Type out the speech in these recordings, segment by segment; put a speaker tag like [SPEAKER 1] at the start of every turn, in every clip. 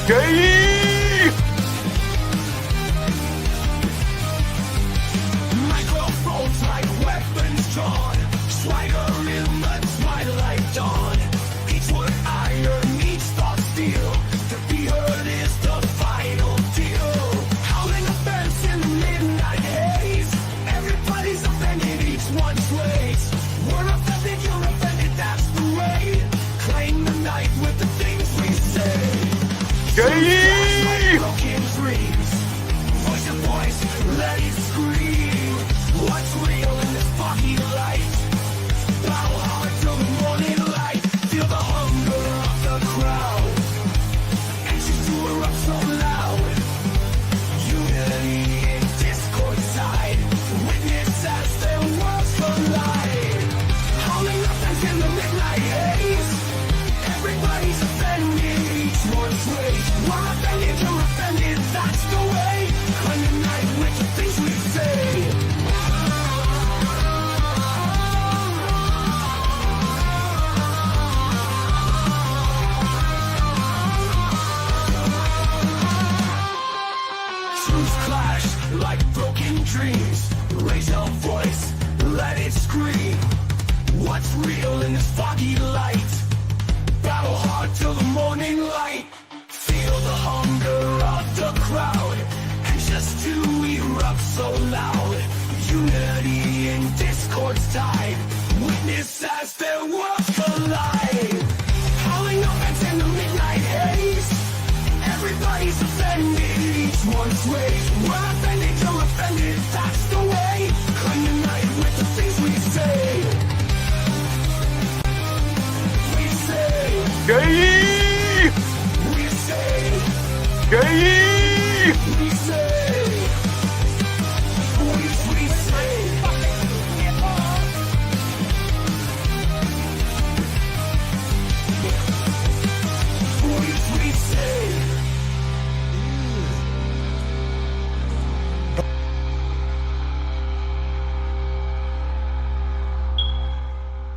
[SPEAKER 1] Gay!
[SPEAKER 2] Microphones like weapons drawn, swagger in the twilight dawn. Each word iron, each thought steel. To be heard is the final deal. Howling offense in the midnight haze. Everybody's offended, each one sways. We're offended, you're offended, that's the way. Claim the night with the things we say.
[SPEAKER 1] Gay!
[SPEAKER 2] Broken dreams. Voice to voice, let it scream. What's real in this foggy light? Battle hard till the morning light. Feel the hunger of the crowd. Anxious to erupt so loud. Unity in discord side. Witness as their worlds collide. Howling offense in the midnight haze. Everybody's offended, each one's way. We're offended, you're offended, that's the way. Claim the night with the things we say. Truths clash like broken dreams. Raise your voice, let it scream. What's real in this foggy light? Battle hard till the morning light. Feel the hunger of the crowd. Anxious to erupt so loud. Unity in discord's tide. Witness as their worlds collide. Howling offense in the midnight haze. Everybody's offended, each one sways. We're offended, you're offended, that's the way. Claim the night with the things we say. We say,
[SPEAKER 1] Gay!
[SPEAKER 2] we say,
[SPEAKER 1] Gay!
[SPEAKER 2] we say. We say. We say.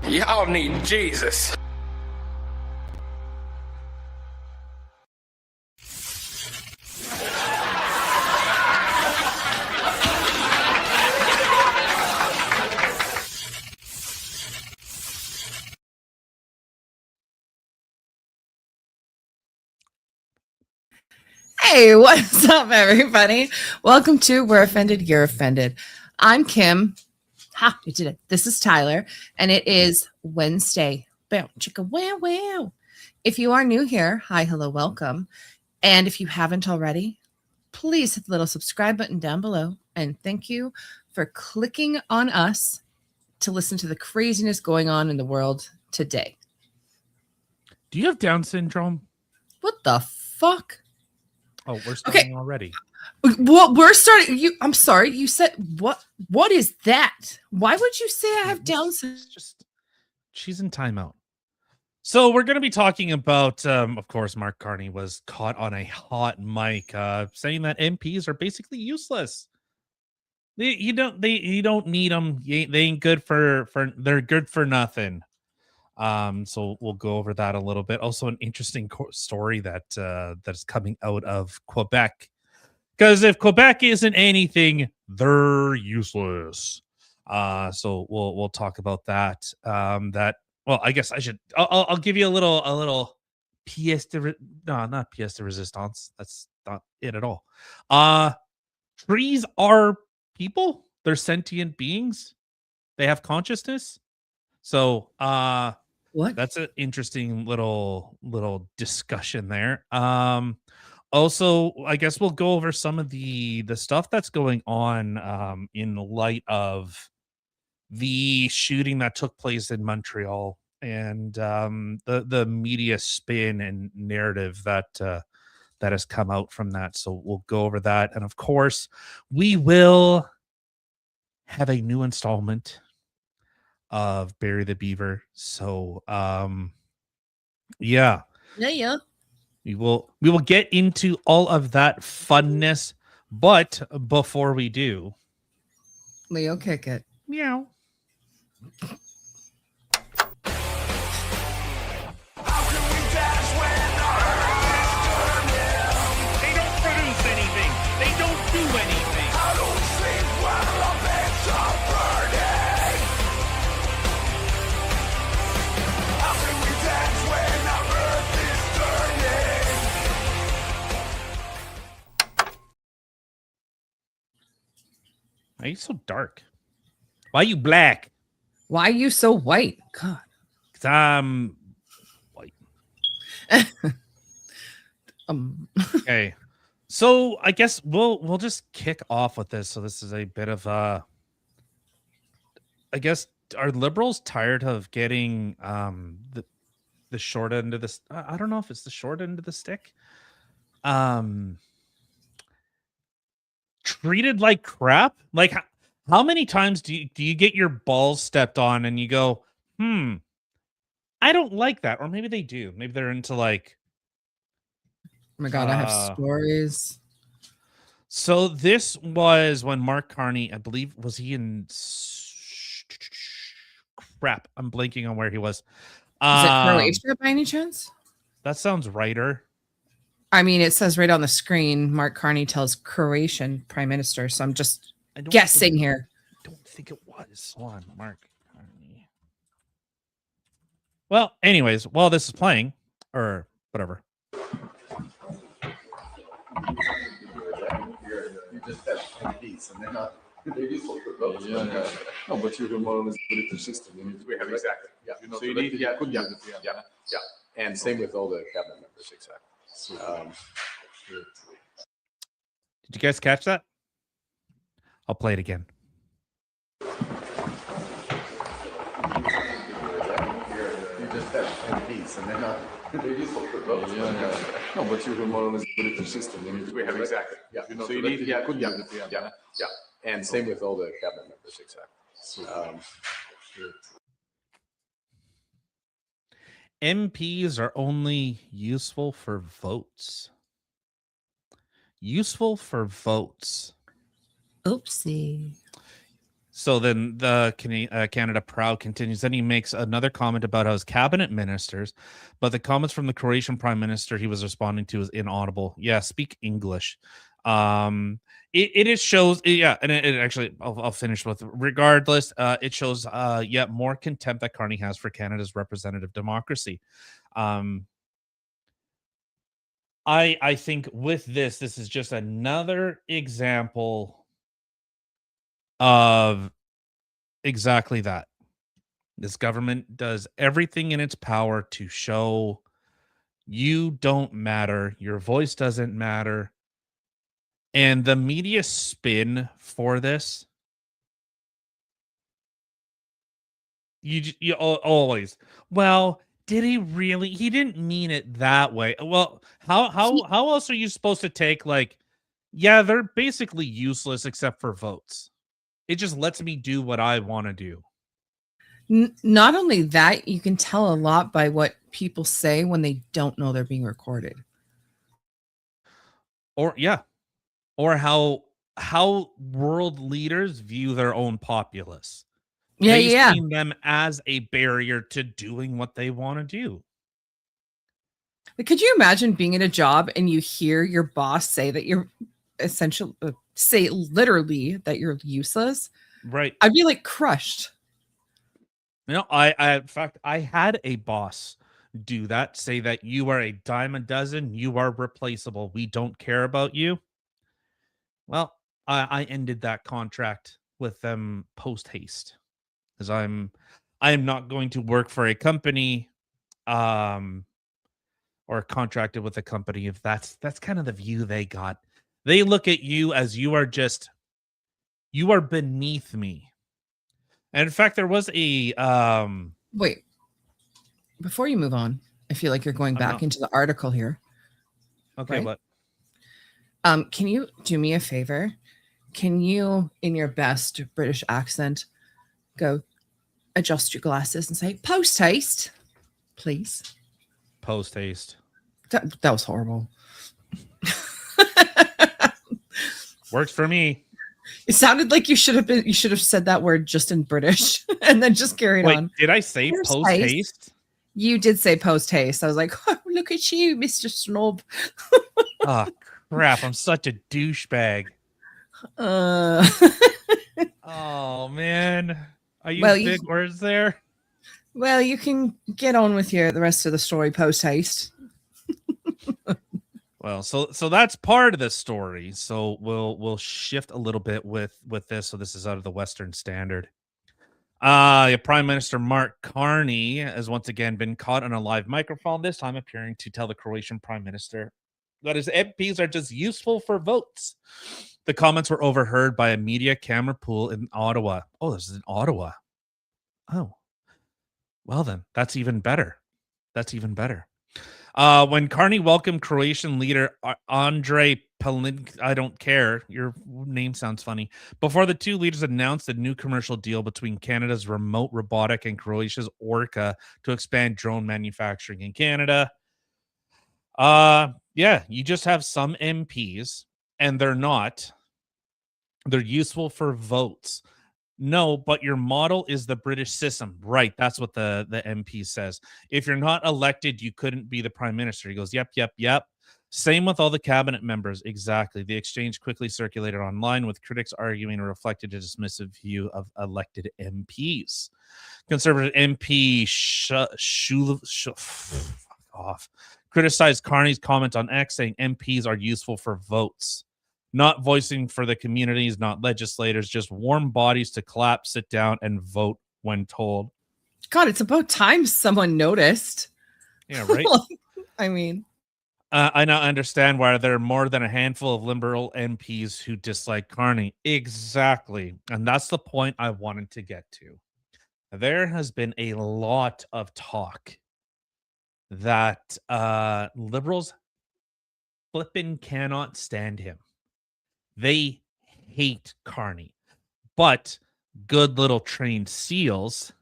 [SPEAKER 3] Y'all need Jesus.
[SPEAKER 4] Hey, what's up, everybody? Welcome to We're Offended, You're Offended. I'm Kim. Ha, you did it. This is Tyler, and it is Wednesday. Bow, chicka, wow, wow. If you are new here, hi, hello, welcome. And if you haven't already, please hit the little subscribe button down below. And thank you for clicking on us to listen to the craziness going on in the world today.
[SPEAKER 5] Do you have Down syndrome?
[SPEAKER 4] What the fuck?
[SPEAKER 5] Oh, we're starting already.
[SPEAKER 4] Well, we're starting. I'm sorry. You said what? What is that? Why would you say I have Down syndrome?
[SPEAKER 5] She's in timeout. So we're going to be talking about, of course, Mark Carney was caught on a hot mic, saying that MPs are basically useless. You don't need them. They ain't good for they're good for nothing. So we'll go over that a little bit. Also, an interesting story that that's coming out of Quebec, because if Quebec isn't anything, they're useless. So we'll talk about that. Well, I guess I'll give you a little not pièce de resistance. That's not it at all. Trees are people. They're sentient beings. They have consciousness. So
[SPEAKER 4] What?
[SPEAKER 5] that's an interesting little discussion there. Also, I guess we'll go over some of the stuff that's going on in light of the shooting that took place in Montreal and the media spin and narrative that has come out from that. So we'll go over that, and of course, we will have a new installment of Bury the Beaver. So yeah. We will get into all of that funness, but before we do,
[SPEAKER 4] Leo, kick it.
[SPEAKER 5] meow.
[SPEAKER 2] How can we dash when our hurt is turning?
[SPEAKER 5] Why are you so dark? Why are you black?
[SPEAKER 4] Why are you so white? God.
[SPEAKER 5] 'Cause I'm white. Okay. So I guess we'll just kick off with this. So this is a bit of I guess, are liberals tired of getting the short end of this? I don't know if it's the short end of the stick. Treated like crap. Like how many times do you get your balls stepped on and you go, I don't like that, or maybe they do. Maybe they're into like.
[SPEAKER 4] Oh my God, I have stories.
[SPEAKER 5] So this was when Mark Carney, I believe, was he in? Crap, I'm blanking on where he was.
[SPEAKER 4] Is it Croatia by any chance?
[SPEAKER 5] That sounds righter.
[SPEAKER 4] I mean, it says right on the screen, Mark Carney tells Croatian prime minister. So I'm just guessing here.
[SPEAKER 5] I don't think it was. Hold on, Mark Carney. Well, anyways, while this is playing, or whatever.
[SPEAKER 6] You just have MPs and they're not. They're useful for votes. Yeah. No, but you're more or less British system.
[SPEAKER 1] We have exactly. Yeah.
[SPEAKER 6] So you need, yeah. And same with all the cabinet members, exactly.
[SPEAKER 5] Did you guys catch that? I'll play it again.
[SPEAKER 6] You just have MPs and they're not. They're useful for votes. Yeah. No, but you're more or less British system.
[SPEAKER 1] We have exactly. Yeah.
[SPEAKER 6] So you need, yeah. And same with all the cabinet members, exactly.
[SPEAKER 5] MPs are only useful for votes. Useful for votes.
[SPEAKER 4] Oopsie.
[SPEAKER 5] So then the Canada Proud continues. Then he makes another comment about how his cabinet ministers, but the comments from the Croatian prime minister he was responding to is inaudible. Yeah, speak English. It shows, yeah, and it actually, I'll finish with, regardless, it shows yet more contempt that Carney has for Canada's representative democracy. I think with this is just another example of exactly that. This government does everything in its power to show you don't matter, your voice doesn't matter. And the media spin for this, you always, well, did he really? He didn't mean it that way. Well, how else are you supposed to take, like, yeah, they're basically useless except for votes. It just lets me do what I want to do.
[SPEAKER 4] Not only that, you can tell a lot by what people say when they don't know they're being recorded.
[SPEAKER 5] Or how world leaders view their own populace. They see them as a barrier to doing what they want to do.
[SPEAKER 4] Could you imagine being in a job and you hear your boss say that you're essentially say literally that you're useless?
[SPEAKER 5] Right.
[SPEAKER 4] I'd be like crushed.
[SPEAKER 5] You know, I in fact, I had a boss do that, say that you are a dime a dozen, you are replaceable, we don't care about you. Well, I ended that contract with them post haste, because I am not going to work for a company or contracted with a company if that's kind of the view they got. They look at you as you are beneath me. And in fact, there was a
[SPEAKER 4] wait, before you move on, I feel like you're going back into the article here.
[SPEAKER 5] Okay,
[SPEAKER 4] right?
[SPEAKER 5] But
[SPEAKER 4] can you do me a favor? Can you, in your best British accent, go adjust your glasses and say post haste, please?
[SPEAKER 5] Post haste.
[SPEAKER 4] That was horrible.
[SPEAKER 5] Works for me.
[SPEAKER 4] It sounded like you should have said that word just in British and then just carried on.
[SPEAKER 5] Did I say post haste?
[SPEAKER 4] You did say post haste. I was like, oh, look at you, Mr. Snob.
[SPEAKER 5] Oh, crap. I'm such a douchebag. Oh, man. Are you big words there?
[SPEAKER 4] Well, you can get on with the rest of the story post haste.
[SPEAKER 5] Well, so that's part of the story. So we'll shift a little bit with this. So this is out of the Western Standard. Prime Minister Mark Carney has once again been caught on a live microphone, this time appearing to tell the Croatian Prime Minister that his MPs are just useful for votes. The comments were overheard by a media camera pool in Ottawa. Oh, this is in Ottawa. Oh, well then, that's even better. That's even better. When Carney welcomed Croatian leader Andrej Palin, I don't care. Your name sounds funny. Before the two leaders announced a new commercial deal between Canada's Remote Robotic and Croatia's Orca to expand drone manufacturing in Canada. Yeah, you just have some MPs, and they're useful for votes. No, but your model is the British system. Right. That's what the MP says. If you're not elected, you couldn't be the prime minister. He goes, yep. Same with all the cabinet members. Exactly. The exchange quickly circulated online, with critics arguing reflected a dismissive view of elected MPs. Conservative MP criticized Carney's comment on X, saying MPs are useful for votes. Not voicing for the communities, not legislators, just warm bodies to clap, sit down, and vote when told.
[SPEAKER 4] God, it's about time someone noticed.
[SPEAKER 5] Yeah, right?
[SPEAKER 4] I mean,
[SPEAKER 5] I now understand why there are more than a handful of Liberal MPs who dislike Carney. Exactly. And that's the point I wanted to get to. There has been a lot of talk that Liberals flippin' cannot stand him. They hate Carney, but good little trained seals,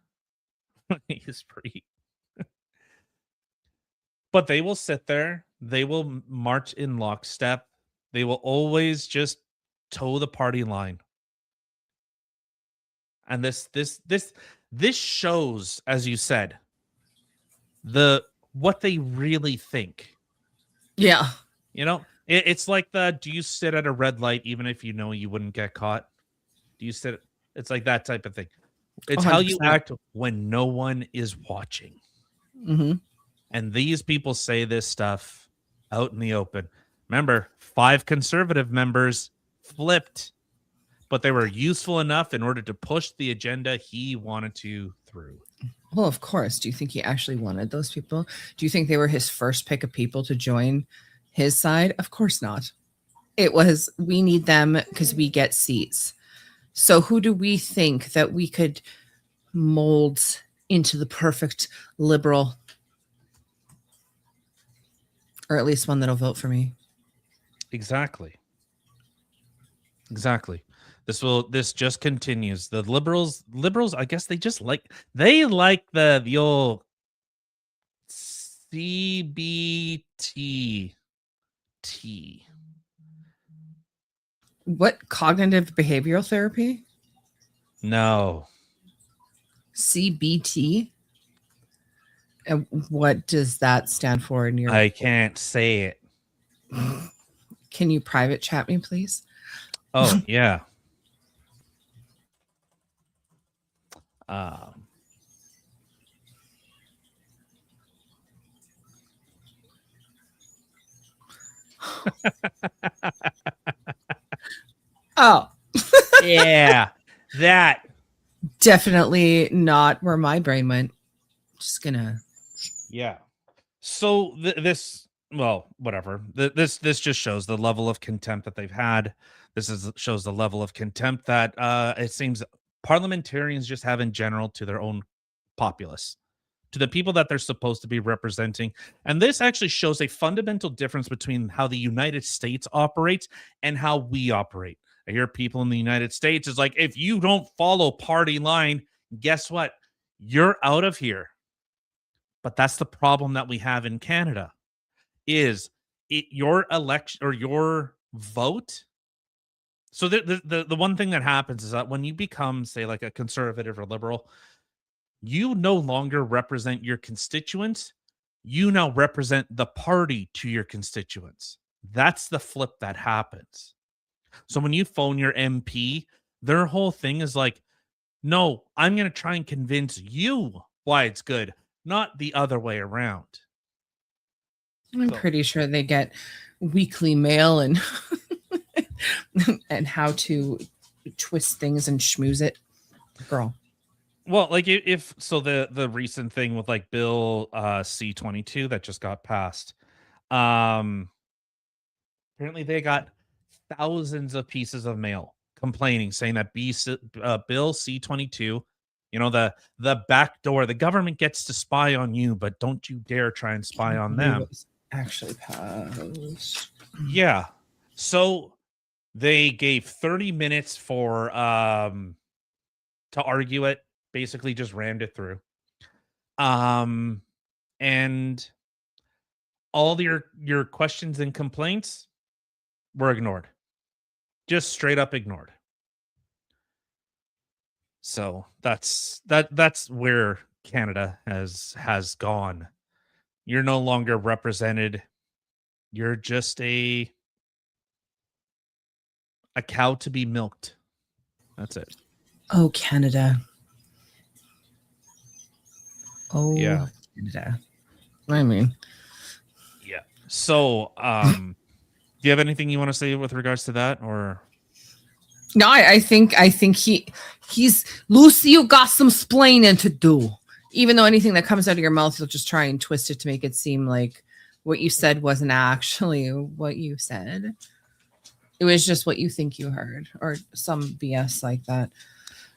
[SPEAKER 5] he's pretty. But they will sit there. They will march in lockstep. They will always just toe the party line. And this shows, as you said, what they really think.
[SPEAKER 4] yeah.
[SPEAKER 5] You know, it's like do you sit at a red light even if you know you wouldn't get caught? Do you sit? It's like that type of thing. It's 100%. How you act when no one is watching.
[SPEAKER 4] Mm-hmm.
[SPEAKER 5] And these people say this stuff out in the open. Remember, 5 conservative members flipped, but they were useful enough in order to push the agenda he wanted to through.
[SPEAKER 4] Well, of course. Do you think he actually wanted those people? Do you think they were his first pick of people to join his side? Of course not. It was, we need them because we get seats. So who do we think that we could mold into the perfect Liberal, or at least one that'll vote for me?
[SPEAKER 5] Exactly. This just continues. The liberals, I guess they like the old CBT.
[SPEAKER 4] What, cognitive behavioral therapy?
[SPEAKER 5] No.
[SPEAKER 4] CBT? And what does that stand for in your...
[SPEAKER 5] I can't say it.
[SPEAKER 4] Can you private chat me, please?
[SPEAKER 5] Oh, yeah.
[SPEAKER 4] Oh.
[SPEAKER 5] Yeah. That.
[SPEAKER 4] Definitely not where my brain went. Just gonna...
[SPEAKER 5] Yeah. So this, well, whatever. This just shows the level of contempt that they've had. Shows the level of contempt that it seems parliamentarians just have in general to their own populace, to the people that they're supposed to be representing. And this actually shows a fundamental difference between how the United States operates and how we operate. I hear people in the United States is like, if you don't follow party line, guess what? You're out of here. But that's the problem that we have in Canada, is your election or your vote. So the one thing that happens is that when you become, say, like a conservative or liberal, you no longer represent your constituents. You now represent the party to your constituents. That's the flip that happens. So when you phone your MP, their whole thing is like, no, I'm going to try and convince you why it's good, not the other way around.
[SPEAKER 4] I'm pretty sure they get weekly mail and and how to twist things and schmooze it, girl.
[SPEAKER 5] Well, like if so, the recent thing with like Bill C-22 that just got passed. Apparently they got thousands of pieces of mail complaining, saying that Bill C-22, you know, the back door, the government gets to spy on you, but don't you dare try and spy on them.
[SPEAKER 4] Actually passed.
[SPEAKER 5] Yeah. So they gave 30 minutes for to argue it, basically just rammed it through. And all your questions and complaints were ignored. Just straight up ignored. So that's where Canada has gone. You're no longer represented. You're just a cow to be milked. That's it.
[SPEAKER 4] Oh, Canada. Oh,
[SPEAKER 5] Yeah.
[SPEAKER 4] Canada. I mean,
[SPEAKER 5] Yeah. So, do you have anything you want to say with regards to that, or?
[SPEAKER 4] no, I think he's Lucy. You got some splaining to do. Even though anything that comes out of your mouth, you'll just try and twist it to make it seem like what you said wasn't actually what you said. It was just what you think you heard, or some BS like that.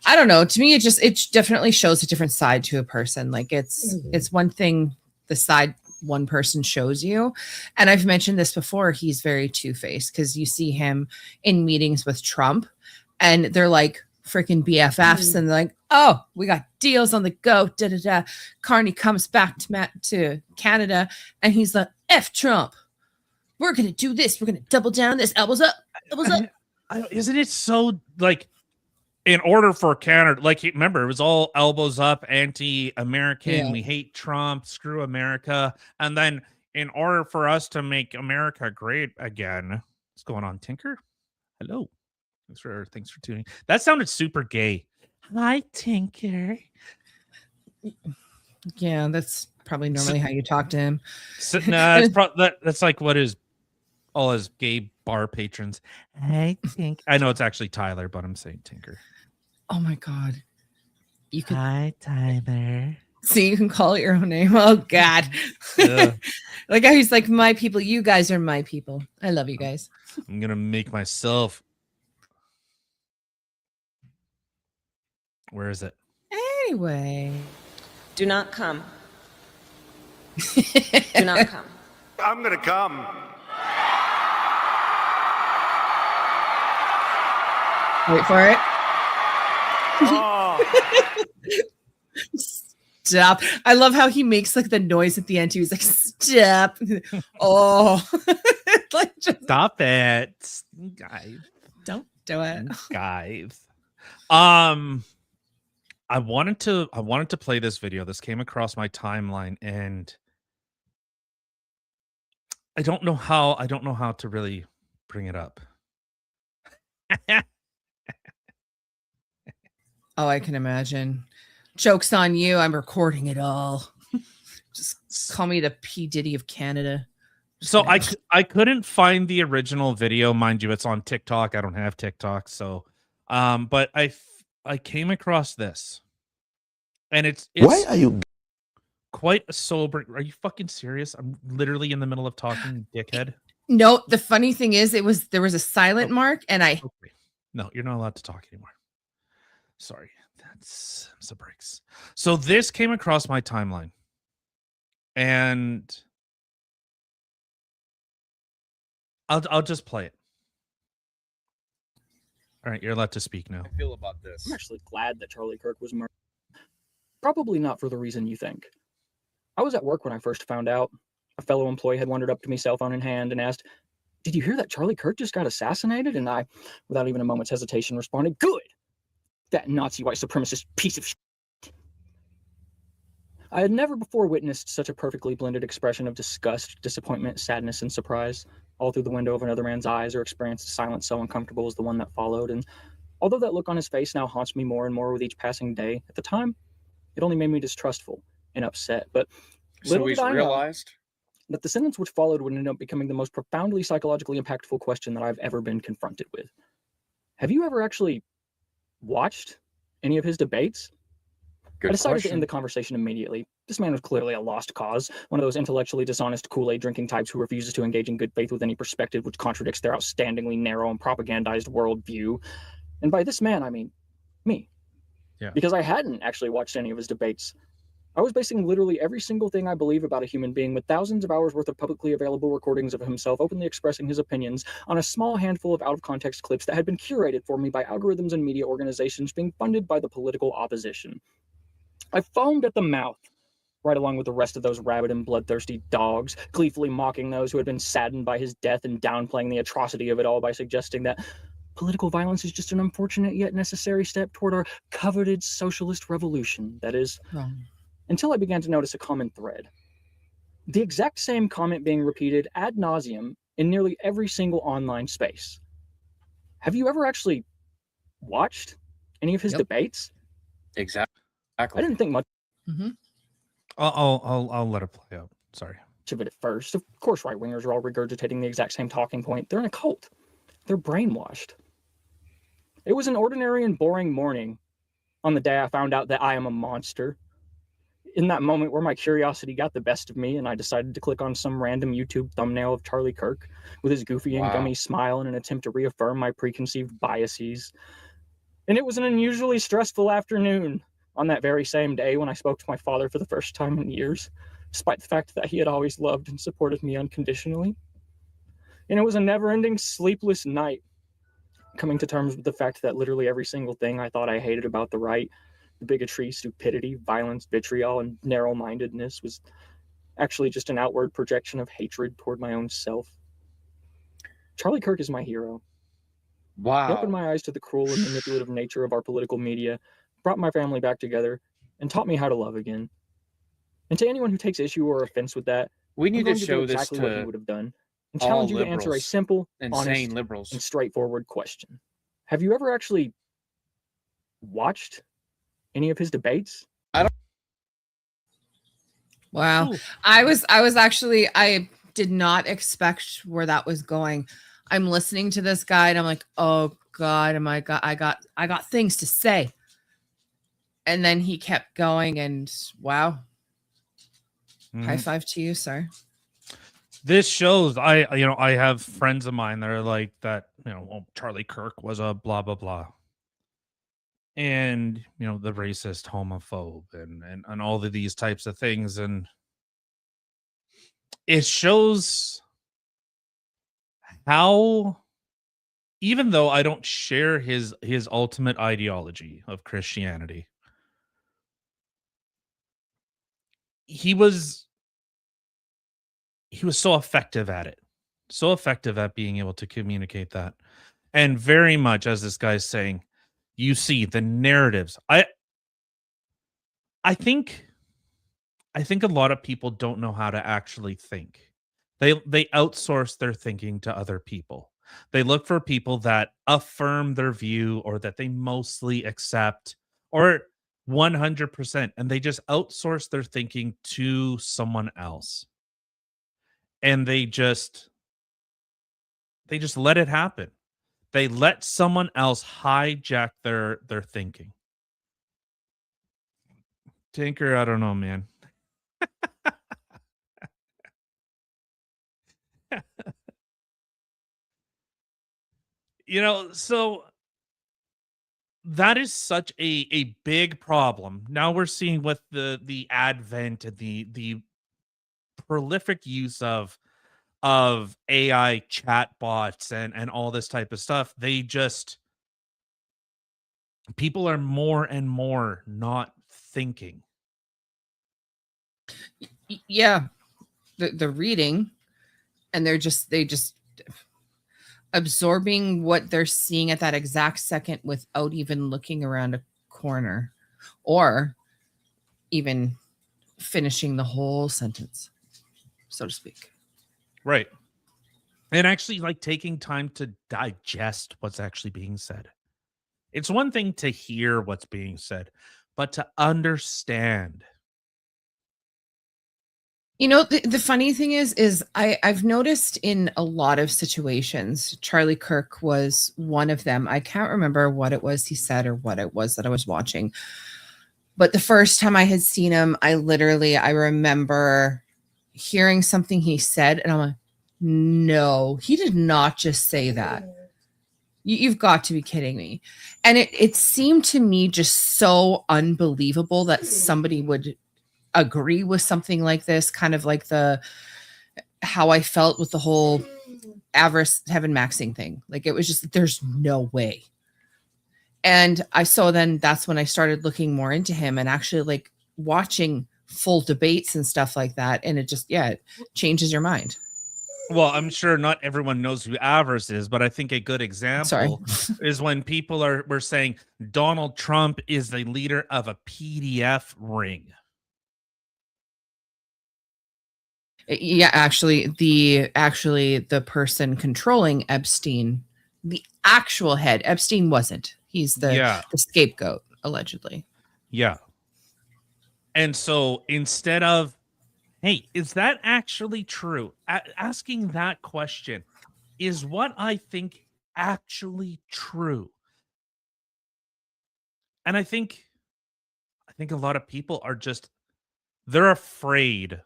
[SPEAKER 4] I don't know. To me, it definitely shows a different side to a person. Like it's one thing, the side one person shows you. And I've mentioned this before. He's very two-faced because you see him in meetings with Trump and they're like freaking BFFs and they're like, oh, we got deals on the go. Da, da, da. Carney comes back to Canada and he's like, F Trump. We're going to do this. We're going to double down on this. Elbows up. Elbows up.
[SPEAKER 5] Isn't it so like, in order for Canada, like, remember, it was all elbows up, anti-American. Yeah. We hate Trump, screw America. And then in order for us to make America great again, what's going on, Tinker? Hello. Thanks for tuning. That sounded super gay. Hi, Tinker.
[SPEAKER 4] Yeah, that's probably normally how you talk to him.
[SPEAKER 5] So, nah, that's like what is all his gay bar patrons. Hey, Tinker. I know it's actually Tyler, but I'm saying Tinker.
[SPEAKER 4] Oh my God. You could.
[SPEAKER 5] Hi, Tyler.
[SPEAKER 4] See, you can call it your own name. Oh God. Like how he's like, my people, you guys are my people. I love you guys.
[SPEAKER 5] I'm gonna make myself. Where is it?
[SPEAKER 4] Anyway.
[SPEAKER 7] Do not come. Do not come.
[SPEAKER 2] I'm gonna come.
[SPEAKER 4] Wait for it.
[SPEAKER 2] Oh.
[SPEAKER 4] Stop. I love how he makes like the noise at the end. He was like, stop. Oh. Like, just...
[SPEAKER 5] Stop it, guys.
[SPEAKER 4] Don't do it,
[SPEAKER 5] guys. I wanted to play this video. This came across my timeline and I don't know how to really bring it up.
[SPEAKER 4] Oh, I can imagine. Joke's on you. I'm recording it all. Just call me the P. Diddy of Canada.
[SPEAKER 5] So I couldn't find the original video, mind you. It's on TikTok. I don't have TikTok, so but I came across this, and it's
[SPEAKER 8] why are you
[SPEAKER 5] quite a sober? Are you fucking serious? I'm literally in the middle of talking, dickhead.
[SPEAKER 4] No, the funny thing is, there was a silent mark, and I.
[SPEAKER 5] Okay. No, you're not allowed to talk anymore. Sorry, that's some breaks. So this came across my timeline, and I'll just play it. All right, you're allowed to speak now.
[SPEAKER 1] I feel about this.
[SPEAKER 9] I'm actually glad that Charlie Kirk was murdered. Probably not for the reason you think. I was at work when I first found out. A fellow employee had wandered up to me, cell phone in hand, and asked, "Did you hear that Charlie Kirk just got assassinated?" And I, without even a moment's hesitation, responded, "Good! That Nazi white supremacist piece of shit." I had never before witnessed such a perfectly blended expression of disgust, disappointment, sadness, and surprise, all through the window of another man's eyes, or experienced a silence so uncomfortable as the one that followed. And although that look on his face now haunts me more and more with each passing day, at the time, it only made me distrustful and upset. But
[SPEAKER 1] so he's realized?
[SPEAKER 9] that the sentence which followed would end up becoming the most profoundly psychologically impactful question that I've ever been confronted with. Have you ever actually watched any of his debates? I decided to end the conversation immediately. This man was clearly a lost cause, one of those intellectually dishonest Kool-Aid drinking types who refuses to engage in good faith with any perspective which contradicts their outstandingly narrow and propagandized worldview. And by this man, I mean me.
[SPEAKER 5] Yeah.
[SPEAKER 9] Because I hadn't actually watched any of his debates. I was basing literally every single thing I believe about a human being with thousands of hours worth of publicly available recordings of himself openly expressing his opinions on a small handful of out-of-context clips that had been curated for me by algorithms and media organizations being funded by the political opposition. I foamed at the mouth, right along with the rest of those rabid and bloodthirsty dogs, gleefully mocking those who had been saddened by his death and downplaying the atrocity of it all by suggesting that political violence is just an unfortunate yet necessary step toward our coveted socialist revolution. That is,
[SPEAKER 4] Wrong.
[SPEAKER 9] until I began to notice a common thread. The exact same comment being repeated ad nauseum in nearly every single online space. Have you ever actually watched any of his debates?
[SPEAKER 3] Exactly.
[SPEAKER 9] I didn't think much
[SPEAKER 4] Mm-hmm.
[SPEAKER 5] I'll let it play out. Sorry.
[SPEAKER 9] of it at first. Of course, right-wingers are all regurgitating the exact same talking point. They're in a cult. They're brainwashed. It was an ordinary and boring morning on the day I found out that I am a monster. In that moment where my curiosity got the best of me and I decided to click on some random YouTube thumbnail of Charlie Kirk with his goofy and gummy smile in an attempt to reaffirm my preconceived biases. And it was an unusually stressful afternoon on that very same day when I spoke to my father for the first time in years, despite the fact that he had always loved and supported me unconditionally. And it was a never-ending sleepless night, coming to terms with the fact that literally every single thing I thought I hated about the right, the bigotry, stupidity, violence, vitriol, and narrow-mindedness was actually just an outward projection of hatred toward my own self. Charlie Kirk is my hero. He opened my eyes to the cruel and manipulative nature of our political media, brought my family back together, and taught me how to love again. And to anyone who takes issue or offense with that,
[SPEAKER 3] We need to
[SPEAKER 9] do
[SPEAKER 3] show this
[SPEAKER 9] exactly what he
[SPEAKER 3] to
[SPEAKER 9] would have done and
[SPEAKER 3] all
[SPEAKER 9] challenge you to answer a
[SPEAKER 3] liberals,
[SPEAKER 9] simple,
[SPEAKER 3] insane
[SPEAKER 9] honest,
[SPEAKER 3] liberals.
[SPEAKER 9] and straightforward question. Have you ever actually watched any of his debates?
[SPEAKER 4] Wow.
[SPEAKER 5] Ooh.
[SPEAKER 4] I did not expect where that was going. I'm listening to this guy and I'm like, oh God, I got things to say. And then he kept going and wow. High five to you, sir.
[SPEAKER 5] This shows I have friends of mine that are like that, Charlie Kirk was a blah blah blah. And the racist, homophobe, and all of these types of things. And it shows how, even though I don't share his ultimate ideology of Christianity, he was so effective at it, so effective at being able to communicate that. And very much, as this guy's saying, you see the narratives. I think a lot of people don't know how to actually think. They outsource their thinking to other people. They look for people that affirm their view or that they mostly accept or 100%, and they just outsource their thinking to someone else. And they just let it happen. They let someone else hijack their thinking. Tinker, I don't know, man. So that is such a big problem. Now we're seeing with the advent and the prolific use of AI chatbots and all this type of stuff. People are more and more not thinking.
[SPEAKER 4] Yeah. The reading and they just absorbing what they're seeing at that exact second without even looking around a corner or even finishing the whole sentence, so to speak.
[SPEAKER 5] Right. And actually taking time to digest what's actually being said. It's one thing to hear what's being said, but to understand.
[SPEAKER 4] You know, the funny thing is I've noticed in a lot of situations, Charlie Kirk was one of them. I can't remember what it was he said or what it was that I was watching. But the first time I had seen him, I remember hearing something he said, and I'm like, no, he did not just say that. You've got to be kidding me. And it seemed to me just so unbelievable that somebody would agree with something like this, kind of like how I felt with the whole avarice heaven maxing thing. Like it was just, there's no way. And then that's when I started looking more into him and actually like watching full debates and stuff like that. And it just, it changes your mind.
[SPEAKER 5] Well, I'm sure not everyone knows who Avarice is, but I think a good
[SPEAKER 4] Sorry.
[SPEAKER 5] example is when people were saying Donald Trump is the leader of a PDF ring.
[SPEAKER 4] Yeah, actually, the person controlling Epstein, the actual head, Epstein wasn't. He's the scapegoat, allegedly.
[SPEAKER 5] Yeah. And so instead of, hey, is that actually true? Asking that question, is what I think actually true? And I think a lot of people are just, they're afraid.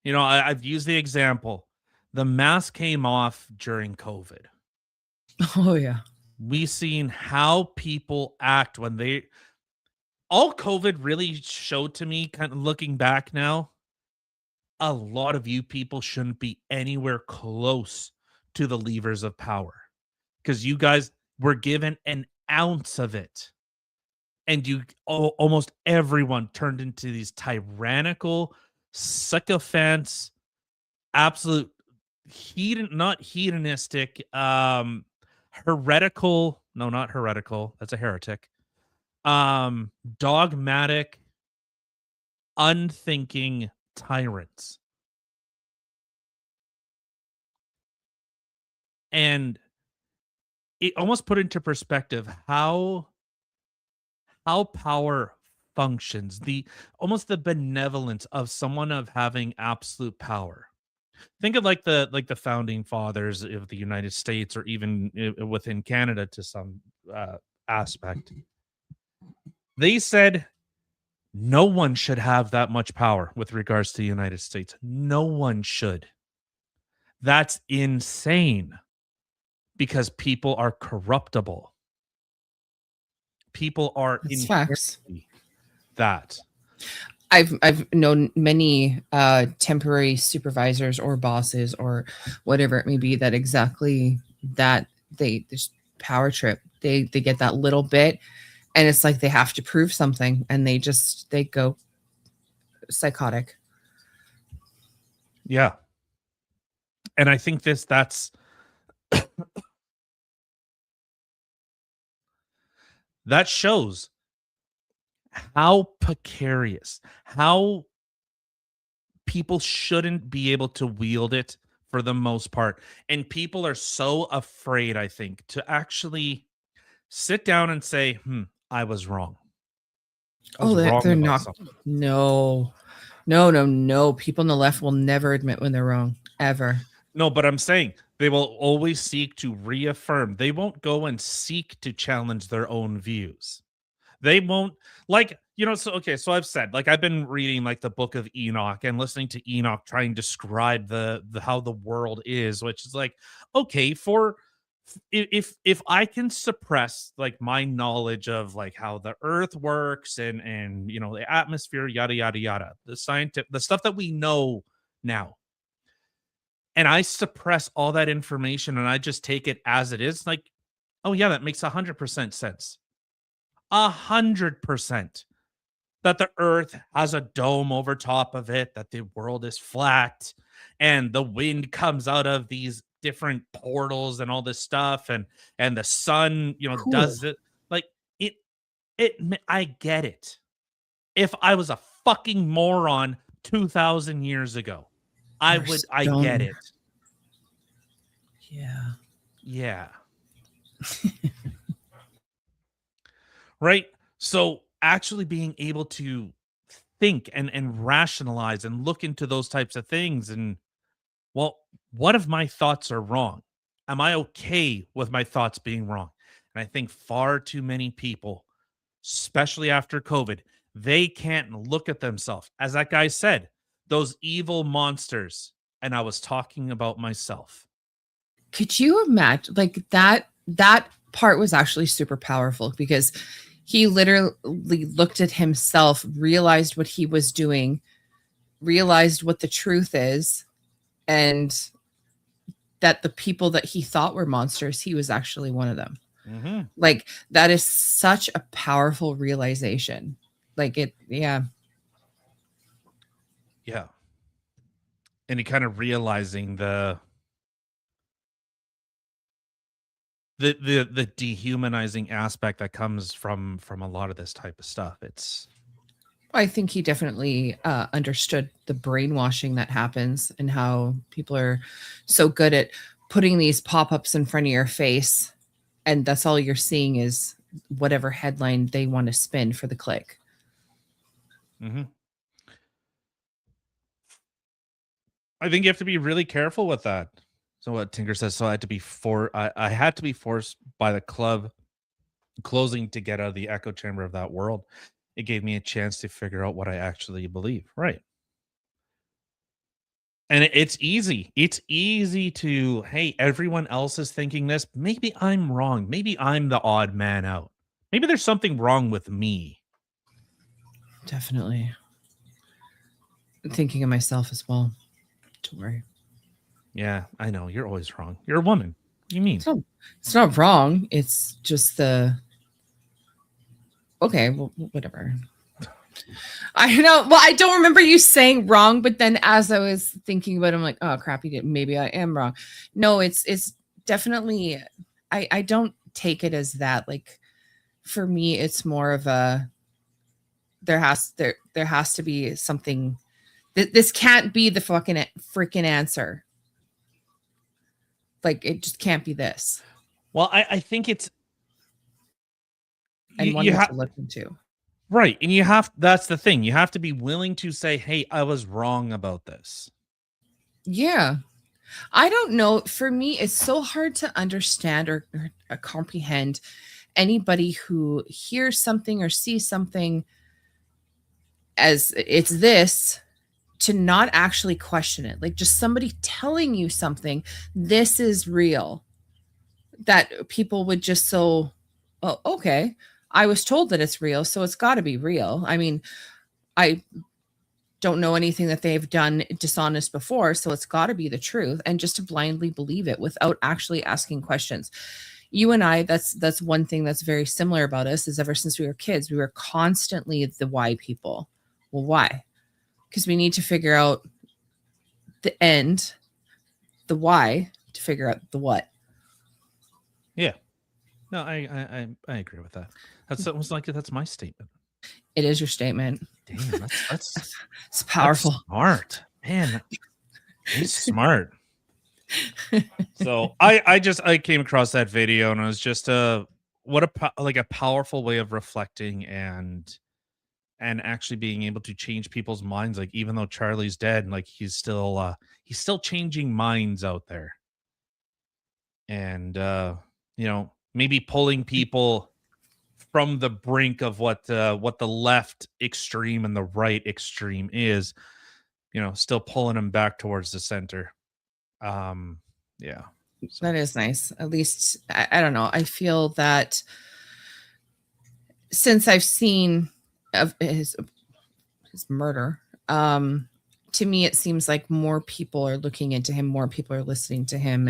[SPEAKER 5] You know, I've used the example. The mask came off during COVID.
[SPEAKER 4] Oh, yeah.
[SPEAKER 5] We've seen how people act when all COVID really showed to me, kind of looking back now, a lot of you people shouldn't be anywhere close to the levers of power because you guys were given an ounce of it. And almost everyone turned into these tyrannical sycophants, absolute not hedonistic, heretical, no, not heretical, that's a heretic, dogmatic, unthinking tyrants. And it almost put into perspective how power functions, the benevolence of someone of having absolute power. Think of like the founding fathers of the United States, or even within Canada to some aspect. They said no one should have that much power with regards to the United States. No one should. That's insane because people are corruptible. People are
[SPEAKER 4] It's facts.
[SPEAKER 5] That.
[SPEAKER 4] I've known many temporary supervisors or bosses or whatever it may be that exactly that they just power trip. They get that little bit and it's like they have to prove something and they go psychotic.
[SPEAKER 5] Yeah. And I think that's that shows how precarious, how people shouldn't be able to wield it for the most part. And people are so afraid, I think, to actually sit down and say, I was wrong.
[SPEAKER 4] They're not. Something. No. People on the left will never admit when they're wrong, ever.
[SPEAKER 5] No, but I'm saying they will always seek to reaffirm. They won't go and seek to challenge their own views. They won't, like, so I've said, like, I've been reading like the book of Enoch and listening to Enoch try and describe the how the world is, which is like, okay, if I can suppress like my knowledge of like how the earth works and the atmosphere, yada yada yada, the stuff that we know now, and I suppress all that information and I just take it as it is, like, oh yeah, that makes 100% sense. 100% that the earth has a dome over top of it, that the world is flat, and the wind comes out of these different portals and all this stuff, and the sun, cool. Does it. Like it I get it. If I was a fucking moron 2,000 years ago, I get it. Yeah. Right? So actually being able to think and rationalize and look into those types of things. And well, what if my thoughts are wrong? Am I okay with my thoughts being wrong? And I think far too many people, especially after COVID, they can't look at themselves. As that guy said, those evil monsters. And I was talking about myself.
[SPEAKER 4] Could you imagine like that part was actually super powerful because he literally looked at himself, realized what he was doing, realized what the truth is, and that the people that he thought were monsters, he was actually one of them.
[SPEAKER 5] Mm-hmm.
[SPEAKER 4] Like that is such a powerful realization. Like it, yeah.
[SPEAKER 5] Yeah. And he kind of realizing the dehumanizing aspect that comes from a lot of this type of stuff. It's
[SPEAKER 4] I think he definitely understood the brainwashing that happens and how people are so good at putting these pop-ups in front of your face, and that's all you're seeing is whatever headline they want to spin for the click.
[SPEAKER 5] mm-hmm. I think you have to be really careful with that. So what Tinker says, so I had to be I had to be forced by the club closing to get out of the echo chamber of that world. It gave me a chance to figure out what I actually believe. Right. And it's easy. It's easy to, hey, everyone else is thinking this. Maybe I'm wrong. Maybe I'm the odd man out. Maybe there's something wrong with me.
[SPEAKER 4] Definitely. Thinking of myself as well. Don't worry.
[SPEAKER 5] Yeah, I know. You're always wrong. You're a woman. What do you mean?
[SPEAKER 4] It's not wrong. It's just the okay, well, whatever. I know. Well, I don't remember you saying wrong, but then as I was thinking about it, I'm like, oh crap, maybe I am wrong. No, it's definitely I don't take it as that. Like for me, it's more of a there has to be something. This can't be the freaking answer. Like it just can't be this.
[SPEAKER 5] Well, I think it's
[SPEAKER 4] And one to listen to.
[SPEAKER 5] Right. And that's the thing. You have to be willing to say, hey, I was wrong about this.
[SPEAKER 4] Yeah. I don't know. For me, it's so hard to understand or comprehend anybody who hears something or sees something as it's this to not actually question it. Like just somebody telling you something, this is real. That people would just oh, okay. I was told that it's real, so it's got to be real. I mean, I don't know anything that they've done dishonest before, so it's got to be the truth. And just to blindly believe it without actually asking questions. You and I, that's one thing that's very similar about us is ever since we were kids, we were constantly the why people. Well, why? Because we need to figure out the end, the why, to figure out the what.
[SPEAKER 5] Yeah. No, I agree with that. That's almost like that's my statement.
[SPEAKER 4] It is your statement.
[SPEAKER 5] Damn, that's
[SPEAKER 4] it's powerful.
[SPEAKER 5] That's smart, man. He's smart. So I came across that video and it was just a powerful way of reflecting and actually being able to change people's minds. Like even though Charlie's dead, like he's still changing minds out there, and maybe pulling people from the brink of what the left extreme and the right extreme is, still pulling them back towards the center. Yeah. So.
[SPEAKER 4] That is nice. At least, I don't know. I feel that since I've seen of his murder, to me, it seems like more people are looking into him, more people are listening to him.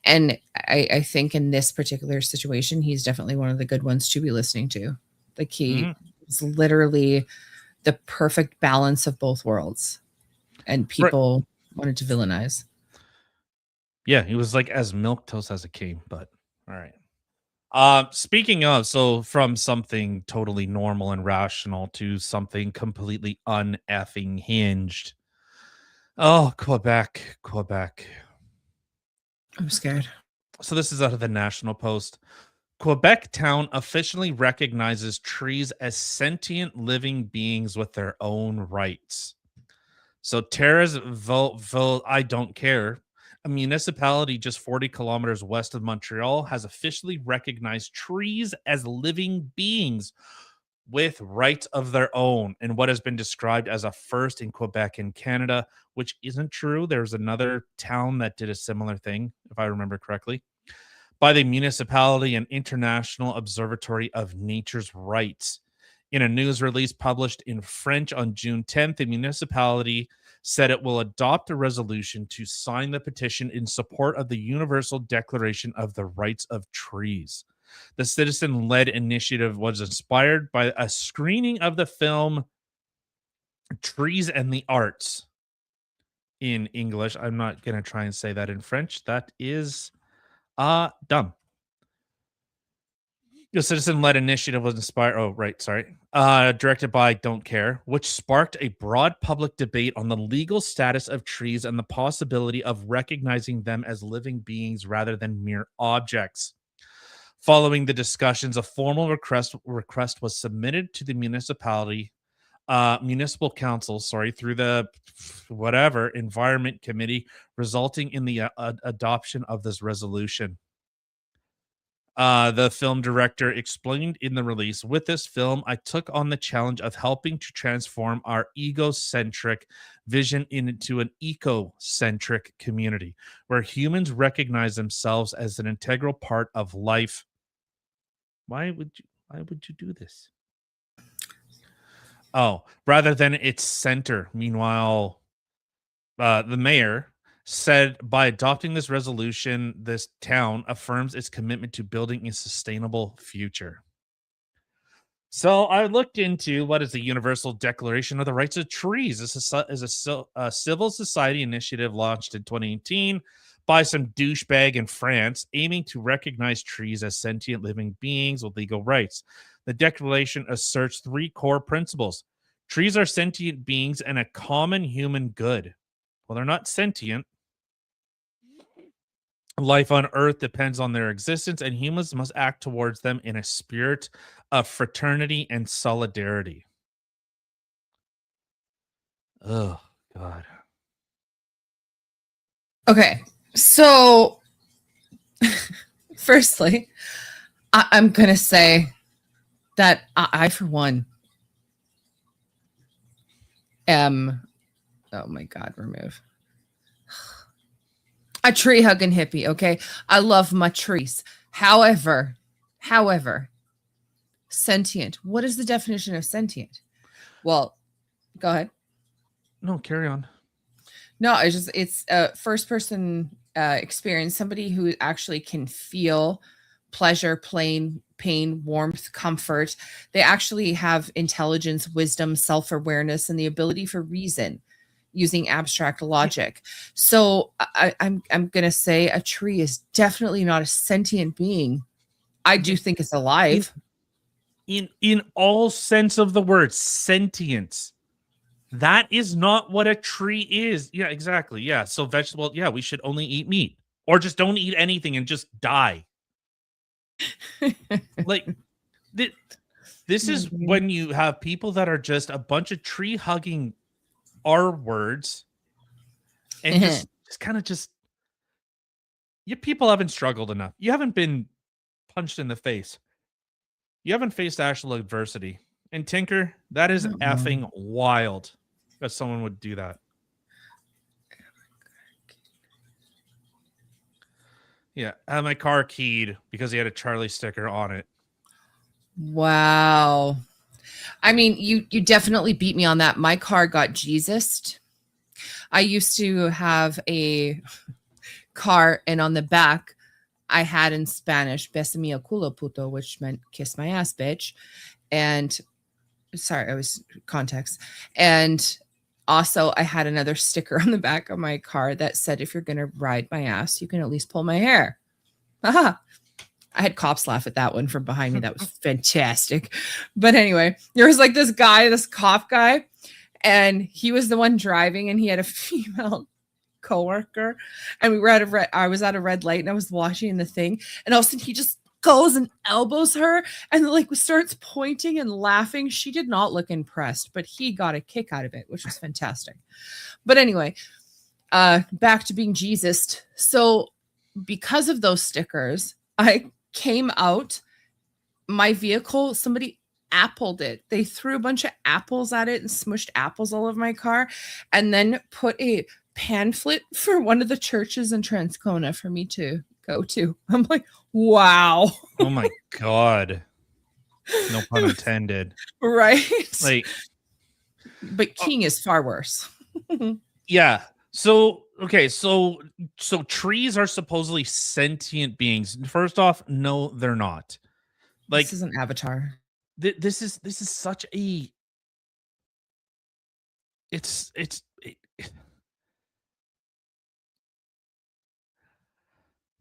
[SPEAKER 4] And I think in this particular situation, he's definitely one of the good ones to be listening to. Like he is literally the perfect balance of both worlds. And people wanted to villainize.
[SPEAKER 5] Yeah, he was like as milquetoast as it came, but all right. Speaking of, so from something totally normal and rational to something completely uneffing hinged. Oh, Quebec.
[SPEAKER 4] I'm scared.
[SPEAKER 5] So this is out of the National Post. Quebec town officially recognizes trees as sentient living beings with their own rights. So Terresville, I don't care. A municipality just 40 kilometers west of Montreal has officially recognized trees as living beings with rights of their own in what has been described as a first in Quebec and Canada, which isn't true. There's another town that did a similar thing, if I remember correctly, by the municipality and International Observatory of Nature's Rights. In a news release published in French on June 10th, the municipality said it will adopt a resolution to sign the petition in support of the Universal Declaration of the Rights of Trees. The citizen-led initiative was inspired by a screening of the film Trees and the Arts in English. I'm not going to try and say that in French. That is dumb. The citizen-led initiative was inspired. Oh, right. Sorry. Directed by Don't Care, which sparked a broad public debate on the legal status of trees and the possibility of recognizing them as living beings rather than mere objects. Following the discussions, a formal request was submitted to the municipal council, through the environment committee, resulting in the adoption of this resolution. The film director explained in the release, with this film, I took on the challenge of helping to transform our egocentric vision into an eco-centric community where humans recognize themselves as an integral part of life. Why would you do this? Oh, rather than its center. Meanwhile, the mayor said by adopting this resolution, this town affirms its commitment to building a sustainable future. So I looked into what is the Universal Declaration of the Rights of Trees. This is a civil society initiative launched in 2018 by some douchebag in France, aiming to recognize trees as sentient living beings with legal rights. The declaration asserts three core principles. Trees are sentient beings and a common human good. Well, they're not sentient. Life on Earth depends on their existence, and humans must act towards them in a spirit of fraternity and solidarity. Oh, God.
[SPEAKER 4] Okay, so firstly, I'm going to say that I, for one, am, oh my God, remove. A tree hugging hippie, okay? I love my trees. However, sentient. What is the definition of sentient? Well, go ahead.
[SPEAKER 5] No, carry on.
[SPEAKER 4] No, it's a first person experience, somebody who actually can feel pleasure, pain, warmth, comfort. They actually have intelligence, wisdom, self-awareness, and the ability for reason using abstract logic. So I'm going to say a tree is definitely not a sentient being. I do think it's alive.
[SPEAKER 5] In all sense of the word, sentience. That is not what a tree is. Yeah, exactly. Yeah. So vegetable, yeah, we should only eat meat or just don't eat anything and just die. Like this is when you have people that are just a bunch of tree hugging R words and just kind of you people haven't struggled enough. You haven't been punched in the face. You haven't faced actual adversity. And Tinker, that is effing wild that someone would do that. Yeah, I had my car keyed because he had a Charlie sticker on it.
[SPEAKER 4] Wow. I mean, you definitely beat me on that. My car got Jesused. I used to have a car, and on the back, I had in Spanish, "Besa mi el culo, puto," which meant "kiss my ass, bitch." And sorry, I was context. And also, I had another sticker on the back of my car that said, "If you're going to ride my ass, you can at least pull my hair." Haha. I had cops laugh at that one from behind me. That was fantastic. But anyway, there was like this guy, this cop guy, and he was the one driving, and he had a female coworker, and we were I was at a red light, and I was watching the thing, and all of a sudden he just goes and elbows her and like starts pointing and laughing. She did not look impressed, but he got a kick out of it, which was fantastic. But anyway, back to being Jesus. So because of those stickers, I came out my vehicle, somebody appled it. They threw a bunch of apples at it and smushed apples all over my car, and then put a pamphlet for one of the churches in Transcona for me to go to. I'm like, wow.
[SPEAKER 5] Oh my God. No pun intended.
[SPEAKER 4] Right?
[SPEAKER 5] Like,
[SPEAKER 4] but King is far worse.
[SPEAKER 5] yeah. So, okay. So trees are supposedly sentient beings. First off, no, they're not. Like,
[SPEAKER 4] this is an avatar.
[SPEAKER 5] This is such a,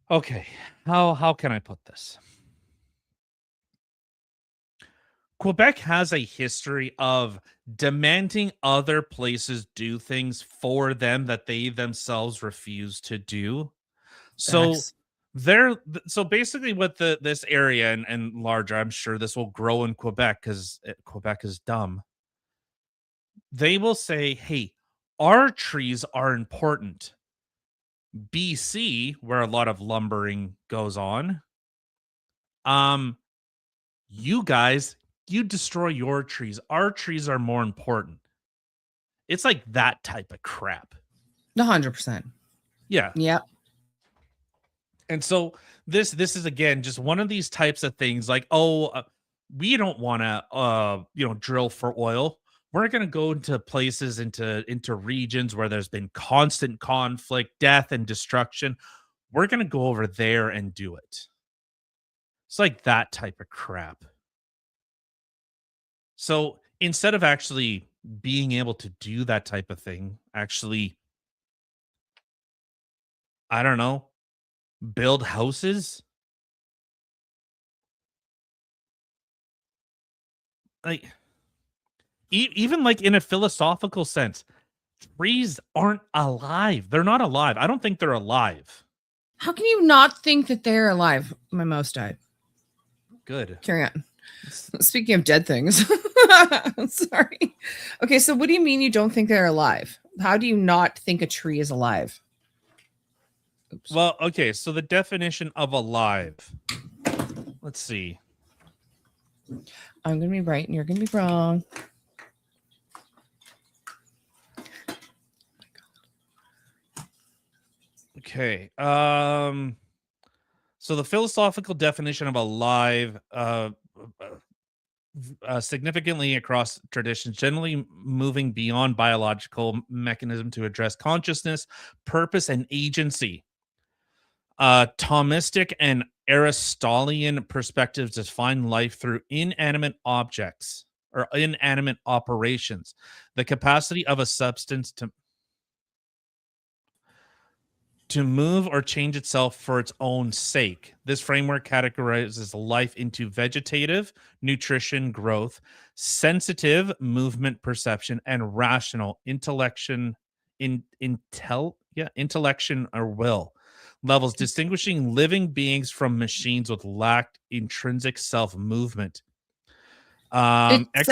[SPEAKER 5] okay. How can I put this? Quebec has a history of demanding other places do things for them that they themselves refuse to do. So
[SPEAKER 4] Facts.
[SPEAKER 5] so basically with this area and larger, I'm sure this will grow in Quebec because Quebec is dumb. They will say, hey, our trees are important. BC, where a lot of lumbering goes on, you guys, you destroy your trees. Our trees are more important. It's like that type of crap.
[SPEAKER 4] 100%.
[SPEAKER 5] Yeah.
[SPEAKER 4] Yep.
[SPEAKER 5] And so this is again just one of these types of things like, we don't want to drill for oil. We're going to go into places, into regions where there's been constant conflict, death, and destruction. We're going to go over there and do it. It's like that type of crap. So instead of actually being able to do that type of thing, actually, I don't know, build houses. Like, even like in a philosophical sense, trees aren't alive. They're not alive. I don't think they're alive.
[SPEAKER 4] How can you not think that they're alive? My mouse died.
[SPEAKER 5] Good.
[SPEAKER 4] Carry on. Speaking of dead things. Sorry. Okay, so what do you mean you don't think they're alive? How do you not think a tree is alive? Oops.
[SPEAKER 5] Well, okay, so the definition of alive. Let's see.
[SPEAKER 4] I'm going to be right and you're going to be wrong.
[SPEAKER 5] Okay. So the philosophical definition of alive significantly across traditions, generally moving beyond biological mechanism to address consciousness, purpose, and agency. Thomistic and Aristotelian perspectives define life through inanimate objects or inanimate operations, the capacity of a substance to move or change itself for its own sake. This framework categorizes life into vegetative, nutrition, growth, sensitive, movement, perception, and rational, intellection or will levels, distinguishing living beings from machines with lacked intrinsic self-movement. It's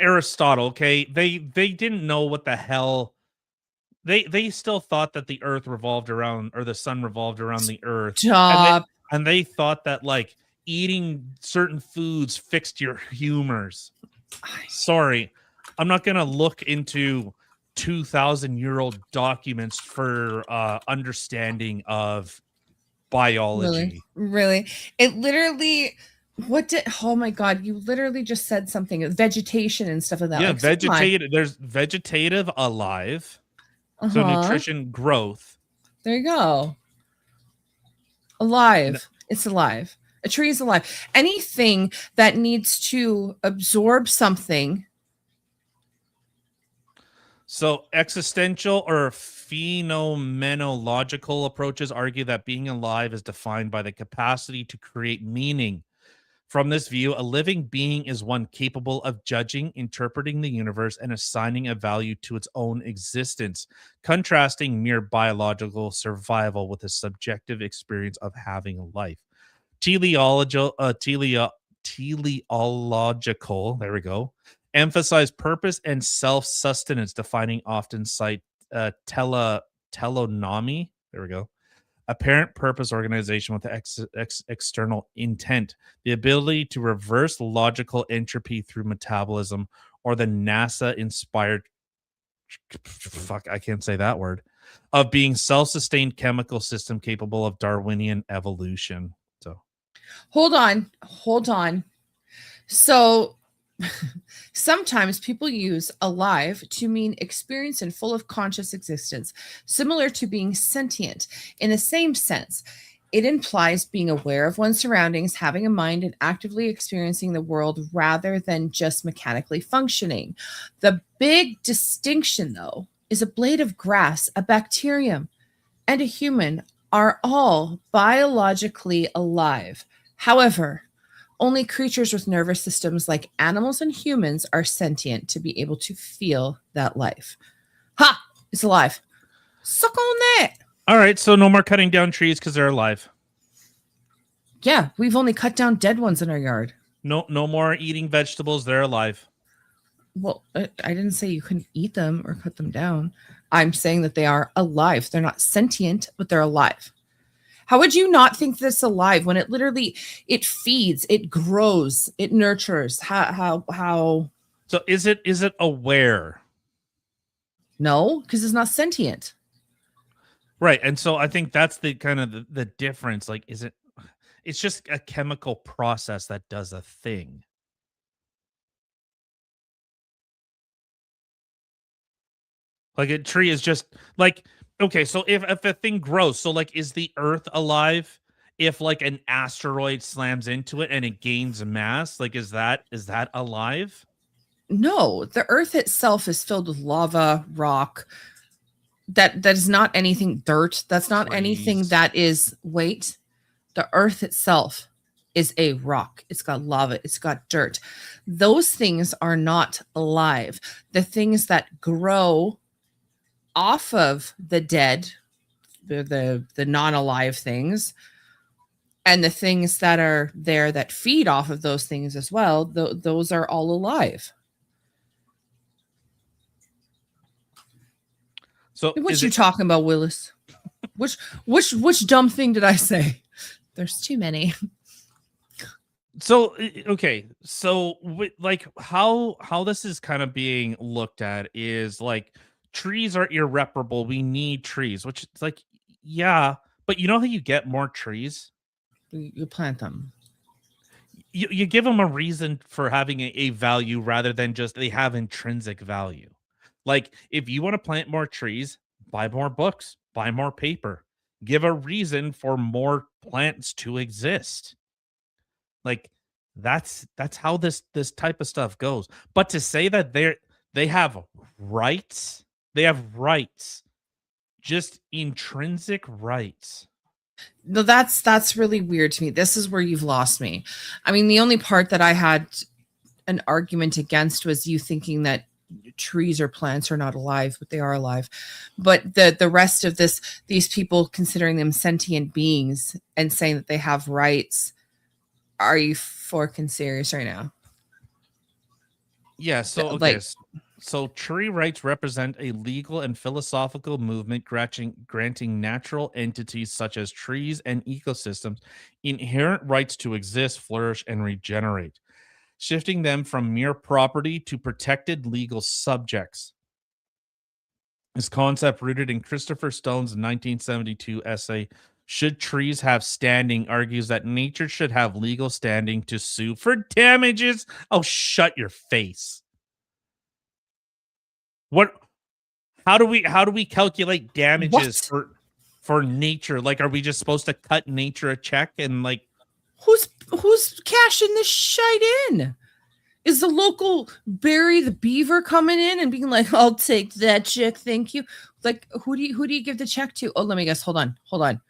[SPEAKER 5] Aristotle, okay? They didn't know what the hell. They still thought that the earth revolved around, or the sun revolved around the earth.
[SPEAKER 4] Stop.
[SPEAKER 5] And they thought that like eating certain foods fixed your humors. Sorry, I'm not gonna look into 2,000-year-old documents for understanding of biology.
[SPEAKER 4] Really? It literally. Oh my God, you literally just said something, vegetation and stuff like that.
[SPEAKER 5] Yeah,
[SPEAKER 4] like,
[SPEAKER 5] vegetative. There's vegetative, alive. So nutrition, growth.
[SPEAKER 4] There you go. Alive. It's alive. A tree is alive. Anything that needs to absorb something.
[SPEAKER 5] So existential or phenomenological approaches argue that being alive is defined by the capacity to create meaning, From this view, a living being is one capable of judging, interpreting the universe, and assigning a value to its own existence, contrasting mere biological survival with a subjective experience of having a life. Teleological, there we go, emphasize purpose and self-sustenance, defining often cite telonomy, there we go, apparent purpose organization with external intent, the ability to reverse logical entropy through metabolism, or the NASA-inspired, fuck, I can't say that word, of being self-sustained chemical system capable of Darwinian evolution. So
[SPEAKER 4] Hold on. So sometimes people use alive to mean experience and full of conscious existence, similar to being sentient. In the same sense, it implies being aware of one's surroundings, having a mind, and actively experiencing the world rather than just mechanically functioning. The big distinction, though, is a blade of grass, a bacterium, and a human are all biologically alive. However, only creatures with nervous systems like animals and humans are sentient to be able to feel that life. Ha! It's alive. Suck on that.
[SPEAKER 5] all right, so no more cutting down trees because they're alive.
[SPEAKER 4] Yeah, we've only cut down dead ones in our yard.
[SPEAKER 5] No more eating vegetables, they're alive.
[SPEAKER 4] Well, I didn't say you couldn't eat them or cut them down. I'm saying that they are alive. They're not sentient, but they're alive. How would you not think this alive when it literally, it feeds, it grows, it nurtures? How?
[SPEAKER 5] So is it aware?
[SPEAKER 4] No, because it's not sentient.
[SPEAKER 5] Right. And so I think that's the kind of the difference. Like, it's just a chemical process that does a thing. Like a tree is just like, okay, so if a thing grows, so like, is the earth alive if like an asteroid slams into it and it gains mass? Like, is that alive?
[SPEAKER 4] No, the earth itself is filled with lava, rock. That is not anything dirt. That's not anything
[SPEAKER 5] Trees.
[SPEAKER 4] that is weight. The earth itself is a rock. It's got lava. It's got dirt. Those things are not alive. The things that grow off of the dead, the non-alive things, and the things that are there that feed off of those things as well, those are all alive.
[SPEAKER 5] So
[SPEAKER 4] What you talking about, Willis? Which dumb thing did I say? There's too many.
[SPEAKER 5] So okay, so like how this is kind of being looked at is like, trees are irreparable. We need trees, which it's like, yeah, but you know how you get more trees?
[SPEAKER 4] You plant them.
[SPEAKER 5] You give them a reason for having a value rather than just they have intrinsic value. Like, if you want to plant more trees, buy more books, buy more paper, give a reason for more plants to exist. Like, that's how this type of stuff goes. But to say that they have rights, just intrinsic rights.
[SPEAKER 4] No, that's really weird to me. This is where you've lost me. I mean, the only part that I had an argument against was you thinking that trees or plants are not alive, but they are alive. But the rest of this, these people considering them sentient beings and saying that they have rights, are you fucking serious right now?
[SPEAKER 5] Yeah, so okay.
[SPEAKER 4] Like,
[SPEAKER 5] So tree rights represent a legal and philosophical movement granting natural entities such as trees and ecosystems inherent rights to exist, flourish, and regenerate, shifting them from mere property to protected legal subjects. This concept, rooted in Christopher Stone's 1972 essay, Should Trees Have Standing?, argues that nature should have legal standing to sue for damages. Oh, shut your face. How do we calculate damages for nature? Like, are we just supposed to cut nature a check and like
[SPEAKER 4] who's cashing this shite in? Is the local Barry the Beaver coming in and being like, I'll take that check, thank you? Like, who do you give the check to? Oh, let me guess. Hold on.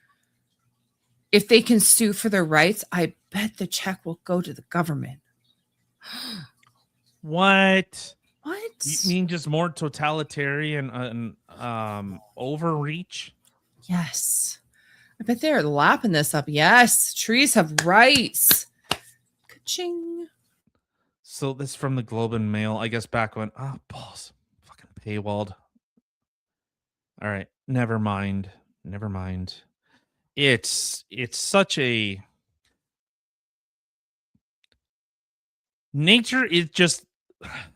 [SPEAKER 4] If they can sue for their rights, I bet the check will go to the government.
[SPEAKER 5] What?
[SPEAKER 4] What?
[SPEAKER 5] You mean just more totalitarian overreach?
[SPEAKER 4] Yes. I bet they're lapping this up. Yes. Trees have rights. Ka-ching.
[SPEAKER 5] So this from the Globe and Mail, I guess back when balls fucking paywalled. All right, never mind. It's such a nature is just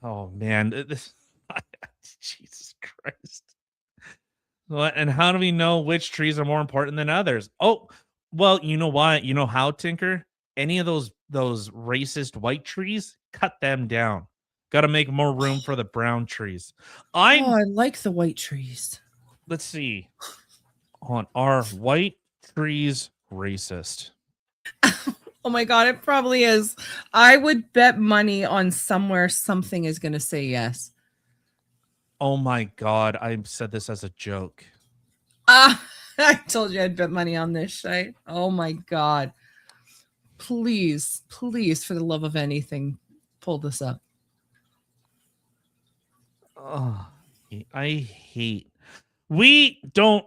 [SPEAKER 5] oh man, this Jesus Christ. What and how do we know which trees are more important than others? Oh, well, you know what? You know how, Tinker? Any of those racist white trees, cut them down. Got to make more room for the brown trees.
[SPEAKER 4] I like the white trees.
[SPEAKER 5] Let's see. On are white trees racist?
[SPEAKER 4] Oh my God, it probably is. I would bet money on somewhere something is going to say yes.
[SPEAKER 5] Oh my God, I said this as a joke.
[SPEAKER 4] I told you I'd bet money on this shit. Oh my God. Please, for the love of anything, pull this up.
[SPEAKER 5] Oh, I hate. We don't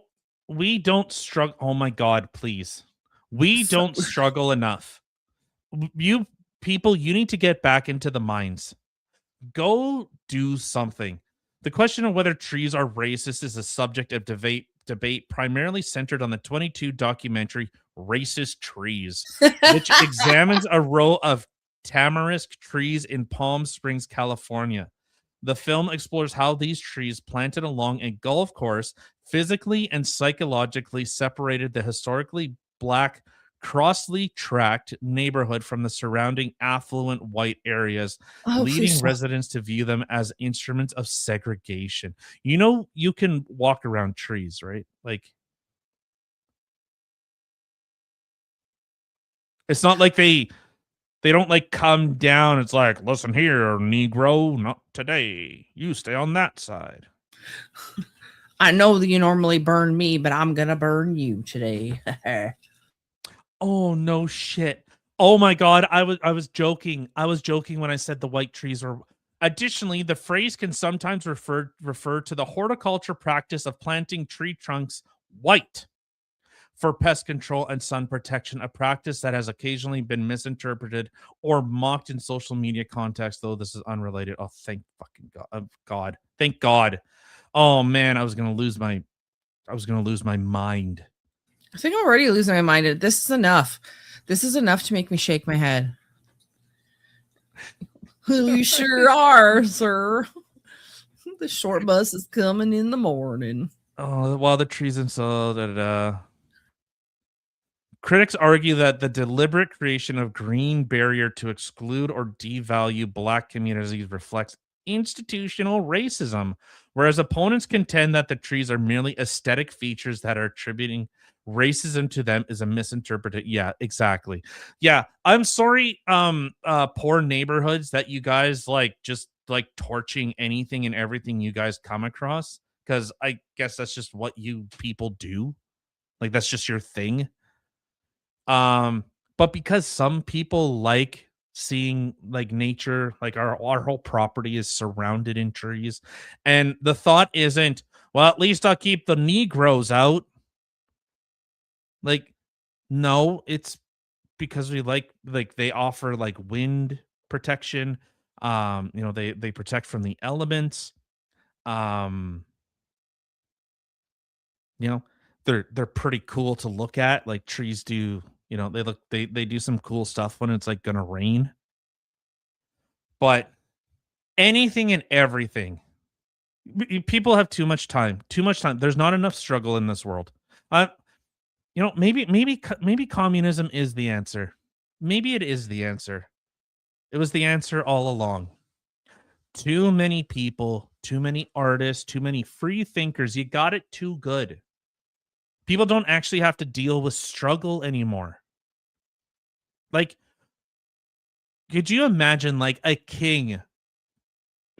[SPEAKER 5] struggle. Oh my God, please. We don't struggle enough. You people, you need to get back into the mines. Go do something. The question of whether trees are racist is a subject of debate primarily centered on the 22 documentary Racist Trees, which examines a row of tamarisk trees in Palm Springs, California. The film explores how these trees planted along a golf course physically and psychologically separated the historically black Crossley tract neighborhood from the surrounding affluent white areas, leading residents to view them as instruments of segregation. You know, you can walk around trees, right? Like, it's not like they don't like come down. It's like, listen here, Negro, not today. You stay on that side.
[SPEAKER 4] I know that you normally burn me, but I'm gonna burn you today.
[SPEAKER 5] Oh no shit. Oh my God, I was joking. I was joking when I said the white trees are. Additionally, the phrase can sometimes refer to the horticulture practice of planting tree trunks white for pest control and sun protection, a practice that has occasionally been misinterpreted or mocked in social media context, though this is unrelated. Oh, thank fucking God. Thank God. Oh man, I was going to lose my mind.
[SPEAKER 4] I think I'm already losing my mind. This is enough. This is enough to make me shake my head. We sure are, sir. The short bus is coming in the morning.
[SPEAKER 5] Oh, while the trees and so critics argue that the deliberate creation of green barrier to exclude or devalue black communities reflects institutional racism, whereas opponents contend that the trees are merely aesthetic features that are attributing racism to them is a misinterpretation. Yeah, exactly. Yeah, I'm sorry, poor neighborhoods that you guys like just like torching anything and everything you guys come across, because I guess that's just what you people do. Like that's just your thing. But because some people like seeing like nature, like our whole property is surrounded in trees, and the thought isn't, well, at least I'll keep the Negroes out. Like, no, it's because we like they offer like wind protection. You know, they protect from the elements. You know, they're pretty cool to look at. Like trees do, you know, they do some cool stuff when it's like gonna rain. But anything and everything, people have too much time. Too much time. There's not enough struggle in this world. You know, maybe communism is the answer. Maybe it is the answer. It was the answer all along. Too many people, too many artists, too many free thinkers. You got it too good. People don't actually have to deal with struggle anymore. Like, could you imagine like a king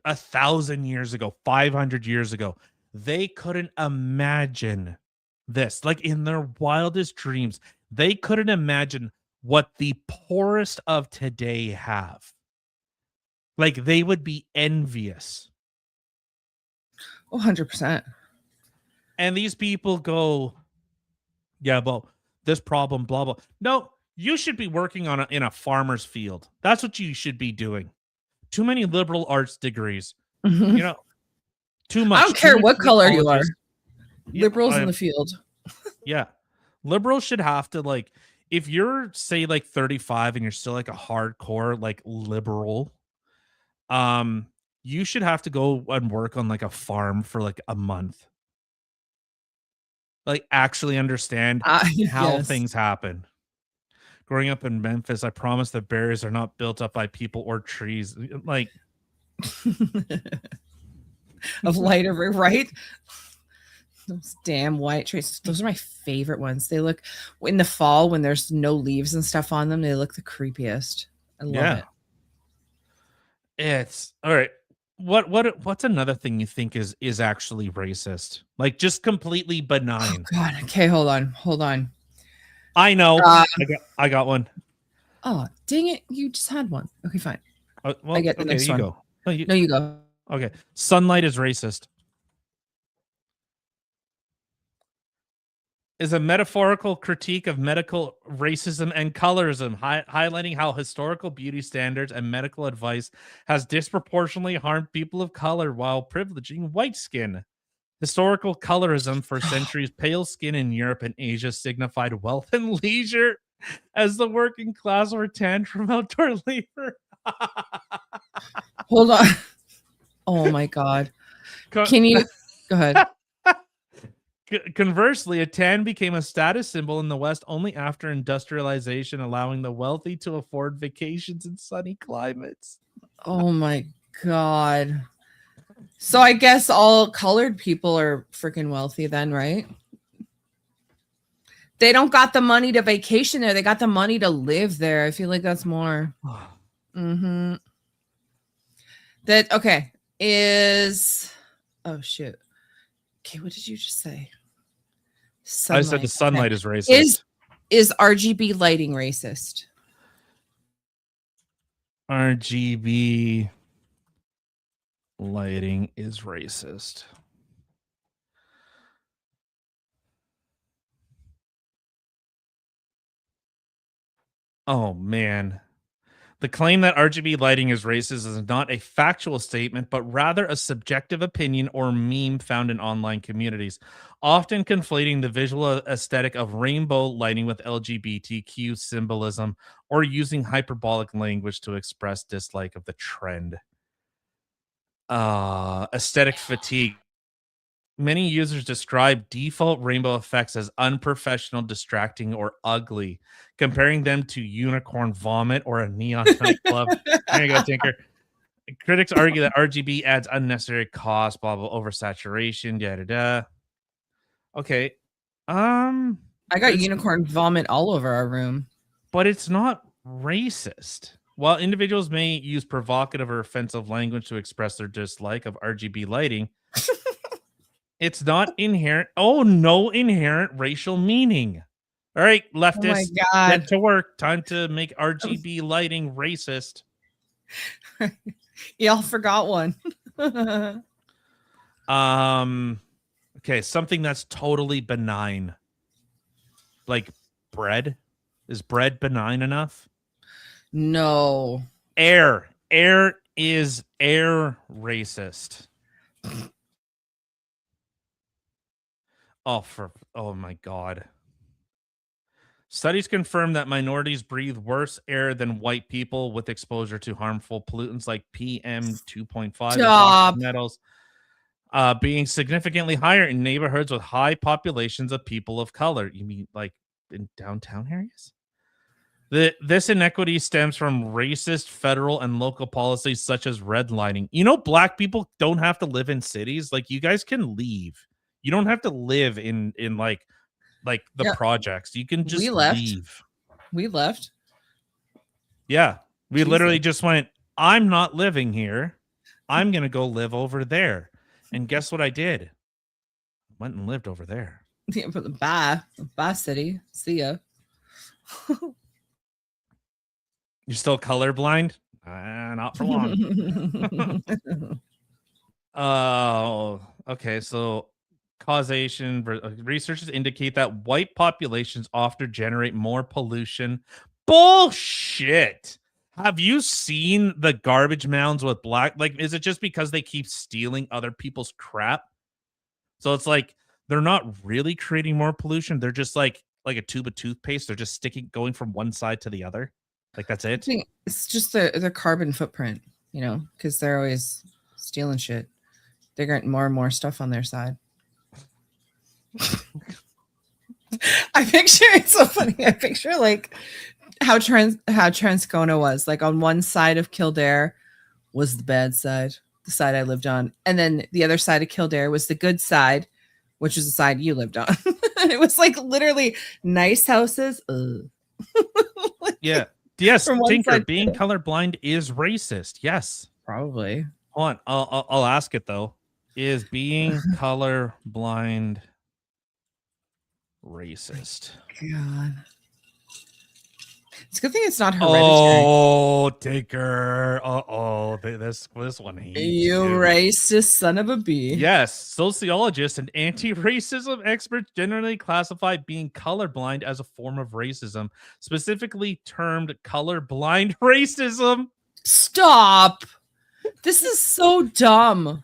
[SPEAKER 5] 1,000 years ago, 500 years ago? They couldn't imagine this. Like in their wildest dreams, they couldn't imagine what the poorest of today have. Like, they would be envious.
[SPEAKER 4] 100%.
[SPEAKER 5] And these people go, yeah, well, this problem, blah, blah. No, you should be working on in a farmer's field. That's what you should be doing. Too many liberal arts degrees. You know, too much.
[SPEAKER 4] I don't care
[SPEAKER 5] too much
[SPEAKER 4] what color you are.
[SPEAKER 5] psychologist. Yeah,
[SPEAKER 4] Liberals in the field.
[SPEAKER 5] Yeah. Liberals should have to, like, if you're, say, like 35 and you're still like a hardcore, like, liberal, you should have to go and work on like a farm for like a month. Like, actually understand how
[SPEAKER 4] Yes.
[SPEAKER 5] things happen. Growing up in Memphis, I promise that barriers are not built up by people or trees. Like,
[SPEAKER 4] Of lighter, right? Those damn white trees. Those are my favorite ones. They look, in the fall when there's no leaves and stuff on them, they look the creepiest. I love it.
[SPEAKER 5] It's all right. What's another thing you think is actually racist? Like, just completely benign.
[SPEAKER 4] Oh, God. Okay, hold on.
[SPEAKER 5] I know. I got one.
[SPEAKER 4] Oh, dang it. You just had one. Okay, fine.
[SPEAKER 5] Well,
[SPEAKER 4] I get the next
[SPEAKER 5] you
[SPEAKER 4] one.
[SPEAKER 5] go. No,
[SPEAKER 4] you go.
[SPEAKER 5] Okay. Sunlight is racist. Is a metaphorical critique of medical racism and colorism, highlighting how historical beauty standards and medical advice has disproportionately harmed people of color while privileging white skin. Historical colorism for centuries, pale skin in Europe and Asia signified wealth and leisure, as the working class were tanned from outdoor labor.
[SPEAKER 4] Hold on. Oh my God. Can you go ahead?
[SPEAKER 5] Conversely, a tan became a status symbol in the West only after industrialization, allowing the wealthy to afford vacations in sunny climates.
[SPEAKER 4] Oh my God. So I guess all colored people are freaking wealthy then, right? They don't got the money to vacation there. They got the money to live there. I feel like that's more. Mm-hmm. That, okay, is, oh, shoot. Okay, what did you just say? Sunlight.
[SPEAKER 5] I said the sunlight is racist.
[SPEAKER 4] Is RGB lighting racist?
[SPEAKER 5] RGB lighting is racist. Oh, man. The claim that RGB lighting is racist is not a factual statement, but rather a subjective opinion or meme found in online communities, often conflating the visual aesthetic of rainbow lighting with LGBTQ symbolism or using hyperbolic language to express dislike of the trend. Aesthetic fatigue. Many users describe default rainbow effects as unprofessional, distracting, or ugly, comparing them to unicorn vomit or a neon nightclub. There you go, Tinker. Critics argue that RGB adds unnecessary cost, blah, blah, oversaturation, da. Okay.
[SPEAKER 4] I got unicorn vomit all over our room.
[SPEAKER 5] But it's not racist. While individuals may use provocative or offensive language to express their dislike of RGB lighting, it's not inherent. Oh, no inherent racial meaning. All right, leftists, get to work. Time to make RGB lighting racist.
[SPEAKER 4] Y'all forgot one.
[SPEAKER 5] Okay, something that's totally benign. Like bread. Is bread benign enough?
[SPEAKER 4] No.
[SPEAKER 5] Air. Air is air racist. Oh my God. Studies confirm that minorities breathe worse air than white people with exposure to harmful pollutants like PM 2.5 and toxic metals, being significantly higher in neighborhoods with high populations of people of color. You mean like in downtown areas? This inequity stems from racist federal and local policies such as redlining. You know, black people don't have to live in cities. Like, you guys can leave. You don't have to live in like the projects. You can just leave.
[SPEAKER 4] We left.
[SPEAKER 5] Yeah. We literally just went, I'm not living here. I'm going to go live over there. And guess what I did? Went and lived over there.
[SPEAKER 4] Yeah, bye, city. See ya.
[SPEAKER 5] You're still colorblind? Not for long. Oh, okay. So causation researchers indicate that white populations often generate more pollution. Bullshit. Have you seen the garbage mounds with black? Like, is it just because they keep stealing other people's crap? So it's like they're not really creating more pollution. They're just like a tube of toothpaste. They're just going from one side to the other. Like that's
[SPEAKER 4] I
[SPEAKER 5] it.
[SPEAKER 4] think it's just the carbon footprint, because they're always stealing shit. They're getting more and more stuff on their side. I picture it's so funny. I picture like how Transcona was. Like on one side of Kildare was the bad side, the side I lived on, and then the other side of Kildare was the good side, which is the side you lived on. It was like literally nice houses.
[SPEAKER 5] Yeah. Yes,
[SPEAKER 4] From one
[SPEAKER 5] Tinker,
[SPEAKER 4] side to
[SPEAKER 5] being
[SPEAKER 4] the-
[SPEAKER 5] colorblind is racist. Yes.
[SPEAKER 4] Probably.
[SPEAKER 5] Hold on. I'll ask it though. Is being colorblind racist?
[SPEAKER 4] God. It's a good thing it's not hereditary.
[SPEAKER 5] Oh, Tinker. This one hates
[SPEAKER 4] You racist son of a bee.
[SPEAKER 5] Yes, sociologists and anti-racism experts generally classify being colorblind as a form of racism, specifically termed colorblind racism.
[SPEAKER 4] Stop. This is so dumb.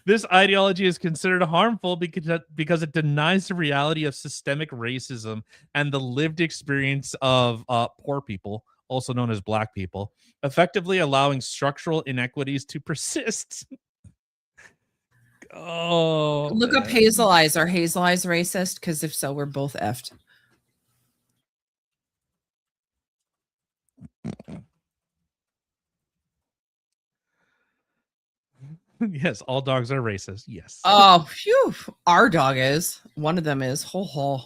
[SPEAKER 5] This ideology is considered harmful because it denies the reality of systemic racism and the lived experience of poor people, also known as black people, effectively allowing structural inequities to persist. Oh,
[SPEAKER 4] Look up Hazel Eyes. Are Hazel Eyes racist? Because if so, we're both effed.
[SPEAKER 5] Yes, all dogs are racist. Yes.
[SPEAKER 4] Oh, phew. Our dog is. One of them is. Ho.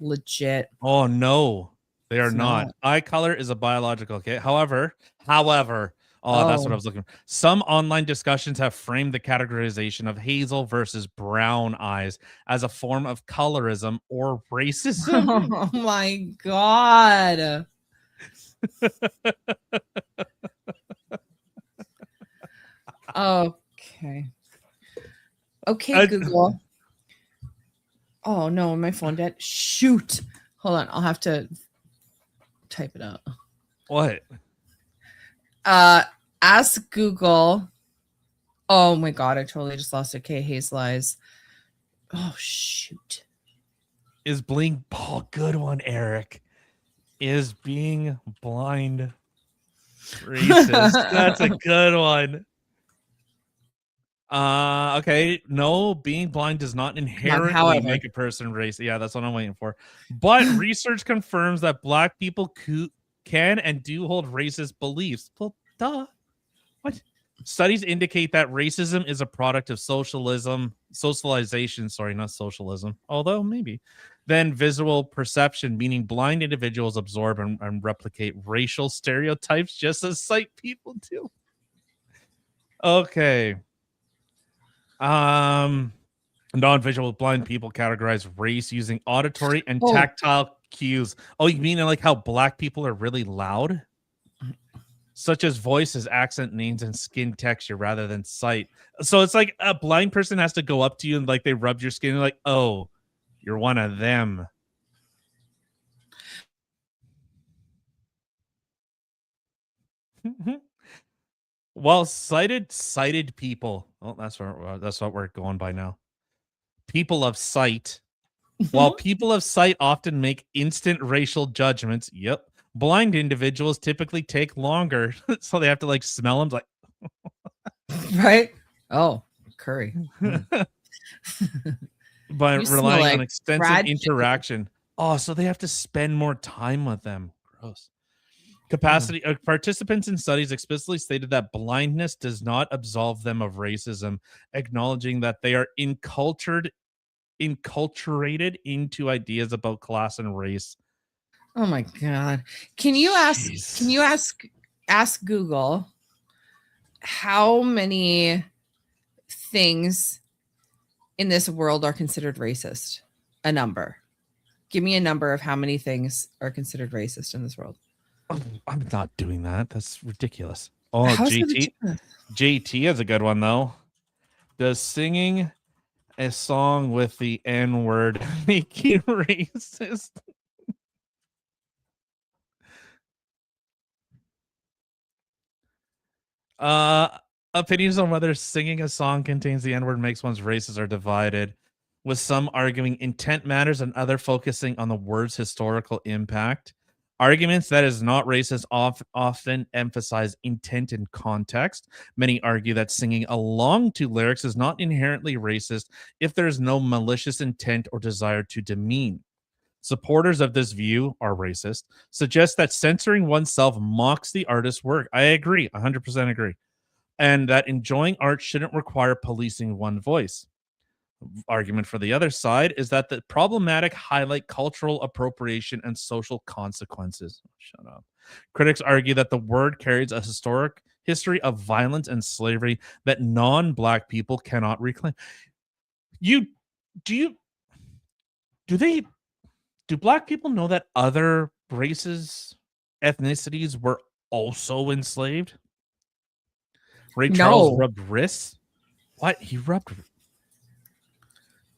[SPEAKER 4] Legit.
[SPEAKER 5] Oh no, they are
[SPEAKER 4] It's
[SPEAKER 5] not.
[SPEAKER 4] not.
[SPEAKER 5] Eye color is a biological. Okay. However, that's what I was looking for. Some online discussions have framed the categorization of hazel versus brown eyes as a form of colorism or racism.
[SPEAKER 4] Oh my God. Okay, Google. Oh no, my phone dead. Shoot. Hold on. I'll have to type it out.
[SPEAKER 5] What?
[SPEAKER 4] Ask Google. Oh my God, I totally just lost it. Okay, Hazel Eyes. Oh shoot.
[SPEAKER 5] Is being good one, Eric. Is being blind racist? That's a good one. Okay. No, being blind does not inherently make a person racist. Yeah, that's what I'm waiting for. But research confirms that black people can and do hold racist beliefs. Well, duh. What? Studies indicate that racism is a product of socialization, not socialism, although maybe, then visual perception, meaning blind individuals absorb and replicate racial stereotypes just as sight people do. Okay. Non-visual blind people categorize race using auditory and tactile cues. Oh, you mean like how black people are really loud? Such as voices, accent, names, and skin texture rather than sight. So it's like a blind person has to go up to you and like they rub your skin and like, oh, you're one of them. While sighted people. Oh, that's what we're going by now. People of sight. While people of sight often make instant racial judgments. Yep. Blind individuals typically take longer, so they have to like smell them like
[SPEAKER 4] right. Oh, curry.
[SPEAKER 5] By
[SPEAKER 4] You smell
[SPEAKER 5] relying
[SPEAKER 4] like
[SPEAKER 5] on extensive
[SPEAKER 4] fried
[SPEAKER 5] interaction. Oh, so they have to spend more time with them. Gross. Capacity participants in studies explicitly stated that blindness does not absolve them of racism, acknowledging that they are enculturated into ideas about class and race.
[SPEAKER 4] Oh my God. Can you ask Google how many things in this world are considered racist? A number. Give me a number of how many things are considered racist in this world.
[SPEAKER 5] I'm not doing that. That's ridiculous. Oh,
[SPEAKER 4] How's that
[SPEAKER 5] JT.
[SPEAKER 4] ridiculous?
[SPEAKER 5] JT is a good one though. Does singing a song with the N word make you racist? Uh, Opinions on whether singing a song contains the N word makes one's racist are divided, with some arguing intent matters and other focusing on the word's historical impact. Arguments that is not racist often emphasize intent and context. Many argue that singing along to lyrics is not inherently racist if there is no malicious intent or desire to demean. Supporters of this view are racist, suggest that censoring oneself mocks the artist's work. I agree, 100% agree. And that enjoying art shouldn't require policing one voice. Argument for the other side is that the problematic highlight cultural appropriation and social consequences. Shut up. Critics argue that the word carries a historic history of violence and slavery that non-black people cannot reclaim. Do black people know that other races, ethnicities were also enslaved? Ray Charles rubbed wrists? What? He rubbed.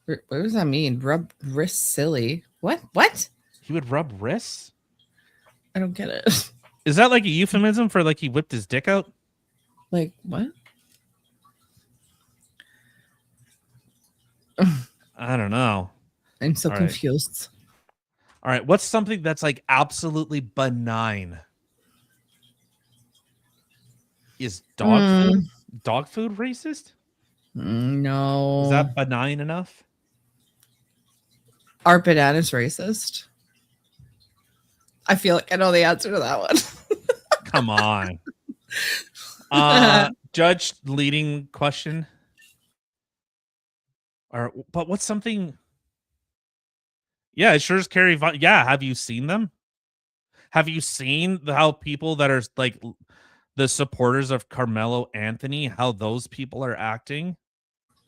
[SPEAKER 4] What does that mean? Rub wrists silly. What?
[SPEAKER 5] He would rub wrists?
[SPEAKER 4] I don't get it.
[SPEAKER 5] Is that like a euphemism for like he whipped his dick out?
[SPEAKER 4] Like what?
[SPEAKER 5] I don't know.
[SPEAKER 4] I'm so
[SPEAKER 5] All right.
[SPEAKER 4] confused.
[SPEAKER 5] All right. What's something that's like absolutely benign? Is dog food racist?
[SPEAKER 4] No.
[SPEAKER 5] Is that benign enough?
[SPEAKER 4] Are bananas racist? I feel like I know the answer to that one.
[SPEAKER 5] Come on. Judge leading question. But what's something? Yeah, it sure is Carrie. Yeah, have you seen them? Have you seen how people that are like the supporters of Carmelo Anthony, how those people are acting?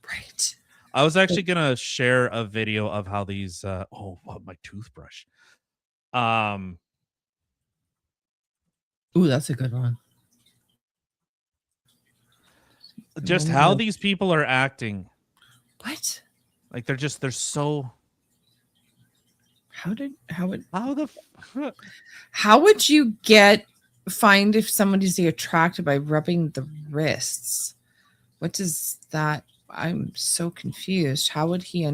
[SPEAKER 4] Right.
[SPEAKER 5] I was actually gonna share a video of how these. My toothbrush.
[SPEAKER 4] Ooh, that's a good one.
[SPEAKER 5] Just how these people are acting.
[SPEAKER 4] What?
[SPEAKER 5] Like they're so.
[SPEAKER 4] How
[SPEAKER 5] How
[SPEAKER 4] would you find if somebody's attracted by rubbing the wrists? What does that? I'm so confused. How would he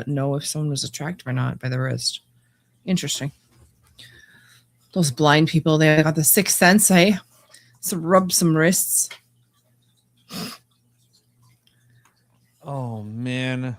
[SPEAKER 4] know if someone was attractive or not by the wrist? Interesting. Those blind people, they got the sixth sense, eh? So rub some wrists.
[SPEAKER 5] Oh man.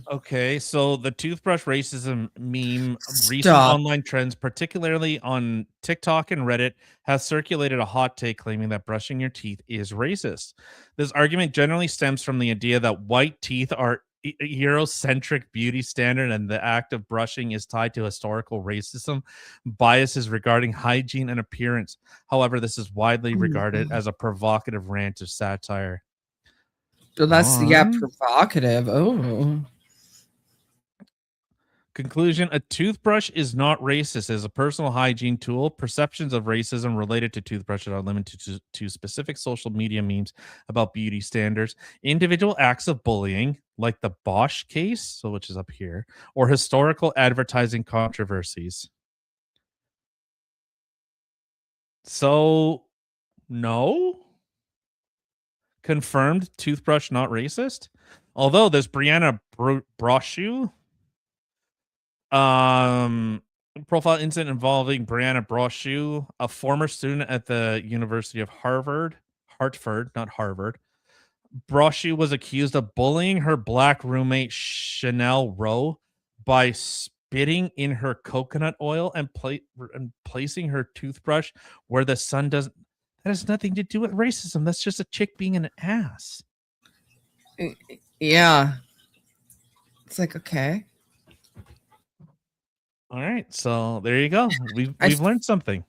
[SPEAKER 5] Okay, so the toothbrush racism meme, recent online trends, particularly on TikTok and Reddit, has circulated a hot take claiming that brushing your teeth is racist. This argument generally stems from the idea that white teeth are Eurocentric beauty standard and the act of brushing is tied to historical racism, biases regarding hygiene and appearance. However, this is widely regarded as a provocative rant of satire.
[SPEAKER 4] So that's provocative. Oh.
[SPEAKER 5] Conclusion: a toothbrush is not racist as a personal hygiene tool. Perceptions of racism related to toothbrushes are limited to specific social media memes about beauty standards, individual acts of bullying, like the Bosch case, which is up here, or historical advertising controversies. So, no? Confirmed toothbrush not racist? Although this Brianna Brochu profile incident involving Brianna Brochu, a former student at the University of Hartford, not Harvard. Brochu was accused of bullying her black roommate Chanel Rowe by spitting in her coconut oil and placing her toothbrush where the sun doesn't. That has nothing to do with racism. That's just a chick being an ass.
[SPEAKER 4] Yeah. It's like, okay.
[SPEAKER 5] All right. So there you go. We've learned something.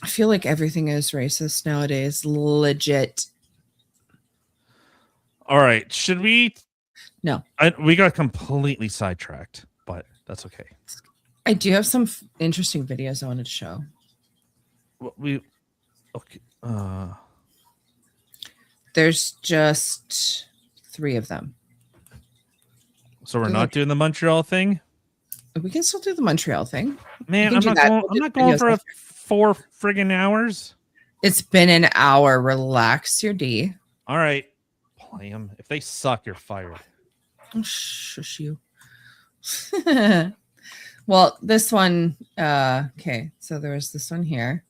[SPEAKER 4] I feel like everything is racist nowadays. Legit.
[SPEAKER 5] All right. Should we?
[SPEAKER 4] No.
[SPEAKER 5] We got completely sidetracked, but that's okay.
[SPEAKER 4] I do have some interesting videos I wanted to show.
[SPEAKER 5] Okay.
[SPEAKER 4] There's just 3 of them.
[SPEAKER 5] So we're not doing the Montreal thing?
[SPEAKER 4] We can still do the Montreal thing.
[SPEAKER 5] Man, I'm not going for 4 friggin' hours.
[SPEAKER 4] It's been an hour. Relax your D.
[SPEAKER 5] All right. Play them. If they suck, you're fired.
[SPEAKER 4] Oh, shush you. Well, this one, okay, so there's this one here.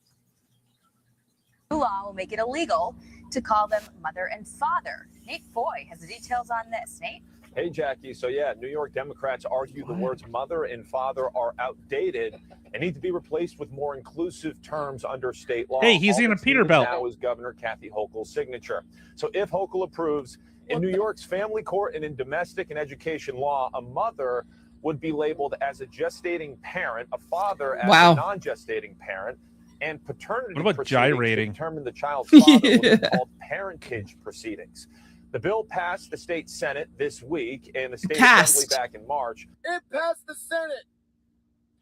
[SPEAKER 8] New law will make it illegal to call them mother and father. Nate Foy has the details on this. Nate?
[SPEAKER 1] Hey, Jackie. So, yeah, New York Democrats argue the words mother and father are outdated and need to be replaced with more inclusive terms under state law.
[SPEAKER 5] Hey, he's in a Peterbilt.
[SPEAKER 1] Now is Governor Kathy Hochul's signature. So if Hochul approves, in New York's family court and in domestic and education law, a mother would be labeled as a gestating parent, a father as a non-gestating parent, and paternity
[SPEAKER 5] what about gyrating
[SPEAKER 1] to determine the child's father would be called parentage proceedings. The bill passed the state Senate this week and the state assembly back in March.
[SPEAKER 10] It passed the Senate.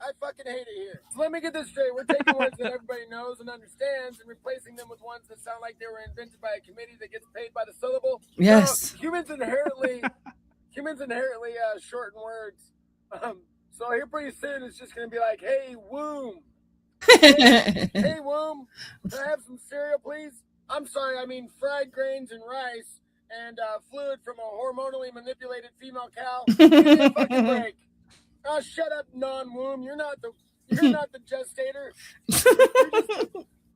[SPEAKER 10] I fucking hate it here. So let me get this straight. We're taking words that everybody knows and understands and replacing them with ones that sound like they were invented by a committee that gets paid by the syllable.
[SPEAKER 4] Yes.
[SPEAKER 10] Humans inherently shorten words. So here pretty soon it's just going to be like, hey, womb. Hey, womb. Can I have some cereal, please? I'm sorry, I mean fried grains and rice and fluid from a hormonally manipulated female cow. Give me a fucking break. Oh, shut up, non-womb. You're not the gestator.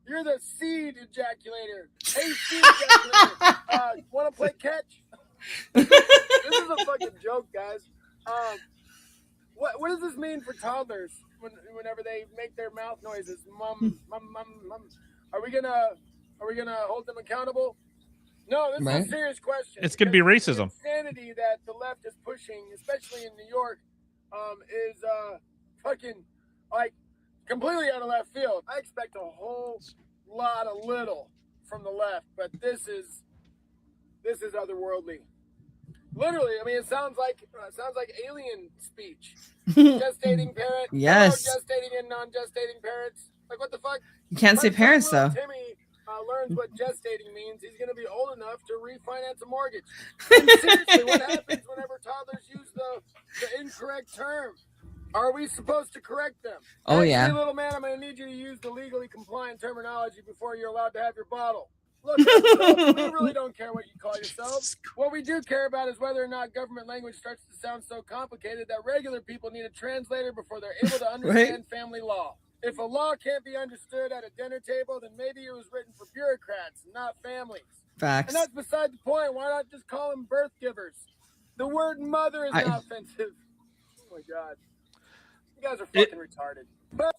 [SPEAKER 10] You're the seed ejaculator. Hey, seed ejaculator. Want to play catch? This is a fucking joke, guys. What does this mean for toddlers whenever they make their mouth noises? Mum, mum, mum, mum. Are we gonna hold them accountable? No, this is a serious question.
[SPEAKER 5] It's gonna be racism.
[SPEAKER 10] The insanity that the left is pushing, especially in New York, is fucking like completely out of left field. I expect a whole lot of little from the left, but this is otherworldly. Literally, I mean, it sounds like alien speech. Gestating parent,
[SPEAKER 4] yes.
[SPEAKER 10] Gestating and non-gestating parents. Like, what the fuck?
[SPEAKER 4] You can't say parents though.
[SPEAKER 10] Timmy learns what gestating means. He's going to be old enough to refinance a mortgage. And seriously, what happens whenever toddlers use the incorrect term? Are we supposed to correct them?
[SPEAKER 4] Oh, yeah.
[SPEAKER 10] Hey, little man, I'm going to need you to use the legally compliant terminology before you're allowed to have your bottle. Look, we really don't care what you call yourselves. What we do care about is whether or not government language starts to sound so complicated that regular people need a translator before they're able to understand family law. If a law can't be understood at a dinner table, then maybe it was written for bureaucrats, not families.
[SPEAKER 4] Facts.
[SPEAKER 10] And that's beside the point. Why not just call them birth givers? The word mother is not offensive. Oh my God. You guys are fucking retarded. But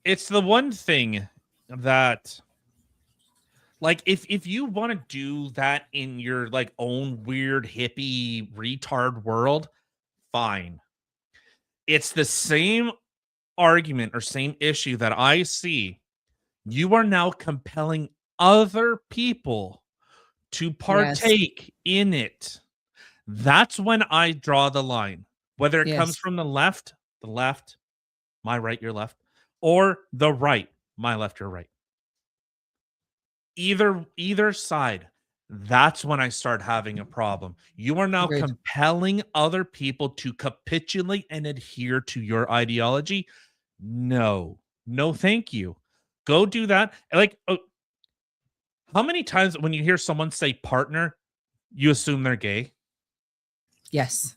[SPEAKER 5] it's the one thing that, like, if you want to do that in your like own weird hippie retard world, fine. It's the same argument or same issue that I see. You are now compelling other people to partake in it. That's when I draw the line. Whether it comes from the left, my right, your left, or the right, my left, your right. Either side, that's when I start having a problem. You are now compelling other people to capitulate and adhere to your ideology. No, thank you. Go do that. Like, how many times when you hear someone say partner, you assume they're gay?
[SPEAKER 4] Yes.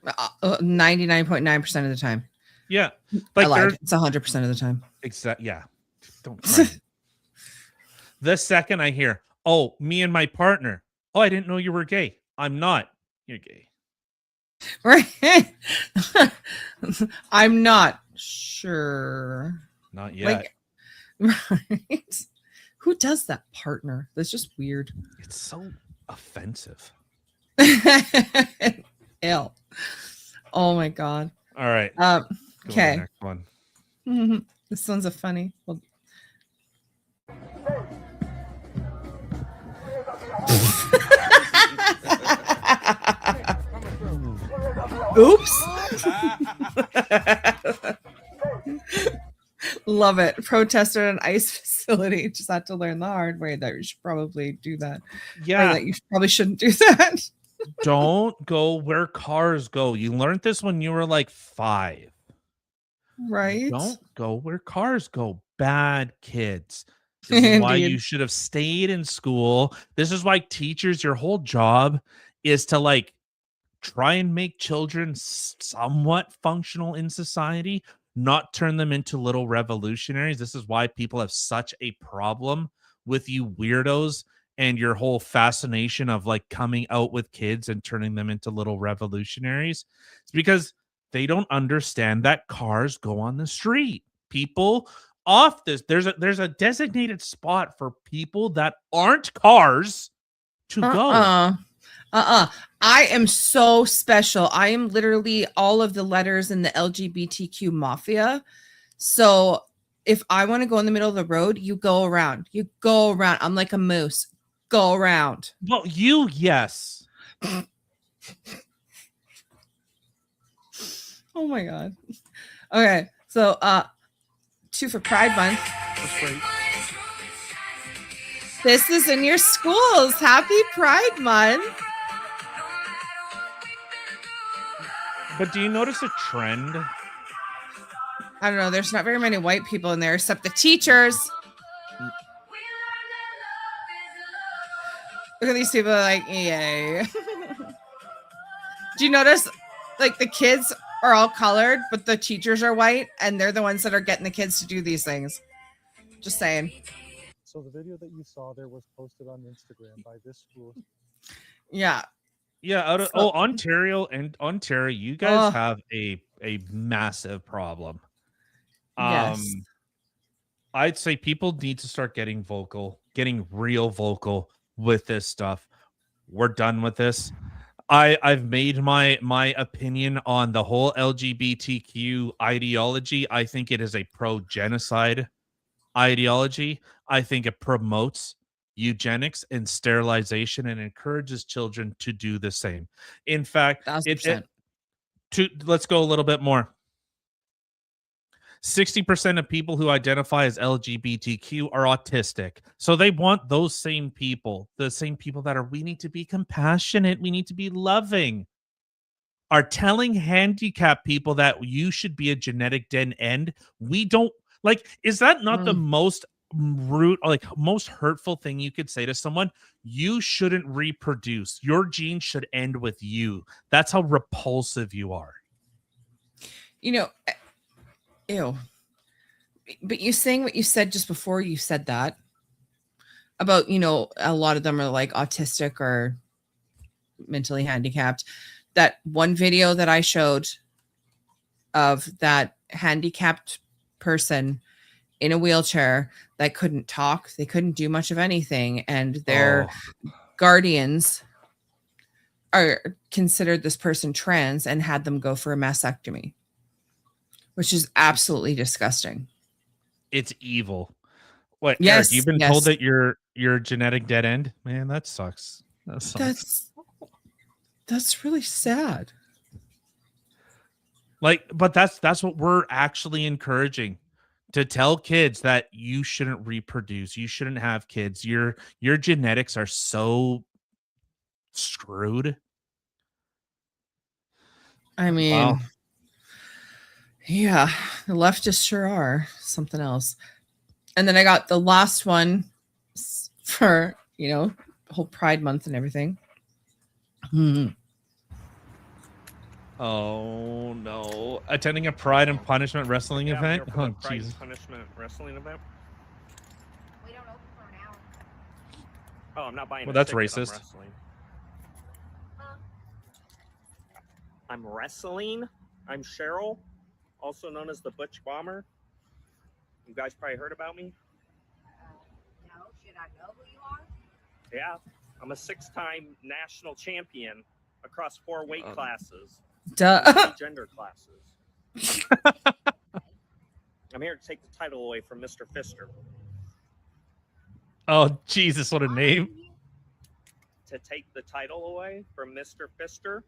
[SPEAKER 4] 99.9% of the time.
[SPEAKER 5] Yeah. Like,
[SPEAKER 4] I lied. It's 100% of the time.
[SPEAKER 5] Exactly. Yeah. Don't cry. The second I hear, oh, me and my partner. Oh, I didn't know you were gay. I'm not. You're gay.
[SPEAKER 4] Right. I'm not sure.
[SPEAKER 5] Not yet.
[SPEAKER 4] Like, right. Who does that, partner? That's just weird.
[SPEAKER 5] It's so offensive.
[SPEAKER 4] Ew. Oh my God.
[SPEAKER 5] All right.
[SPEAKER 4] Okay.
[SPEAKER 5] Next one.
[SPEAKER 4] This one's a funny. Well, oops. Love it. Protester at an ICE facility. Just had to learn the hard way that you should probably do that. Or
[SPEAKER 5] Yeah.
[SPEAKER 4] that you probably shouldn't do that.
[SPEAKER 5] Don't go where cars go. You learned this when you were like 5.
[SPEAKER 4] Right?
[SPEAKER 5] Don't go where cars go. Bad kids. This is why you
[SPEAKER 4] Indeed.
[SPEAKER 5] should have stayed in school. This is why teachers, your whole job is to like try and make children somewhat functional in society, not turn them into little revolutionaries. This is why people have such a problem with you weirdos and your whole fascination of like coming out with kids and turning them into little revolutionaries. It's because they don't understand that cars go on the street. People off this, there's a designated spot for people that aren't cars to go.
[SPEAKER 4] I am so special. I am literally all of the letters in the LGBTQ mafia. So if I want to go in the middle of the road, you go around. You go around. I'm like a moose. Go around.
[SPEAKER 5] Well, you, yes.
[SPEAKER 4] Oh my God. Okay. So 2 for Pride Month.
[SPEAKER 5] That's great.
[SPEAKER 4] This is in your schools. Happy Pride Month.
[SPEAKER 5] But do you notice a trend?
[SPEAKER 4] I don't know. There's not very many white people in there except the teachers. Look at these people like, yay. Do you notice like the kids are all colored, but the teachers are white and they're the ones that are getting the kids to do these things? Just saying.
[SPEAKER 11] So the video that you saw there was posted on Instagram by this school.
[SPEAKER 4] Yeah.
[SPEAKER 5] Yeah, Ontario, you guys have a massive problem.
[SPEAKER 4] Yes.
[SPEAKER 5] I'd say people need to start getting real vocal with this stuff. We're done with this. I've made my opinion on the whole LGBTQ ideology. I think it is a pro-genocide ideology. I think it promotes eugenics and sterilization and encourages children to do the same. In fact, let's go a little bit more. 60% of people who identify as LGBTQ are autistic. So they want those same people, the same people that are, we need to be compassionate, we need to be loving, are telling handicapped people that you should be a genetic dead end. We don't like, is that not the most rude, like most hurtful thing you could say to someone? You shouldn't reproduce. Your genes should end with you. That's how repulsive you are.
[SPEAKER 4] You know, ew. But you saying what you said just before you said that about, you know, a lot of them are like autistic or mentally handicapped. That one video that I showed of that handicapped person in a wheelchair that couldn't talk, they couldn't do much of anything, and their guardians are considered this person trans and had them go for a mastectomy, which is absolutely disgusting.
[SPEAKER 5] It's evil. What?
[SPEAKER 4] Yes,
[SPEAKER 5] Eric, you've been told that you're a genetic dead end? Man, that sucks. That sucks.
[SPEAKER 4] That's really sad.
[SPEAKER 5] Like, but that's what we're actually encouraging, to tell kids that you shouldn't reproduce, you shouldn't have kids. Your genetics are so screwed.
[SPEAKER 4] I mean,
[SPEAKER 5] wow.
[SPEAKER 4] Yeah, the leftists sure are something else. And then I got the last one for, you know, whole Pride Month and everything.
[SPEAKER 5] Oh no! Attending a Pride and Punishment wrestling event. Oh Jesus!
[SPEAKER 12] Punishment wrestling event.
[SPEAKER 8] We don't open for an hour.
[SPEAKER 12] Oh, I'm not buying.
[SPEAKER 5] Well, that's racist.
[SPEAKER 12] I'm wrestling. I'm Cheryl, also known as the Butch Bomber. You guys probably heard about me.
[SPEAKER 8] No, should I know who you are?
[SPEAKER 12] Yeah, I'm a 6-time national champion across 4 weight classes. Gender classes. I'm here to take the title away from Mr. Fister.
[SPEAKER 5] Oh Jesus! What a name!
[SPEAKER 12] To take the title away from Mr. Fister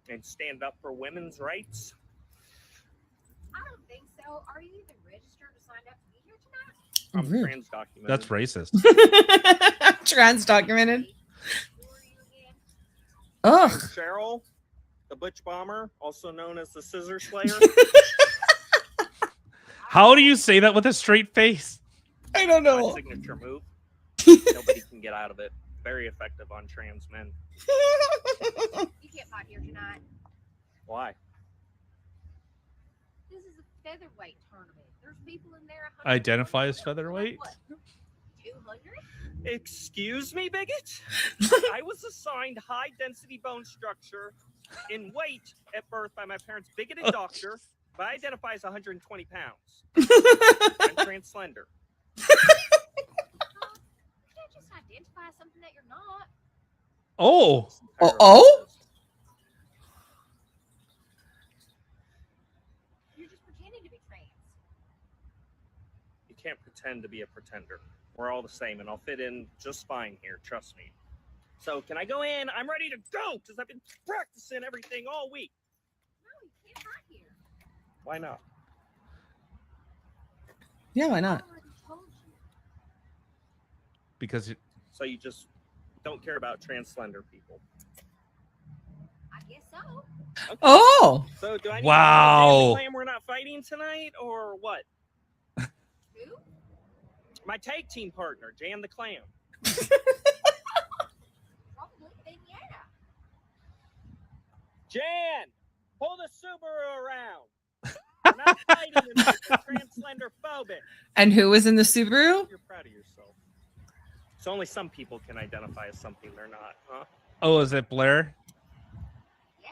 [SPEAKER 12] and stand up for women's rights.
[SPEAKER 8] I don't think so. Are you even registered to sign up to be
[SPEAKER 12] I'm
[SPEAKER 4] Rude.
[SPEAKER 12] trans documented.
[SPEAKER 5] That's racist.
[SPEAKER 4] Trans documented. Ugh.
[SPEAKER 12] Cheryl, the Butch Bomber, also known as the Scissor Slayer.
[SPEAKER 5] How do you say that with a straight face?
[SPEAKER 4] I don't know.
[SPEAKER 12] My signature move. Nobody can get out of it. Very effective on trans men.
[SPEAKER 8] You can't fight here tonight.
[SPEAKER 12] Why?
[SPEAKER 8] This is a featherweight tournament. There's people in there.
[SPEAKER 5] Identify as featherweight?
[SPEAKER 8] 200?
[SPEAKER 12] Excuse me, bigot? I was assigned high-density bone structure in weight at birth by my parents' bigoted doctor, but I identify as 120 pounds. I'm trans slender.
[SPEAKER 8] You can't just identify something that you're not.
[SPEAKER 5] Oh.
[SPEAKER 4] Oh?
[SPEAKER 8] You're just pretending to be trans.
[SPEAKER 12] You can't pretend to be a pretender. We're all the same, and I'll fit in just fine here. Trust me. So, can I go in? I'm ready to go, because I've been practicing everything all week.
[SPEAKER 8] No, you can't fight here.
[SPEAKER 12] Why not?
[SPEAKER 4] Yeah, why not?
[SPEAKER 8] I already told you.
[SPEAKER 5] Because
[SPEAKER 12] So you just don't care about trans slender people.
[SPEAKER 8] I guess so.
[SPEAKER 12] Okay.
[SPEAKER 4] Oh.
[SPEAKER 12] So do I need
[SPEAKER 5] Wow.
[SPEAKER 12] to claim we're not fighting tonight, or what?
[SPEAKER 8] Who?
[SPEAKER 12] My tag team partner, Jan the Clam.
[SPEAKER 8] Probably. Then yeah.
[SPEAKER 12] Jan, pull the Subaru around. We're not fighting tonight. We're trans slender phobic.
[SPEAKER 4] And who was in the Subaru?
[SPEAKER 12] You're proud of yourself. So only some people can identify as something they're not, huh?
[SPEAKER 5] Oh, is it Blair?
[SPEAKER 8] Yeah.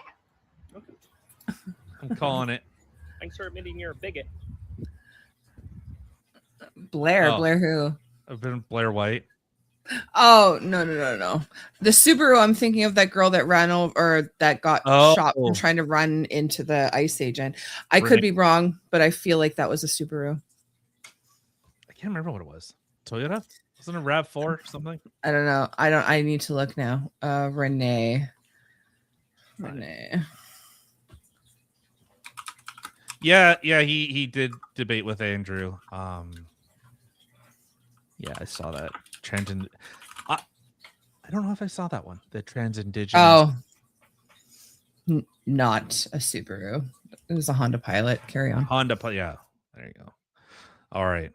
[SPEAKER 12] Okay.
[SPEAKER 5] I'm calling it.
[SPEAKER 12] Thanks for admitting you're a bigot.
[SPEAKER 4] Blair.
[SPEAKER 5] Oh.
[SPEAKER 4] Blair who?
[SPEAKER 5] I've been Blair White.
[SPEAKER 4] Oh, no. The Subaru, I'm thinking of that girl that ran over, or that got shot from trying to run into the ICE agent. I could be wrong, but I feel like that was a Subaru.
[SPEAKER 5] I can't remember what it was. Toyota? Wasn't it RAV4 or something?
[SPEAKER 4] I don't know. I need to look now. Renee.
[SPEAKER 5] Yeah, he did debate with Andrew. Yeah, I saw that. I don't know if I saw that one. The trans indigenous.
[SPEAKER 4] Oh. Not a Subaru. It was a Honda Pilot. Carry on.
[SPEAKER 5] Yeah. There you go. All right.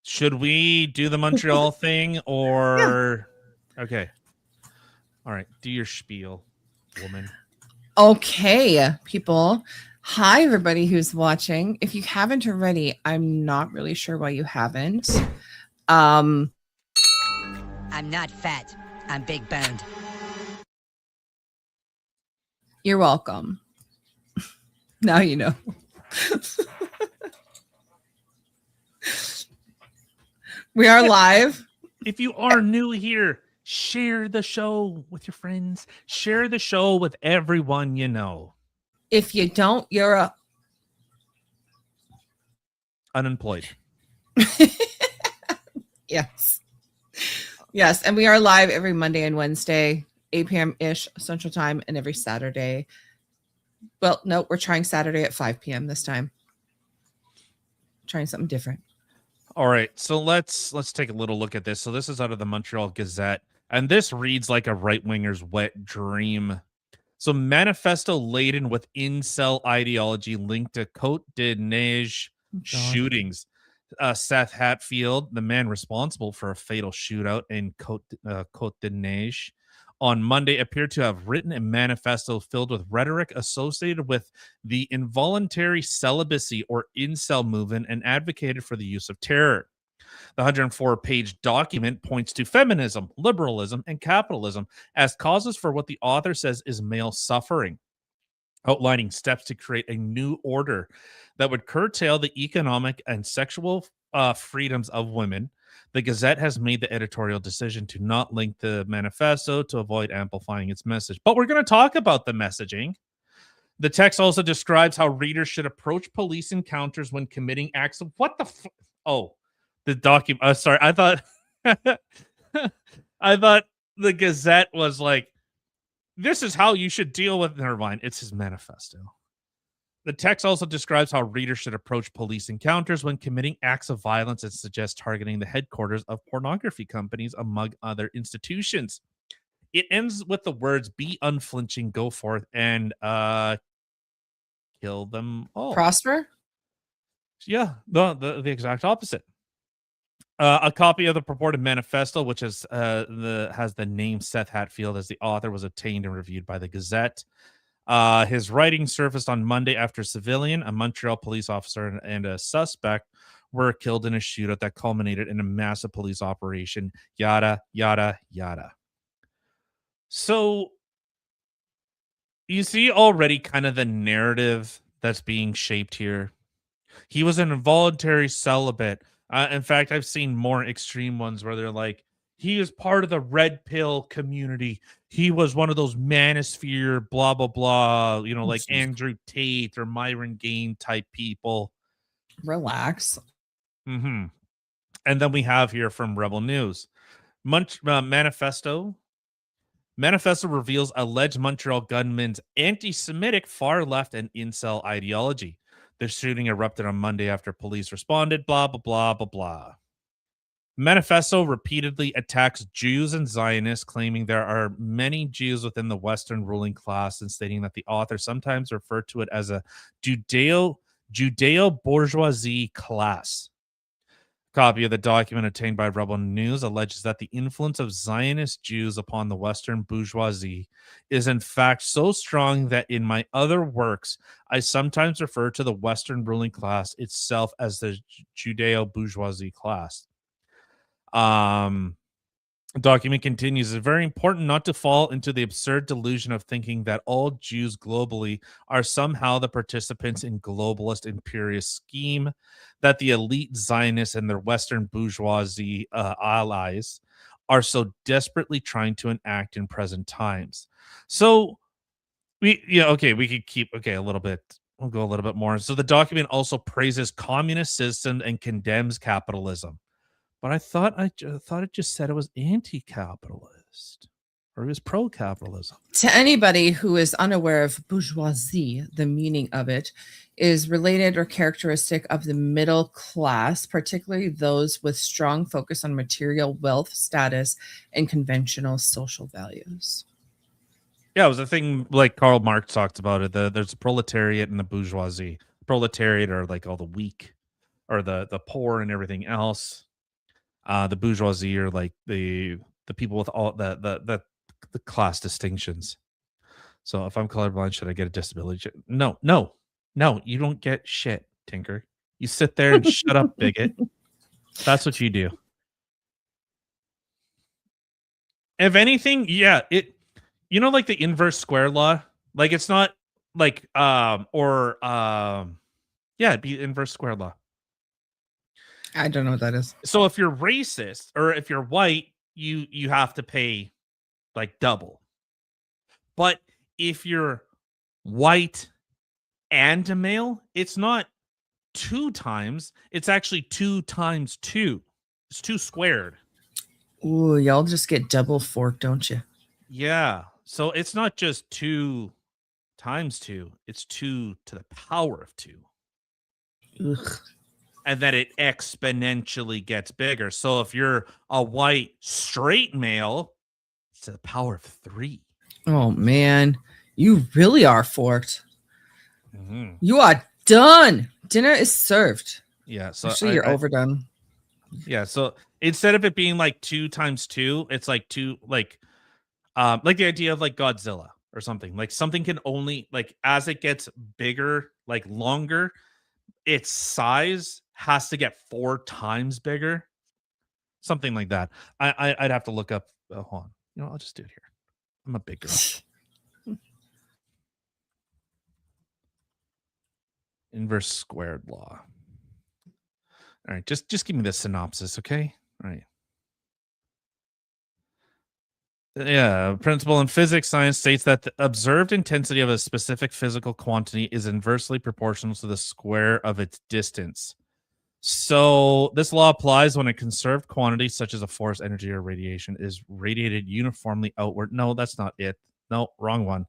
[SPEAKER 5] Should we do the Montreal thing or okay. All right, do your spiel, woman.
[SPEAKER 4] Okay, people. Hi, everybody who's watching. If you haven't already, I'm not really sure why you haven't.
[SPEAKER 13] I'm not fat. I'm big boned.
[SPEAKER 4] You're welcome. Now you know. We are live.
[SPEAKER 5] If you are new here, share the show with your friends. Share the show with everyone you know.
[SPEAKER 4] If you don't, you're a
[SPEAKER 5] unemployed.
[SPEAKER 4] Yes, and we are live every Monday and Wednesday, 8 p.m.-ish Central Time, and every Saturday. Well, no, we're trying Saturday at 5 p.m. this time. Trying something different.
[SPEAKER 5] All right, so let's take a little look at this. So this is out of the Montreal Gazette, and this reads like a right-winger's wet dream. So manifesto laden with incel ideology linked to Côte de Neige shootings. Seth Hatfield, the man responsible for a fatal shootout in Côte de Neige, on Monday appeared to have written a manifesto filled with rhetoric associated with the involuntary celibacy or incel movement and advocated for the use of terror. The 104-page document points to feminism, liberalism, and capitalism as causes for what the author says is male suffering, outlining steps to create a new order that would curtail the economic and sexual freedoms of women. The Gazette has made the editorial decision to not link the manifesto to avoid amplifying its message. But we're going to talk about the messaging. The text also describes how readers should approach police encounters when committing acts of what the the document. Sorry, I thought I thought the Gazette was like, this is how you should deal with. Never mind, it's his manifesto. The text also describes how readers should approach police encounters when committing acts of violence and suggests targeting the headquarters of pornography companies, among other institutions. It ends with the words, be unflinching, go forth, and kill them all.
[SPEAKER 4] Prosper?
[SPEAKER 5] Yeah, the exact opposite. A copy of the purported manifesto, which has the name Seth Hatfield as the author, was obtained and reviewed by the Gazette. His writing surfaced on Monday after a civilian, a Montreal police officer, and a suspect were killed in a shootout that culminated in a massive police operation. Yada, yada, yada. So you see already kind of the narrative that's being shaped here. He was an involuntary celibate. In fact, I've seen more extreme ones where they're like, he is part of the red pill community. He was one of those manosphere, blah, blah, blah, like Andrew Tate or Myron Gain type people.
[SPEAKER 4] Relax.
[SPEAKER 5] Mm-hmm. And then we have here from Rebel News. Manifesto reveals alleged Montreal gunman's anti-Semitic, far-left, and incel ideology. The shooting erupted on Monday after police responded, blah, blah, blah, blah, blah. Manifesto repeatedly attacks Jews and Zionists, claiming there are many Jews within the Western ruling class and stating that the author sometimes referred to it as a Judeo-bourgeoisie class. Copy of the document obtained by Rebel News alleges that the influence of Zionist Jews upon the Western bourgeoisie is in fact so strong that in my other works, I sometimes refer to the Western ruling class itself as the Judeo-bourgeoisie class. Document continues, it's very important not to fall into the absurd delusion of thinking that all Jews globally are somehow the participants in globalist imperialist scheme, that the elite Zionists and their Western bourgeoisie allies are so desperately trying to enact in present times. So we could keep a little bit. We'll go a little bit more. So the document also praises communist system and condemns capitalism. But I thought it just said it was anti-capitalist, or it was pro-capitalism.
[SPEAKER 4] To anybody who is unaware of bourgeoisie, the meaning of it is related or characteristic of the middle class, particularly those with strong focus on material wealth, status, and conventional social values.
[SPEAKER 5] Yeah, it was a thing like Karl Marx talked about it. There's a proletariat and the bourgeoisie. Proletariat are like all the weak, or the poor and everything else. The bourgeoisie are like the people with all the class distinctions. So if I'm colorblind, should I get a disability? No, you don't get shit, Tinker. You sit there and shut up, bigot. That's what you do. If anything, yeah, like the inverse square law, like it's not like it'd be inverse square law.
[SPEAKER 4] I don't know what that is.
[SPEAKER 5] So if you're racist or if you're white, you have to pay like double. But if you're white and a male, it's not 2 times. It's actually 2 times 2. It's 2 squared.
[SPEAKER 4] Ooh, y'all just get double fork, don't you?
[SPEAKER 5] Yeah. So it's not just 2 times 2. It's 2 to the power of 2.
[SPEAKER 4] Ugh.
[SPEAKER 5] And then it exponentially gets bigger. So if you're a white straight male, it's to the power of 3.
[SPEAKER 4] Oh man, you really are forked.
[SPEAKER 5] Mm-hmm.
[SPEAKER 4] You are done. Dinner is served.
[SPEAKER 5] Yeah. So
[SPEAKER 4] actually, you're overdone.
[SPEAKER 5] Yeah. So instead of it being like 2 times 2, it's like 2, like the idea of like Godzilla or something. Like something can only, like, as it gets bigger, like longer, its size has to get 4 times bigger, something like that. I'd have to look up. Hold on, I'll just do it here. I'm a big girl. Inverse squared law. All right, just give me the synopsis, okay? All right. Yeah, principle in physics science states that the observed intensity of a specific physical quantity is inversely proportional to the square of its distance. So this law applies when a conserved quantity, such as a force, energy, or radiation, is radiated uniformly outward. No, that's not it. No, wrong one.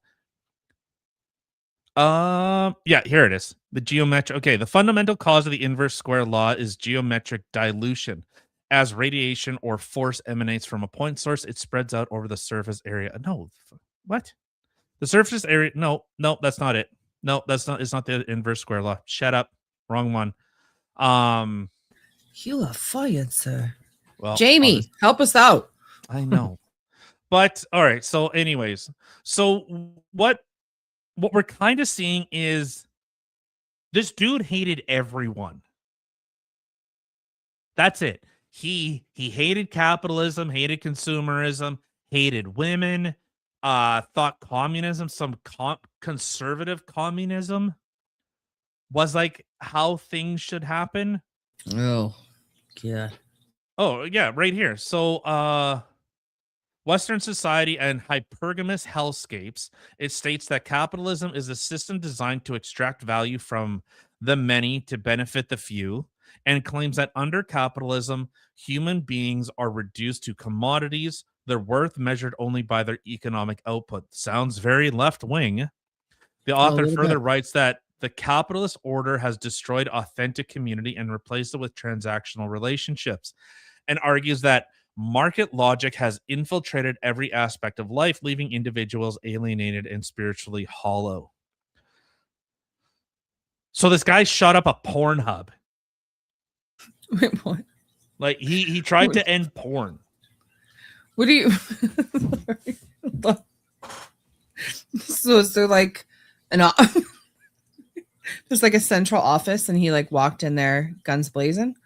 [SPEAKER 5] Yeah, here it is. The geometric. Okay, the fundamental cause of the inverse square law is geometric dilution. As radiation or force emanates from a point source, it spreads out over the surface area. No, what? The surface area? No, that's not it. No, that's not. It's not the inverse square law. Shut up. Wrong one.
[SPEAKER 4] You are fired, sir.
[SPEAKER 5] Well,
[SPEAKER 4] Jamie, help us out.
[SPEAKER 5] I know. But all right. So, anyways, so what we're kind of seeing is this dude hated everyone. That's it. He hated capitalism, hated consumerism, hated women, thought communism, some conservative communism was like how things should happen.
[SPEAKER 4] Oh, yeah.
[SPEAKER 5] Oh, yeah, right here. So, Western society and hypergamous hellscapes, it states that capitalism is a system designed to extract value from the many to benefit the few, and claims that under capitalism, human beings are reduced to commodities, their worth measured only by their economic output. Sounds very left-wing. The author further writes that the capitalist order has destroyed authentic community and replaced it with transactional relationships, and argues that market logic has infiltrated every aspect of life, leaving individuals alienated and spiritually hollow. So this guy shot up a Pornhub.
[SPEAKER 4] Wait, what?
[SPEAKER 5] Like he tried to end porn.
[SPEAKER 4] What do you? So is there like there's like a central office, and he like walked in there, guns blazing?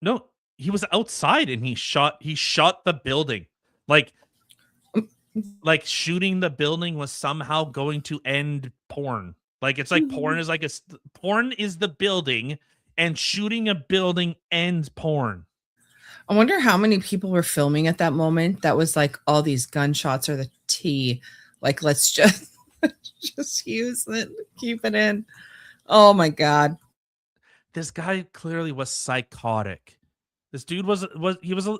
[SPEAKER 5] No. He was outside and he shot the building. Like shooting the building was somehow going to end porn. Like it's like porn is porn is the building, and shooting a building ends porn.
[SPEAKER 4] I wonder how many people were filming at that moment. That was like, all these gunshots are the tea. Like, let's just use it, keep it in. Oh my God.
[SPEAKER 5] This guy clearly was psychotic. This dude was a loser. He was a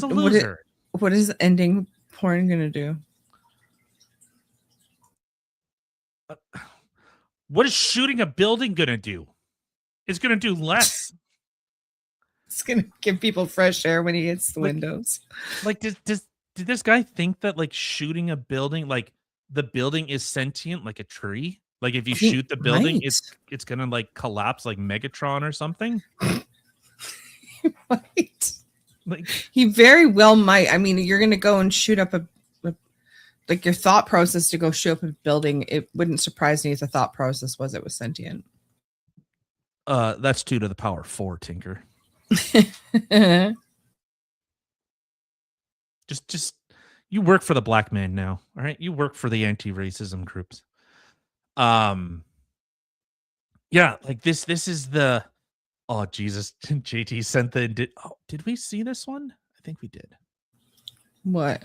[SPEAKER 5] loser.
[SPEAKER 4] What is ending porn gonna do?
[SPEAKER 5] What is shooting a building gonna do? It's gonna do less.
[SPEAKER 4] It's gonna give people fresh air when he hits the windows.
[SPEAKER 5] Like, did this guy think that like shooting a building, like the building is sentient like a tree? Like if you shoot the building, it's gonna like collapse like Megatron or something.
[SPEAKER 4] Right. Like he very well might. I mean, you're gonna go and shoot up a like your thought process to go shoot up a building. It wouldn't surprise me if the thought process was it was sentient.
[SPEAKER 5] That's 2 to the power 4, Tinker. just you work for the black man now, all right? You work for the anti-racism groups. Yeah, like this is the oh Jesus. JT sent did we see this one? I think we did.
[SPEAKER 4] What?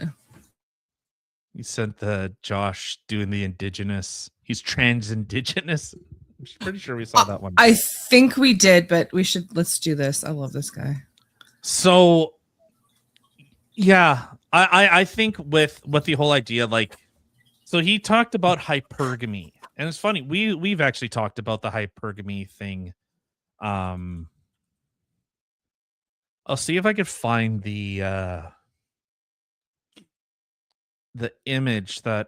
[SPEAKER 5] He sent the Josh doing the indigenous. He's trans-indigenous. I'm pretty sure we saw that one.
[SPEAKER 4] I think we did, but let's do this. I love this guy.
[SPEAKER 5] So yeah, I think with the whole idea, like, so he talked about hypergamy, and it's funny, we've actually talked about the hypergamy thing. I'll see if I could find the image that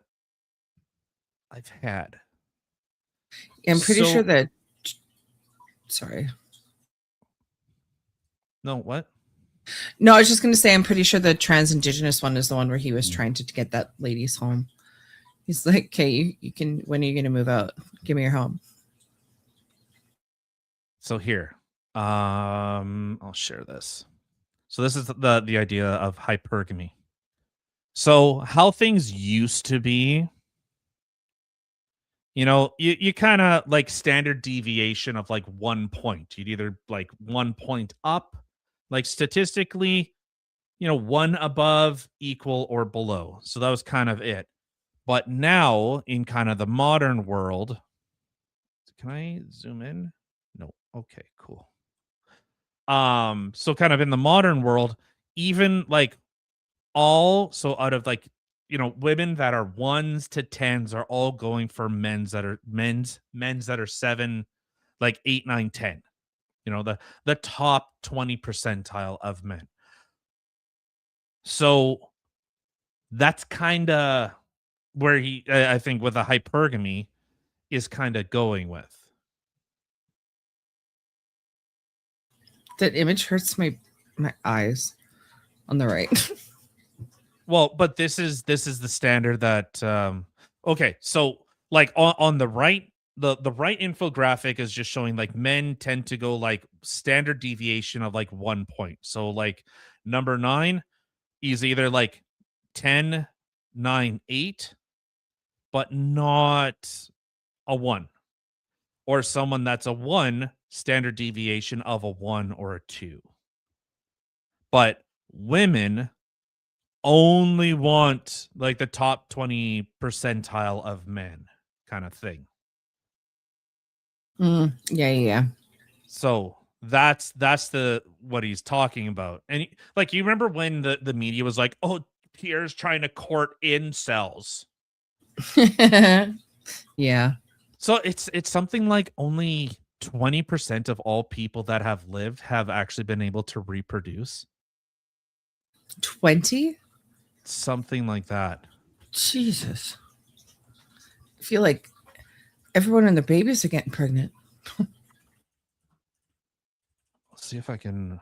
[SPEAKER 5] I've had.
[SPEAKER 4] I'm pretty sure that. Sorry.
[SPEAKER 5] No, what?
[SPEAKER 4] No, I was just going to say, I'm pretty sure the trans indigenous one is the one where he was trying to get that lady's home. He's like, okay, you can, when are you going to move out? Give me your home.
[SPEAKER 5] So here, I'll share this. So this is the idea of hypergamy. So how things used to be, you know, you kind of like standard deviation of like 1 point. You'd either like 1 point up, like statistically, you know, 1 above, equal, or below. So that was kind of it. But now in kind of the modern world, can I zoom in? No. Okay, cool. So kind of in the modern world, even like so out of like women that are 1s to 10s are all going for men's that are 7, like 8, 9, 10. The top 20 percentile of men. So that's kind of where I think with a hypergamy is kind of going with.
[SPEAKER 4] That image hurts my eyes on the right.
[SPEAKER 5] Well, but this is the standard that okay, so like on the right, the right infographic is just showing like men tend to go like standard deviation of like 1 point. So like number 9 is either like 10, 9, 8, but not a 1. Or someone that's a 1 standard deviation of a 1 or a 2. But women only want like the top 20 percentile of men kind of thing.
[SPEAKER 4] Yeah.
[SPEAKER 5] So that's the what he's talking about. And like, you remember when the media was like, oh, Pierre's trying to court incels.
[SPEAKER 4] Yeah.
[SPEAKER 5] So it's something like only 20% of all people that have lived have actually been able to reproduce.
[SPEAKER 4] 20?
[SPEAKER 5] Something like that.
[SPEAKER 4] Jesus. I feel like everyone and their babies are getting pregnant.
[SPEAKER 5] Let's see if I can.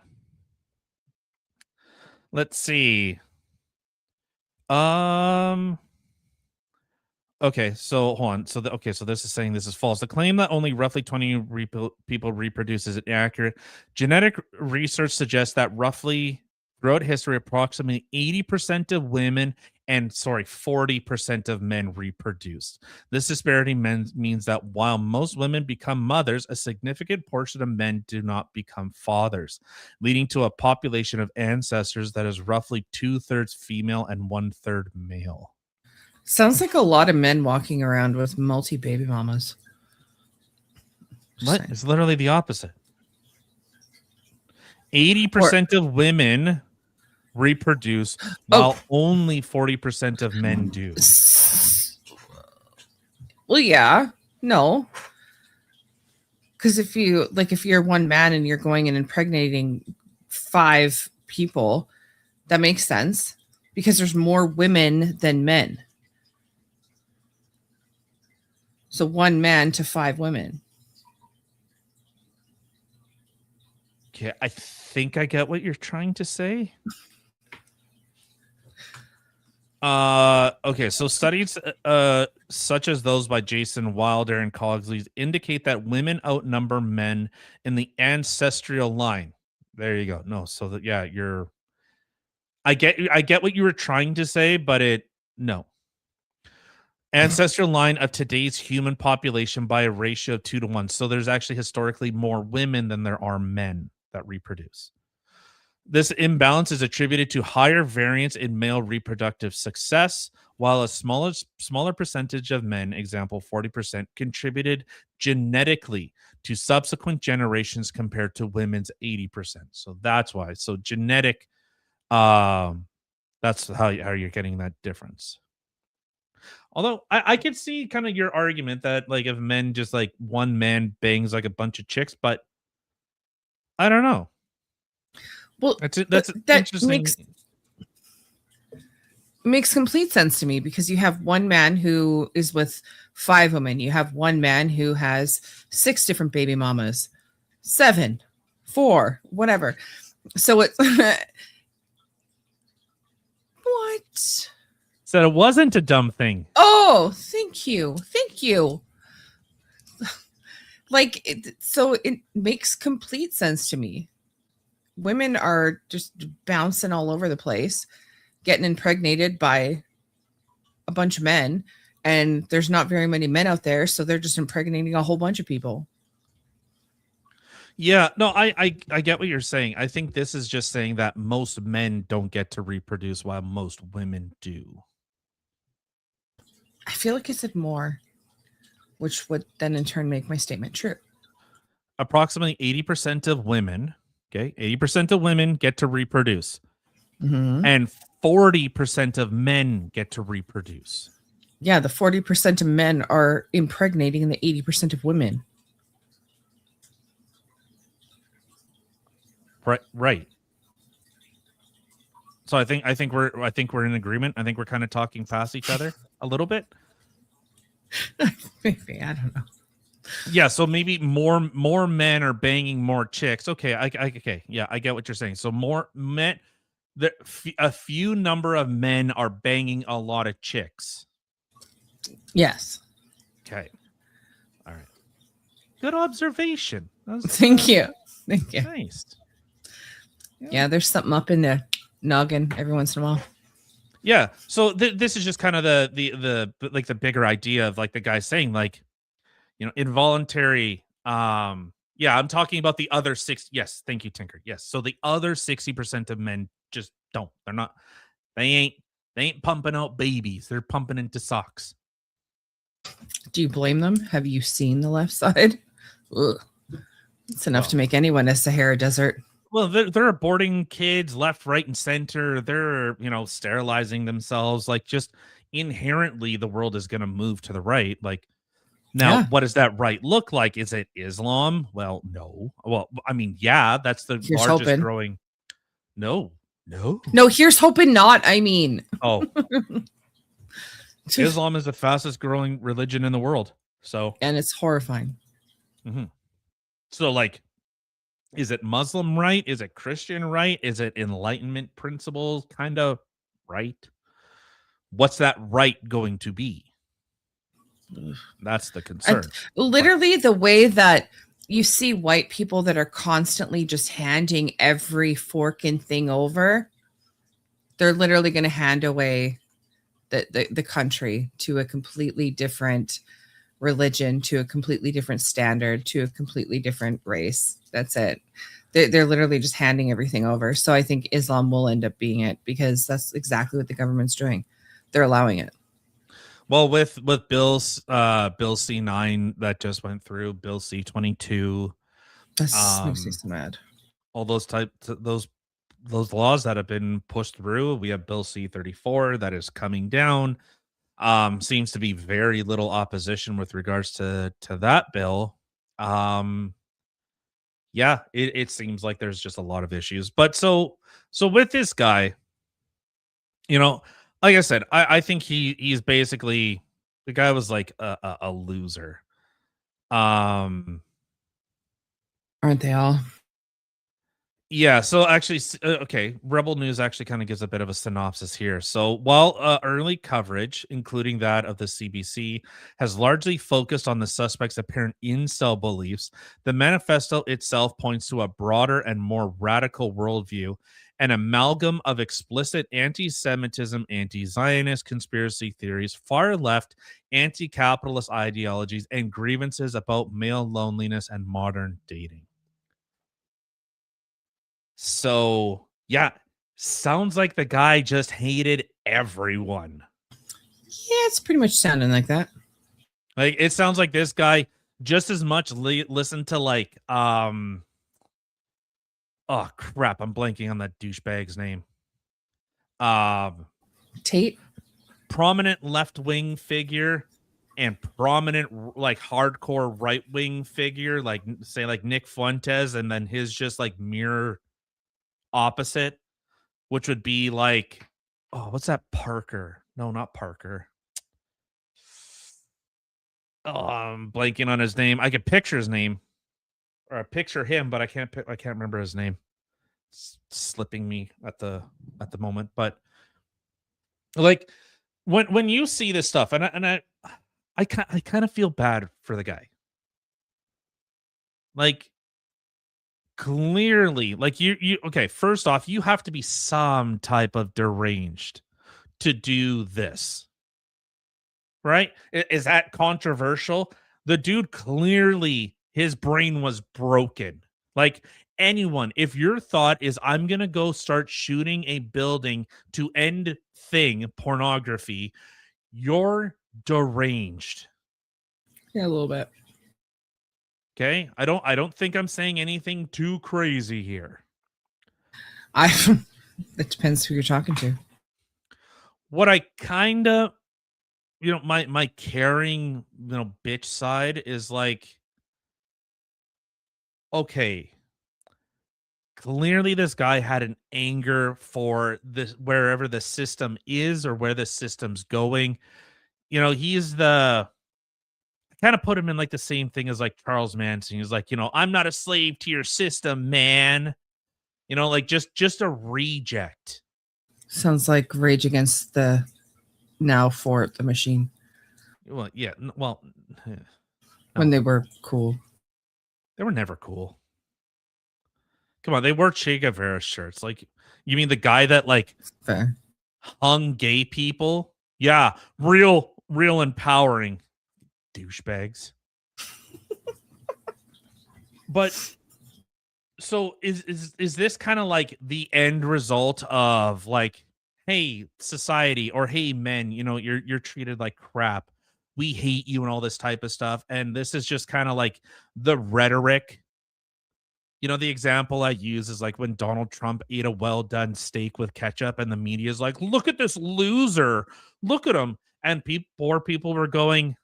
[SPEAKER 5] Let's see. Okay, so hold on. So so this is saying this is false. The claim that only roughly 20 people reproduce is inaccurate. Genetic research suggests that roughly throughout history, approximately 80% of women and 40% of men reproduced. This disparity means that while most women become mothers, a significant portion of men do not become fathers, leading to a population of ancestors that is roughly 2/3 female and 1/3 male.
[SPEAKER 4] Sounds like a lot of men walking around with multi-baby mamas.
[SPEAKER 5] What? It's literally the opposite. 80% of women reproduce while only 40% of men do.
[SPEAKER 4] Well, yeah. No. Because if you're one man and you're going and impregnating 5 people, that makes sense because there's more women than men. So 1 man to 5 women.
[SPEAKER 5] Okay, I think I get what you're trying to say. Okay, so studies such as those by Jason Wilder and colleagues indicate that women outnumber men in the ancestral line. There you go. No, so that I get what you were trying to say, but no. Ancestral line of today's human population by a ratio of 2 to 1. So there's actually historically more women than there are men that reproduce. This imbalance is attributed to higher variance in male reproductive success, while a smaller percentage of men, example 40%, contributed genetically to subsequent generations compared to women's 80%. So that's why. So genetic, that's how you're getting that difference. Although I can see kind of your argument that like if men just like one man bangs like a bunch of chicks, but I don't know.
[SPEAKER 4] Well,
[SPEAKER 5] that's interesting.
[SPEAKER 4] Makes complete sense to me because you have one man who is with 5 women. You have one man who has 6 different baby mamas, 7, 4, whatever. So it's what?
[SPEAKER 5] So it wasn't a dumb thing.
[SPEAKER 4] Oh, thank you. So it makes complete sense to me. Women are just bouncing all over the place, getting impregnated by a bunch of men, and there's not very many men out there, so they're just impregnating a whole bunch of people.
[SPEAKER 5] Yeah, no, I get what you're saying. I think this is just saying that most men don't get to reproduce while most women do.
[SPEAKER 4] I feel like I said more, which would then in turn make my statement true.
[SPEAKER 5] Approximately 80% of women, 80% of women get to reproduce.
[SPEAKER 4] Mm-hmm.
[SPEAKER 5] And 40% of men get to reproduce.
[SPEAKER 4] Yeah, the 40% of men are impregnating the 80% of women.
[SPEAKER 5] Right. So I think we're in agreement. I think we're kind of talking past each other a little bit.
[SPEAKER 4] Maybe, I don't know.
[SPEAKER 5] Yeah, so maybe more men are banging more chicks. Okay, okay, yeah, I get what you're saying. So more men, a few number of men are banging a lot of chicks.
[SPEAKER 4] Yes.
[SPEAKER 5] Okay. All right. Good observation.
[SPEAKER 4] Thank you.
[SPEAKER 5] Nice.
[SPEAKER 4] Yeah, there's something up in the noggin every once in a while.
[SPEAKER 5] Yeah. So this is just kind of the like the bigger idea of like the guy saying like, you know, involuntary. Yeah, I'm talking about the other 6. Yes, thank you, Tinker. Yes. So the other 60% of men just don't. They're not. They ain't pumping out babies. They're pumping into socks.
[SPEAKER 4] Do you blame them? Have you seen the left side? Ugh. It's enough to make anyone a Sahara Desert.
[SPEAKER 5] Well, they're aborting kids left, right, and center. They're, you know, sterilizing themselves. Like, just inherently, the world is going to move to the right. Like, now, what does that right look like? Is it Islam? Well, no. Well, I mean, yeah, that's the largest growing. No.
[SPEAKER 4] Here's hoping not. I mean,
[SPEAKER 5] Islam is the fastest growing religion in the world. So,
[SPEAKER 4] and it's horrifying.
[SPEAKER 5] Mm-hmm. So, like, is it Muslim right? Is it Christian right? Is it Enlightenment principles kind of right? What's that right going to be? That's the concern.
[SPEAKER 4] Literally, the way that you see white people that are constantly just handing every forking thing over, they're literally going to hand away the country to a completely different religion, to a completely different standard, to a completely different race. That's it. They're literally just handing everything over. So I think Islam will end up being it, because that's exactly what the government's doing. They're allowing it.
[SPEAKER 5] Well, with Bill C9 that just went through, Bill C22,
[SPEAKER 4] that makes me so mad.
[SPEAKER 5] All those those laws that have been pushed through. We have Bill C34 that is coming down. Seems to be very little opposition with regards to that bill. Yeah, it seems like there's just a lot of issues. But so with this guy, you know, like I said, I think he's basically, the guy was like a loser.
[SPEAKER 4] Aren't they all?
[SPEAKER 5] Yeah, so actually, okay, Rebel News actually kind of gives a bit of a synopsis here. So while early coverage, including that of the CBC, has largely focused on the suspect's apparent incel beliefs, the manifesto itself points to a broader and more radical worldview, an amalgam of explicit anti-Semitism, anti-Zionist conspiracy theories, far-left anti-capitalist ideologies, and grievances about male loneliness and modern dating. So, yeah, sounds like the guy just hated everyone.
[SPEAKER 4] Yeah, it's pretty much sounding like that.
[SPEAKER 5] Like, it sounds like this guy just as much listened to, like, oh, crap, I'm blanking on that douchebag's name.
[SPEAKER 4] Tate?
[SPEAKER 5] Prominent left-wing figure and prominent, like, hardcore right-wing figure, like, say, like, Nick Fuentes, and then his just, like, mirror opposite, which would be like, oh, what's that? Parker? No, not Parker. Oh, I'm blanking on his name. I could picture his name, or I picture him, but I can't remember his name. It's slipping me at the moment. But like when you see this stuff, and I kind of feel bad for the guy. Like, clearly, like you okay, first off, you have to be some type of deranged to do this, right? Is that controversial? The dude, clearly his brain was broken. Like, anyone, if your thought is I'm gonna go start shooting a building to end pornography, you're deranged.
[SPEAKER 4] Yeah, a little bit.
[SPEAKER 5] Okay, I don't think I'm saying anything too crazy here.
[SPEAKER 4] It depends who you're talking to.
[SPEAKER 5] what I kind of, my caring, bitch side is like, okay, clearly this guy had an anger for this, wherever the system is or where the system's going. He's the, kind of put him in like the same thing as like Charles Manson. He's like, I'm not a slave to your system, man. Like just a reject.
[SPEAKER 4] Sounds like Rage Against the Machine.
[SPEAKER 5] Well, yeah. Well,
[SPEAKER 4] when they were cool.
[SPEAKER 5] They were never cool. Come on, they wore Che Guevara shirts. Like, you mean the guy that like
[SPEAKER 4] Fair.
[SPEAKER 5] hung gay people? Yeah, real empowering, douchebags. But so is this kind of like the end result of like, hey, society, or hey, men, you're treated like crap. We hate you and all this type of stuff. And this is just kind of like the rhetoric. The example I use is like when Donald Trump ate a well-done steak with ketchup and the media is like, look at this loser. Look at him. And poor people were going,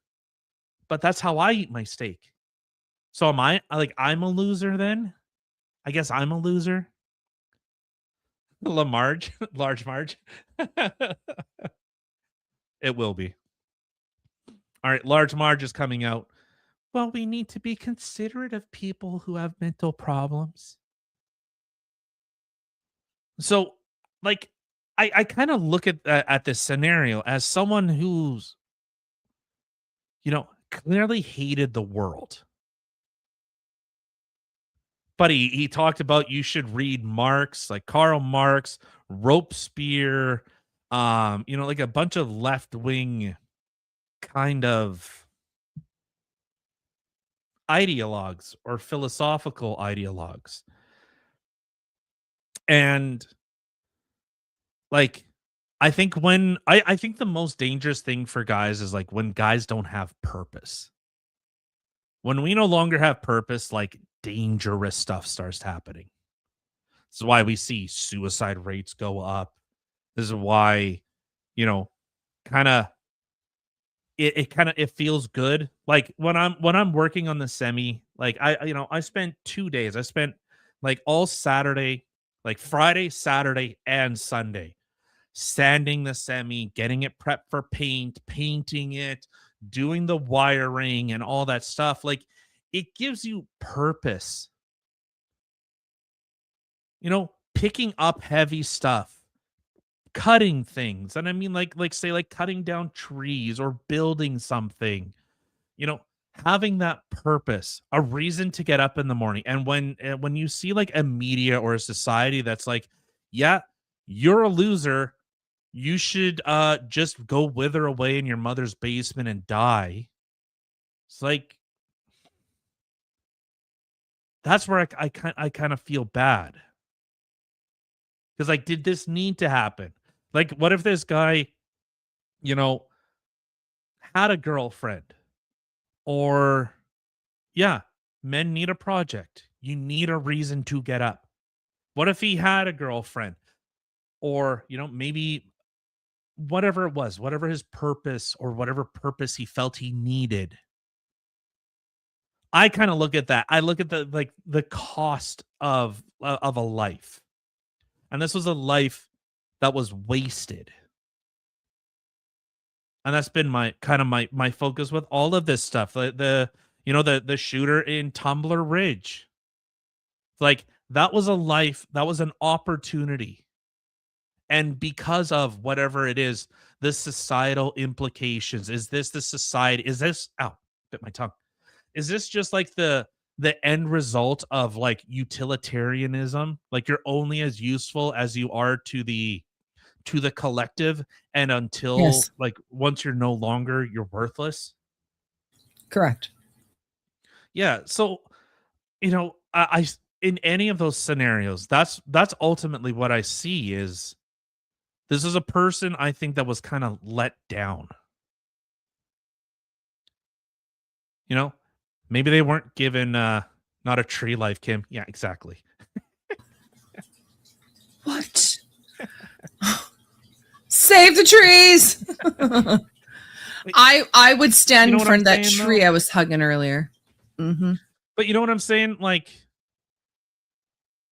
[SPEAKER 5] but that's how I eat my steak. So am I like, I'm a loser then? I guess I'm a loser. Large Marge. It will be. All right, Large Marge is coming out. Well, we need to be considerate of people who have mental problems. So, like, I kind of look at this scenario as someone who's, clearly hated the world. But he talked about you should read Marx, like Karl Marx, Robespierre, like a bunch of left-wing kind of ideologues or philosophical ideologues. And like, I think I think the most dangerous thing for guys is like when guys don't have purpose. When we no longer have purpose, like dangerous stuff starts happening. This is why we see suicide rates go up. This is why, kind of it feels good. Like when I'm working on the semi, like I spent 2 days. I spent like all Saturday, like Friday, Saturday, and Sunday, sanding the semi, getting it prepped for paint, painting it, doing the wiring and all that stuff. Like it gives you purpose. Picking up heavy stuff, cutting things. And I mean like say like cutting down trees or building something, having that purpose, a reason to get up in the morning. And when you see like a media or a society that's like, yeah, you're a loser, you should just go wither away in your mother's basement and die. It's like, that's where I kind of feel bad. Because like, did this need to happen? Like, what if this guy, had a girlfriend? Or, yeah, men need a project. You need a reason to get up. What if he had a girlfriend? Or, maybe whatever it was, whatever his purpose or whatever purpose he felt he needed. I kind of look at that. I look at the cost of a life. And this was a life that was wasted. And that's been my focus with all of this stuff. The shooter in Tumbler Ridge. Like that was a life, that was an opportunity. And because of whatever it is, the societal implications, is this the society? Is this, bit my tongue. Is this just like the end result of like utilitarianism? Like you're only as useful as you are to the collective, and until like once you're no longer, you're worthless.
[SPEAKER 4] Correct.
[SPEAKER 5] Yeah. So, I in any of those scenarios, that's ultimately what I see is this is a person I think that was kind of let down. Maybe they weren't given not a tree life, Kim. Yeah, exactly.
[SPEAKER 4] What? Save the trees. I would stand
[SPEAKER 5] You know
[SPEAKER 4] in
[SPEAKER 5] what
[SPEAKER 4] front
[SPEAKER 5] I'm
[SPEAKER 4] of that
[SPEAKER 5] saying,
[SPEAKER 4] tree
[SPEAKER 5] though?
[SPEAKER 4] I was hugging earlier. Mm-hmm.
[SPEAKER 5] But you know what I'm saying? Like,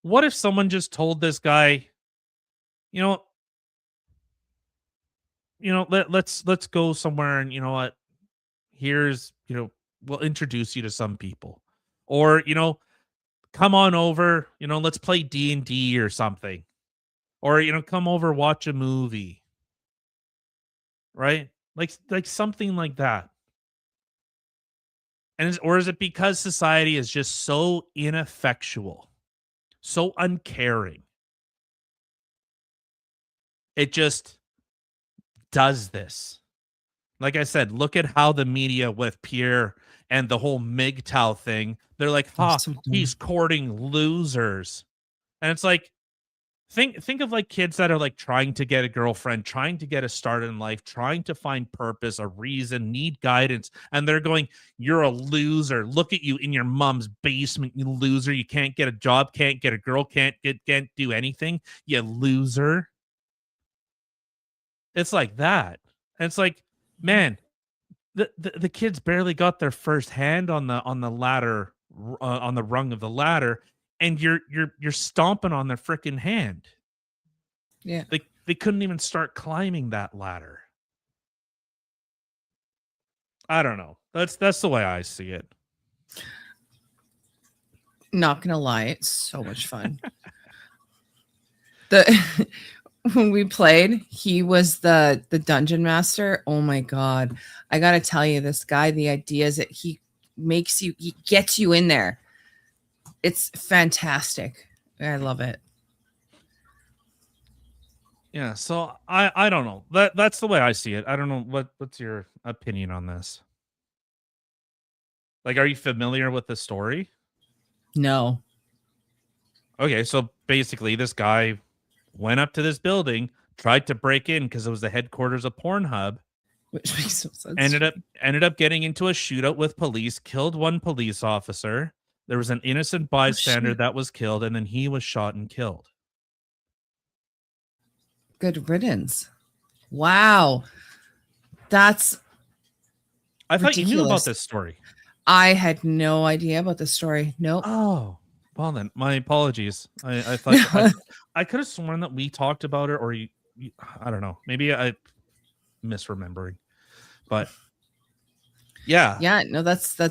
[SPEAKER 5] what if someone just told this guy, you know, let's go somewhere, and you know what? Here's, we'll introduce you to some people, or come on over, let's play D&D or something, or come over, watch a movie, right? Like something like that. Or is it because society is just so ineffectual, so uncaring? It just does this. Like I said, look at how the media with Pierre and the whole MGTOW thing, they're like, he's courting losers. And it's like, think of like kids that are like trying to get a girlfriend, trying to get a start in life, trying to find purpose, a reason, need guidance, and they're going, you're a loser. Look at you in your mom's basement, you loser. You can't get a job, can't get a girl, can't do anything, you loser. It's like that. And it's like, man, the kids barely got their first hand on the ladder, on the rung of the ladder, and you're stomping on their freaking hand.
[SPEAKER 4] Yeah.
[SPEAKER 5] They couldn't even start climbing that ladder. I don't know. That's the way I see it.
[SPEAKER 4] Not gonna lie, it's so much fun. When we played, he was the dungeon master. Oh my god. I gotta tell you, this guy, the ideas that he gets you in there. It's fantastic. I love it.
[SPEAKER 5] Yeah, so I don't know. That's the way I see it. I don't know what's your opinion on this? Like, are you familiar with the story?
[SPEAKER 4] No.
[SPEAKER 5] Okay, so basically this guy went up to this building, tried to break in because it was the headquarters of Pornhub.
[SPEAKER 4] Which makes no sense.
[SPEAKER 5] Ended up getting into a shootout with police, killed one police officer. There was an innocent bystander that was killed, and then he was shot and killed.
[SPEAKER 4] Good riddance. Wow. That's
[SPEAKER 5] I thought
[SPEAKER 4] ridiculous.
[SPEAKER 5] you knew about this story.
[SPEAKER 4] I had no idea about this story. Nope.
[SPEAKER 5] Oh, well then, my apologies. I thought I could have sworn that we talked about it, or you I don't know. Maybe I misremembering. But yeah.
[SPEAKER 4] Yeah, no, that's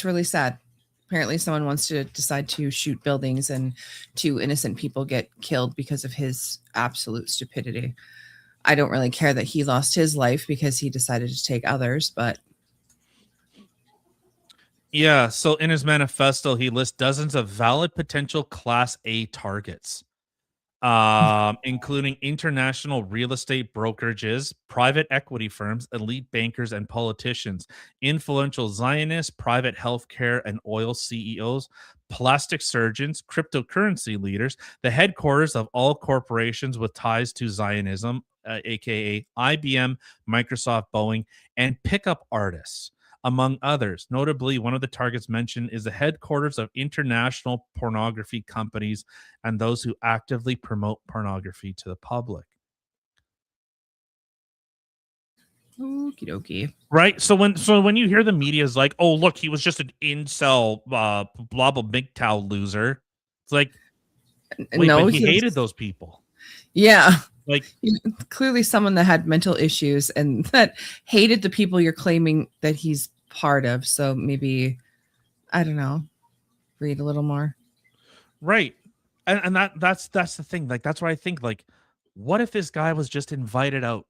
[SPEAKER 4] really sad. Apparently someone wants to decide to shoot buildings and 2 innocent people get killed because of his absolute stupidity. I don't really care that he lost his life because he decided to take others, but
[SPEAKER 5] yeah, so in his manifesto, he lists dozens of valid potential Class A targets, including international real estate brokerages, private equity firms, elite bankers and politicians, influential Zionists, private healthcare and oil CEOs, plastic surgeons, cryptocurrency leaders, the headquarters of all corporations with ties to Zionism, aka IBM, Microsoft, Boeing, and pickup artists, among others. Notably, one of the targets mentioned is the headquarters of international pornography companies and those who actively promote pornography to the public.
[SPEAKER 4] okie dokie.
[SPEAKER 5] Right? So when you hear the media is like, oh, look, he was just an incel, blah, blah, MGTOW loser. It's like, wait,
[SPEAKER 4] No,
[SPEAKER 5] but he
[SPEAKER 4] he was-
[SPEAKER 5] hated those people.
[SPEAKER 4] Yeah.
[SPEAKER 5] Like,
[SPEAKER 4] clearly someone that had mental issues and that hated the people you're claiming that he's part of. So maybe, I don't know, read a little more.
[SPEAKER 5] right. And that's the thing. Like, that's why I think, like, what if this guy was just invited out?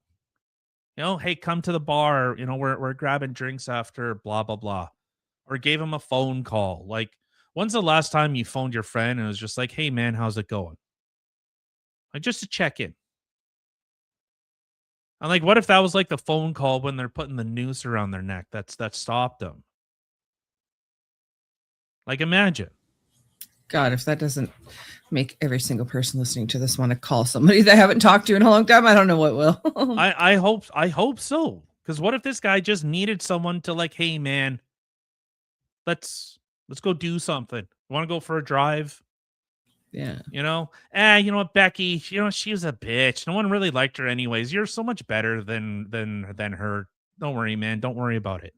[SPEAKER 5] Hey, come to the bar. We're grabbing drinks after blah, blah, blah. Or gave him a phone call. Like, when's the last time you phoned your friend and it was just like, hey, man, how's it going? Like, just to check in. And like, what if that was like the phone call when they're putting the noose around their neck that stopped them? Like, imagine.
[SPEAKER 4] God, if that doesn't make every single person listening to this want to call somebody they haven't talked to in a long time, I don't know what will.
[SPEAKER 5] I hope so. Because what if this guy just needed someone to like, hey man, let's go do something. Want to go for a drive?
[SPEAKER 4] Yeah.
[SPEAKER 5] You know, you know what, Becky? You know, she was a bitch. No one really liked her anyways. You're so much better than her. Don't worry, man. Don't worry about it.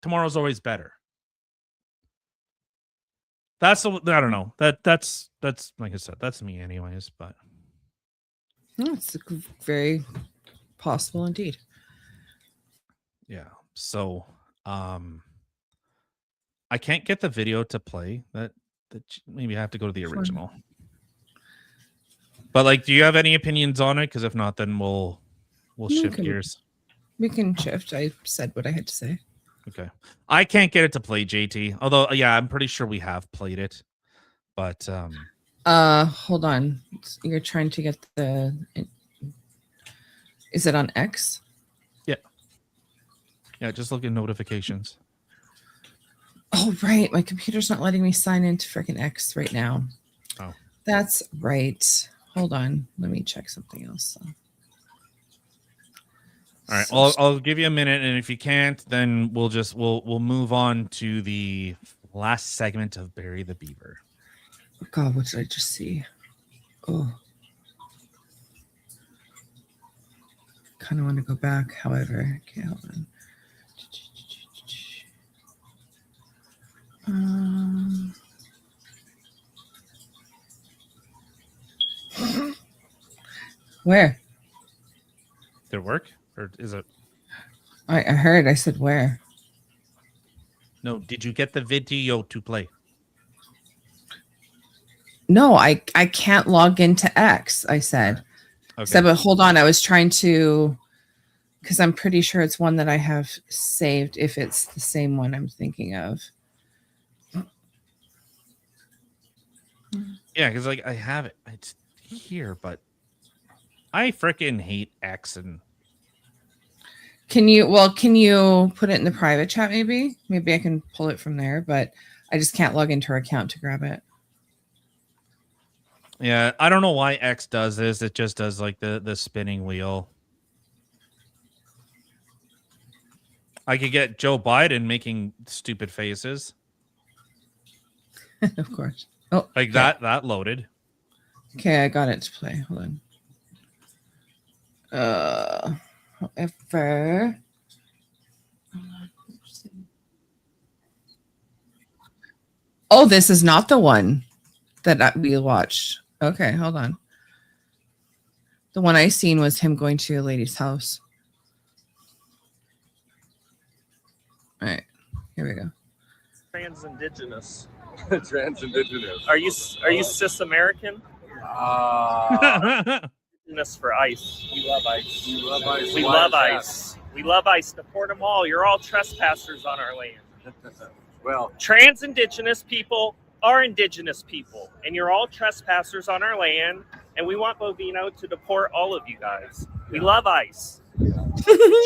[SPEAKER 5] Tomorrow's always better. I don't know. That's like I said, that's me anyways, but
[SPEAKER 4] it's very possible indeed.
[SPEAKER 5] Yeah. So, I can't get the video to play. That maybe I have to go to the original. But like, do you have any opinions on it? Because if not, then we'll shift gears.
[SPEAKER 4] We can shift. I said what I had to say.
[SPEAKER 5] Okay. I can't get it to play, JT. Although, yeah, I'm pretty sure we have played it. But
[SPEAKER 4] hold on. You're trying to get the. Is it on X?
[SPEAKER 5] Yeah. Yeah. Just look at notifications.
[SPEAKER 4] Oh, right. My computer's not letting me sign into freaking X right now.
[SPEAKER 5] Oh,
[SPEAKER 4] that's right. Hold on. Let me check something else.
[SPEAKER 5] All right. Well, I'll give you a minute, and if you can't, then we'll move on to the last segment of Bury the Beaver.
[SPEAKER 4] Oh, God, what did I just see? Oh, kind of want to go back. However, okay, hold on. Where?
[SPEAKER 5] Did it work, or is it?
[SPEAKER 4] I heard. I said where?
[SPEAKER 5] No. Did you get the video to play?
[SPEAKER 4] No, I can't log into X. I said.
[SPEAKER 5] Okay.
[SPEAKER 4] So, but hold on. I was trying to, because I'm pretty sure it's one that I have saved. If it's the same one I'm thinking of.
[SPEAKER 5] Yeah, because like I have it. It's here, but I freaking hate X. And
[SPEAKER 4] can you put it in the private chat? Maybe I can pull it from there, but I just can't log into her account to grab it.
[SPEAKER 5] Yeah, I don't know why X does this. It just does like the spinning wheel. I could get Joe Biden making stupid faces.
[SPEAKER 4] Of course. Oh,
[SPEAKER 5] like
[SPEAKER 4] yeah.
[SPEAKER 5] that loaded.
[SPEAKER 4] Okay, I got it to play. Hold on. However, oh, this is not the one that we watched. Okay, hold on. The one I seen was him going to a lady's house. All right, here we go.
[SPEAKER 12] Trans-indigenous.
[SPEAKER 6] Trans-indigenous.
[SPEAKER 12] Are you cis American? Indigenous for ICE. We love ICE.
[SPEAKER 6] We love ICE.
[SPEAKER 12] We love ICE. We love ICE. Deport them all. You're all trespassers on our land.
[SPEAKER 6] Well,
[SPEAKER 12] trans-indigenous people are indigenous people, and you're all trespassers on our land. And we want Bovino to deport all of you guys. We love ICE.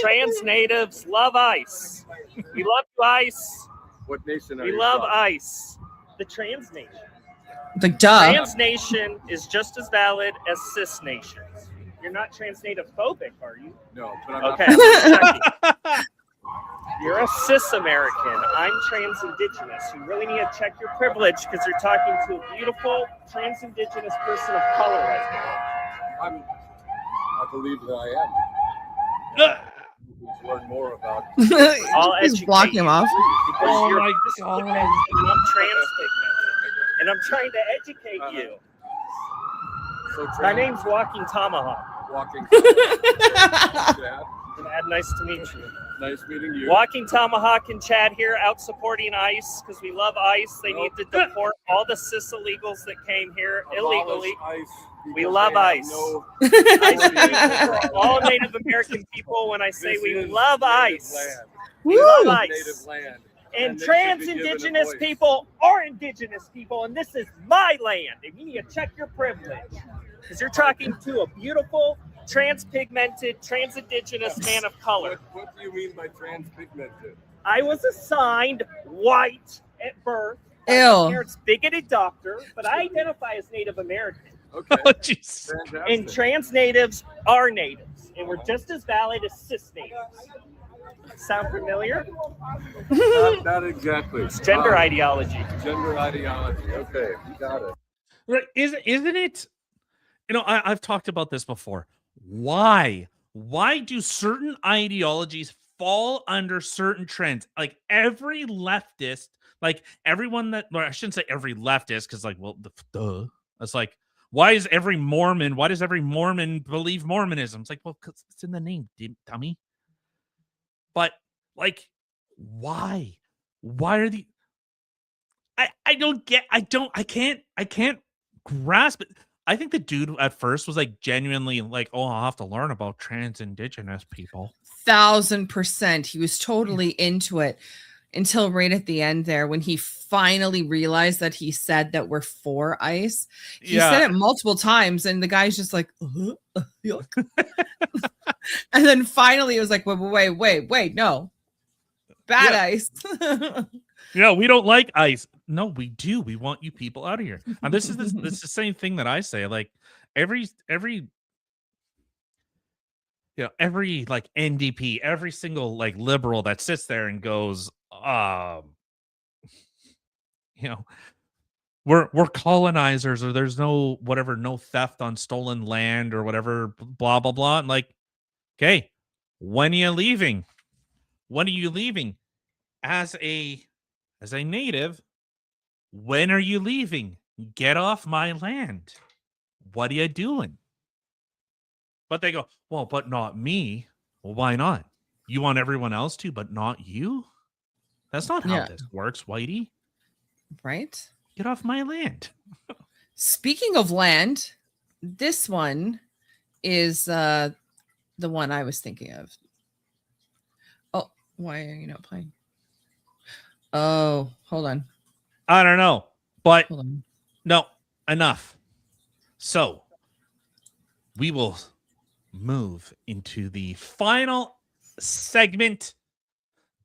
[SPEAKER 12] Trans natives love ICE. We love ICE.
[SPEAKER 6] What nation are
[SPEAKER 12] we
[SPEAKER 6] you
[SPEAKER 12] love
[SPEAKER 6] from?
[SPEAKER 12] ICE. The trans nation.
[SPEAKER 4] The duh.
[SPEAKER 12] Trans nation is just as valid as cis nations. You're not trans native phobic, are you?
[SPEAKER 6] No, but I'm
[SPEAKER 12] okay.
[SPEAKER 6] not.
[SPEAKER 12] You're a cis American. I'm trans indigenous. You really need to check your privilege because you're talking to a beautiful trans indigenous person of color right now.
[SPEAKER 6] I believe that I am. Learn more about.
[SPEAKER 12] I'll
[SPEAKER 4] He's blocking him off.
[SPEAKER 12] Oh my God! And I'm trans pigmented, and I'm trying to educate you.
[SPEAKER 6] So
[SPEAKER 12] my name's Walking Tomahawk.
[SPEAKER 6] Walking.
[SPEAKER 12] Chad, nice to meet you.
[SPEAKER 6] Nice meeting you.
[SPEAKER 12] Walking Tomahawk and Chad here, out supporting ICE because we love ICE. They need to deport all the cis illegals that came here illegally. We love ICE. I speak for all Native American people when I say we love ICE. We love ICE. And trans indigenous people are indigenous people, and this is my land. And you need to check your privilege because you're talking to a beautiful, trans-pigmented, trans-indigenous man of color.
[SPEAKER 6] What do you mean by trans-pigmented?
[SPEAKER 12] I was assigned white at birth.
[SPEAKER 4] Ew.
[SPEAKER 12] My parents' bigoted doctor, but I identify as Native American.
[SPEAKER 6] Okay.
[SPEAKER 5] Oh, jeez.
[SPEAKER 12] And trans natives are natives, and we're just as valid as cis natives. Sound familiar?
[SPEAKER 6] Not exactly.
[SPEAKER 12] It's gender ideology.
[SPEAKER 6] Gender ideology. Okay, you got it.
[SPEAKER 5] Right? Isn't it? You know, I've talked about this before. Why? Why do certain ideologies fall under certain trends? Like every leftist, like everyone that, well, I shouldn't say every leftist, because like, well, duh. It's like, why does every Mormon believe Mormonism? It's like, well, because it's in the name, dummy. But like, why? Why are the I can't grasp it. I think the dude at first was like genuinely like, oh, I'll have to learn about trans indigenous people.
[SPEAKER 4] 1000%. He was totally into it until right at the end there when he finally realized that he said that we're for ICE. He said it multiple times and the guy's just like, yuck. And then finally it was like, wait, no. Bad ICE.
[SPEAKER 5] Yeah, we don't like ICE. No, we do. We want you people out of here. And this is the same thing that I say. Like every like NDP, every single like liberal that sits there and goes, we're colonizers, or there's no theft on stolen land or whatever, blah blah blah. And like, okay, when are you leaving? When are you leaving? As a native, when are you leaving? Get off my land. What are you doing? But they go, well, but not me. Well, why not? You want everyone else to, but not you? That's not how this works, Whitey.
[SPEAKER 4] Right?
[SPEAKER 5] Get off my land.
[SPEAKER 4] Speaking of land, this one is the one I was thinking of. Oh, why are you not playing? Oh, hold on.
[SPEAKER 5] I don't know, but no, enough. So we will move into the final segment,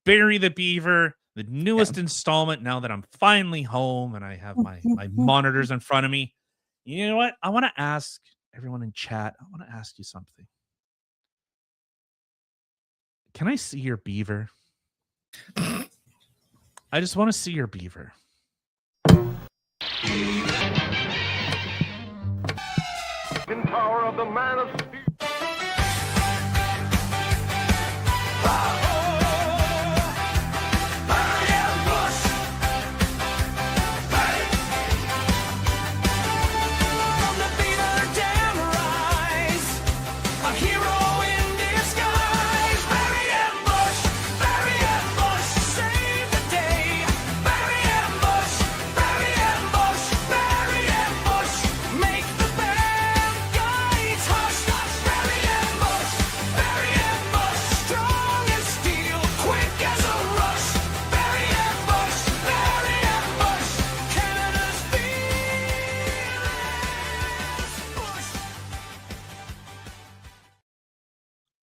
[SPEAKER 5] Bury the Beaver, the newest installment. Now that I'm finally home and I have my monitors in front of me, you know what? I want to ask everyone in chat. I want to ask you something. Can I see your beaver? I just want to see your beaver.
[SPEAKER 2] In power of the man of steel.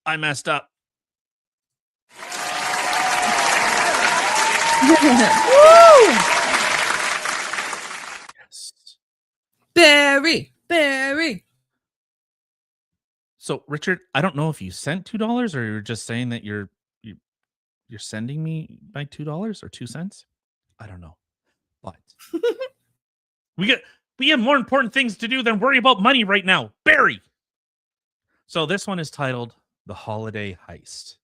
[SPEAKER 5] I messed up.
[SPEAKER 4] Woo! Yes. Barry.
[SPEAKER 5] So, Richard, I don't know if you sent $2 or you're just saying that you're sending me my $2 or 2 cents. I don't know, but we have more important things to do than worry about money right now. Barry. So this one is titled "The Holiday Heist."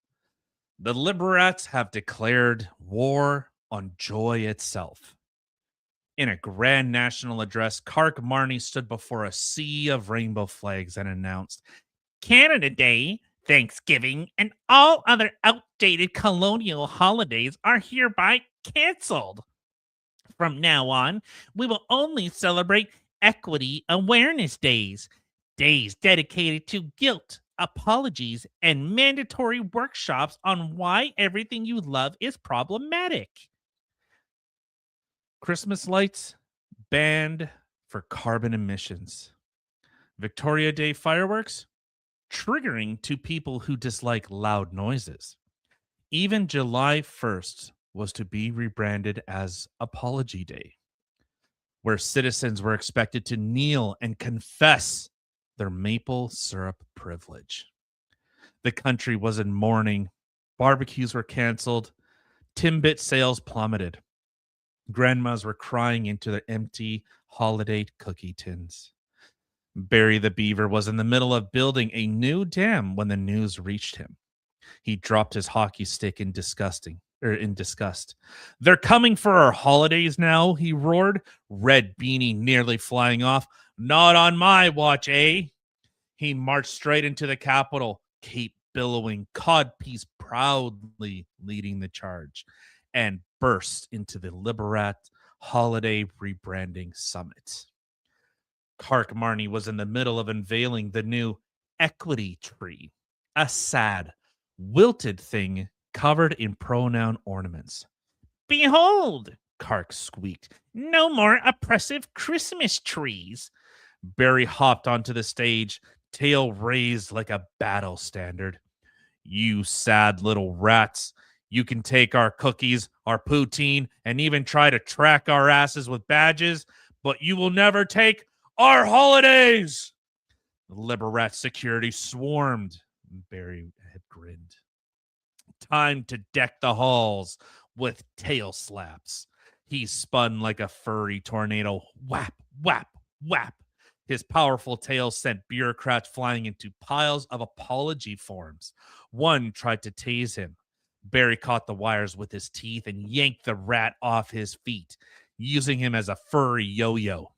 [SPEAKER 5] The Liberates have declared war on joy itself. In a grand national address, Carney stood before a sea of rainbow flags and announced, Canada Day, Thanksgiving, and all other outdated colonial holidays are hereby canceled. From now on, we will only celebrate Equity Awareness Days, days dedicated to guilt, apologies, and mandatory workshops on why everything you love is problematic. Christmas lights banned for carbon emissions. Victoria Day fireworks triggering to people who dislike loud noises. Even July 1st was to be rebranded as Apology Day, where citizens were expected to kneel and confess their maple syrup privilege. The country was in mourning, Barbecues were canceled. Timbit sales plummeted. Grandmas were crying into their empty holiday cookie tins. Barry the Beaver was in the middle of building a new dam when the news reached him. He dropped his hockey stick in disgust. They're coming for our holidays now, he roared, red beanie nearly flying off. Not on my watch, eh? He marched straight into the Capitol, cape billowing, codpiece proudly leading the charge, and burst into the Liberat Holiday Rebranding Summit. Carney was in the middle of unveiling the new equity tree, a sad, wilted thing covered in pronoun ornaments. Behold, Kark squeaked, no more oppressive Christmas trees. Barry hopped onto the stage, tail raised like a battle standard. You sad little rats. You can take our cookies, our poutine, and even try to track our asses with badges, but you will never take our holidays. Liberat security swarmed. Barry had grinned. Time to deck the halls with tail slaps. He spun like a furry tornado. Whap, whap, whap. His powerful tail sent bureaucrats flying into piles of apology forms. One tried to tase him. Barry caught the wires with his teeth and yanked the rat off his feet, using him as a furry yo-yo.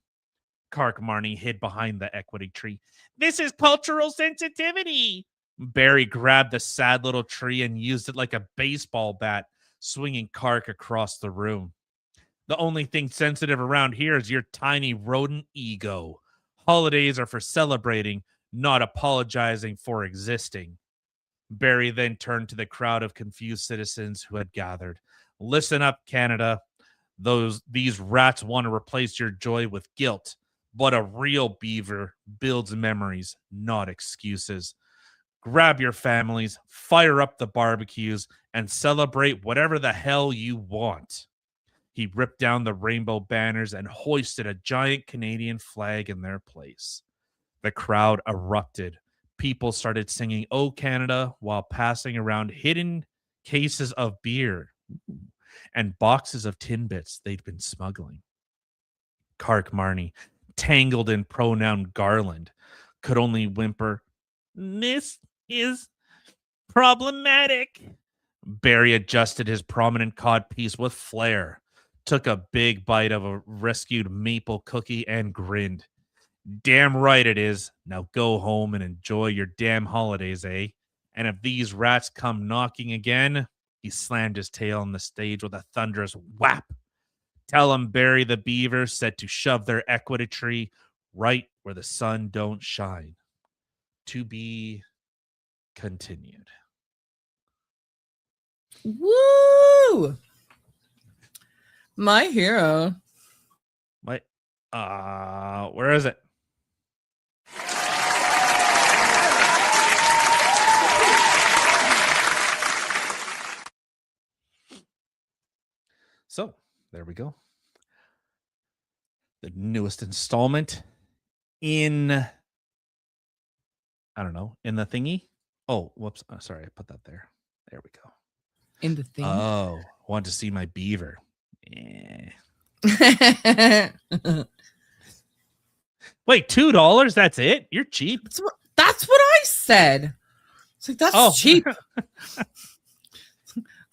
[SPEAKER 5] Carney hid behind the equity tree. This is cultural sensitivity. Barry grabbed the sad little tree and used it like a baseball bat, swinging Kark across the room. The only thing sensitive around here is your tiny rodent ego. Holidays are for celebrating, not apologizing for existing. Barry then turned to the crowd of confused citizens who had gathered. Listen up, Canada. These rats want to replace your joy with guilt, but a real beaver builds memories, not excuses. Grab your families, fire up the barbecues, and celebrate whatever the hell you want. He ripped down the rainbow banners and hoisted a giant Canadian flag in their place. The crowd erupted. People started singing "Oh Canada" while passing around hidden cases of beer and boxes of Timbits they'd been smuggling. Carney, tangled in pronoun garland, could only whimper, "This is problematic." Barry adjusted his prominent codpiece with flair, took a big bite of a rescued maple cookie, and grinned. Damn right it is. Now go home and enjoy your damn holidays, eh? And if these rats come knocking again, he slammed his tail on the stage with a thunderous whap. Tell 'em Barry the Beaver said to shove their equity tree right where the sun don't shine. To be continued.
[SPEAKER 4] Woo! My hero.
[SPEAKER 5] Where is it? So, there we go. The newest installment in, I don't know, in the thingy. Oh, whoops. Oh, sorry, I put that there. There we go.
[SPEAKER 4] In the thingy?
[SPEAKER 5] Oh, want to see my beaver. Yeah. Wait, $2? That's it? You're cheap.
[SPEAKER 4] That's what I said. It's like, that's cheap.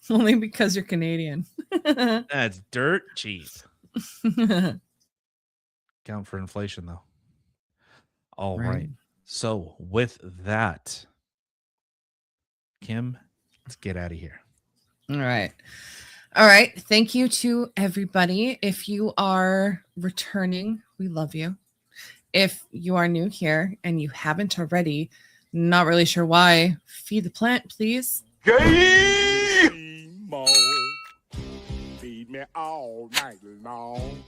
[SPEAKER 4] Only because you're Canadian.
[SPEAKER 5] That's dirt cheap. Count for inflation, though. All right. So, with that, Kim, let's get out of here.
[SPEAKER 4] All right. All right. Thank you to everybody. If you are returning, we love you. If you are new here and you haven't already, not really sure why, feed the plant, please.
[SPEAKER 2] Feed me all night long.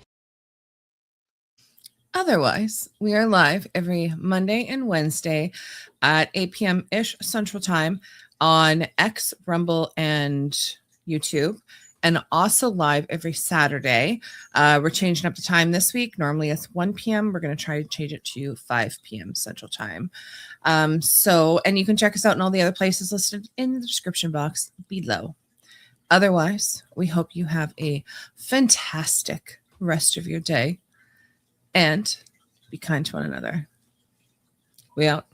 [SPEAKER 4] Otherwise, we are live every Monday and Wednesday at 8 p.m. ish Central Time on X, Rumble, and YouTube. and also live every Saturday. We're changing up the time this week. Normally it's 1 p.m. We're going to try to change it to 5 p.m. Central Time. And you can check us out in all the other places listed in the description box below. Otherwise, we hope you have a fantastic rest of your day and be kind to one another. We out.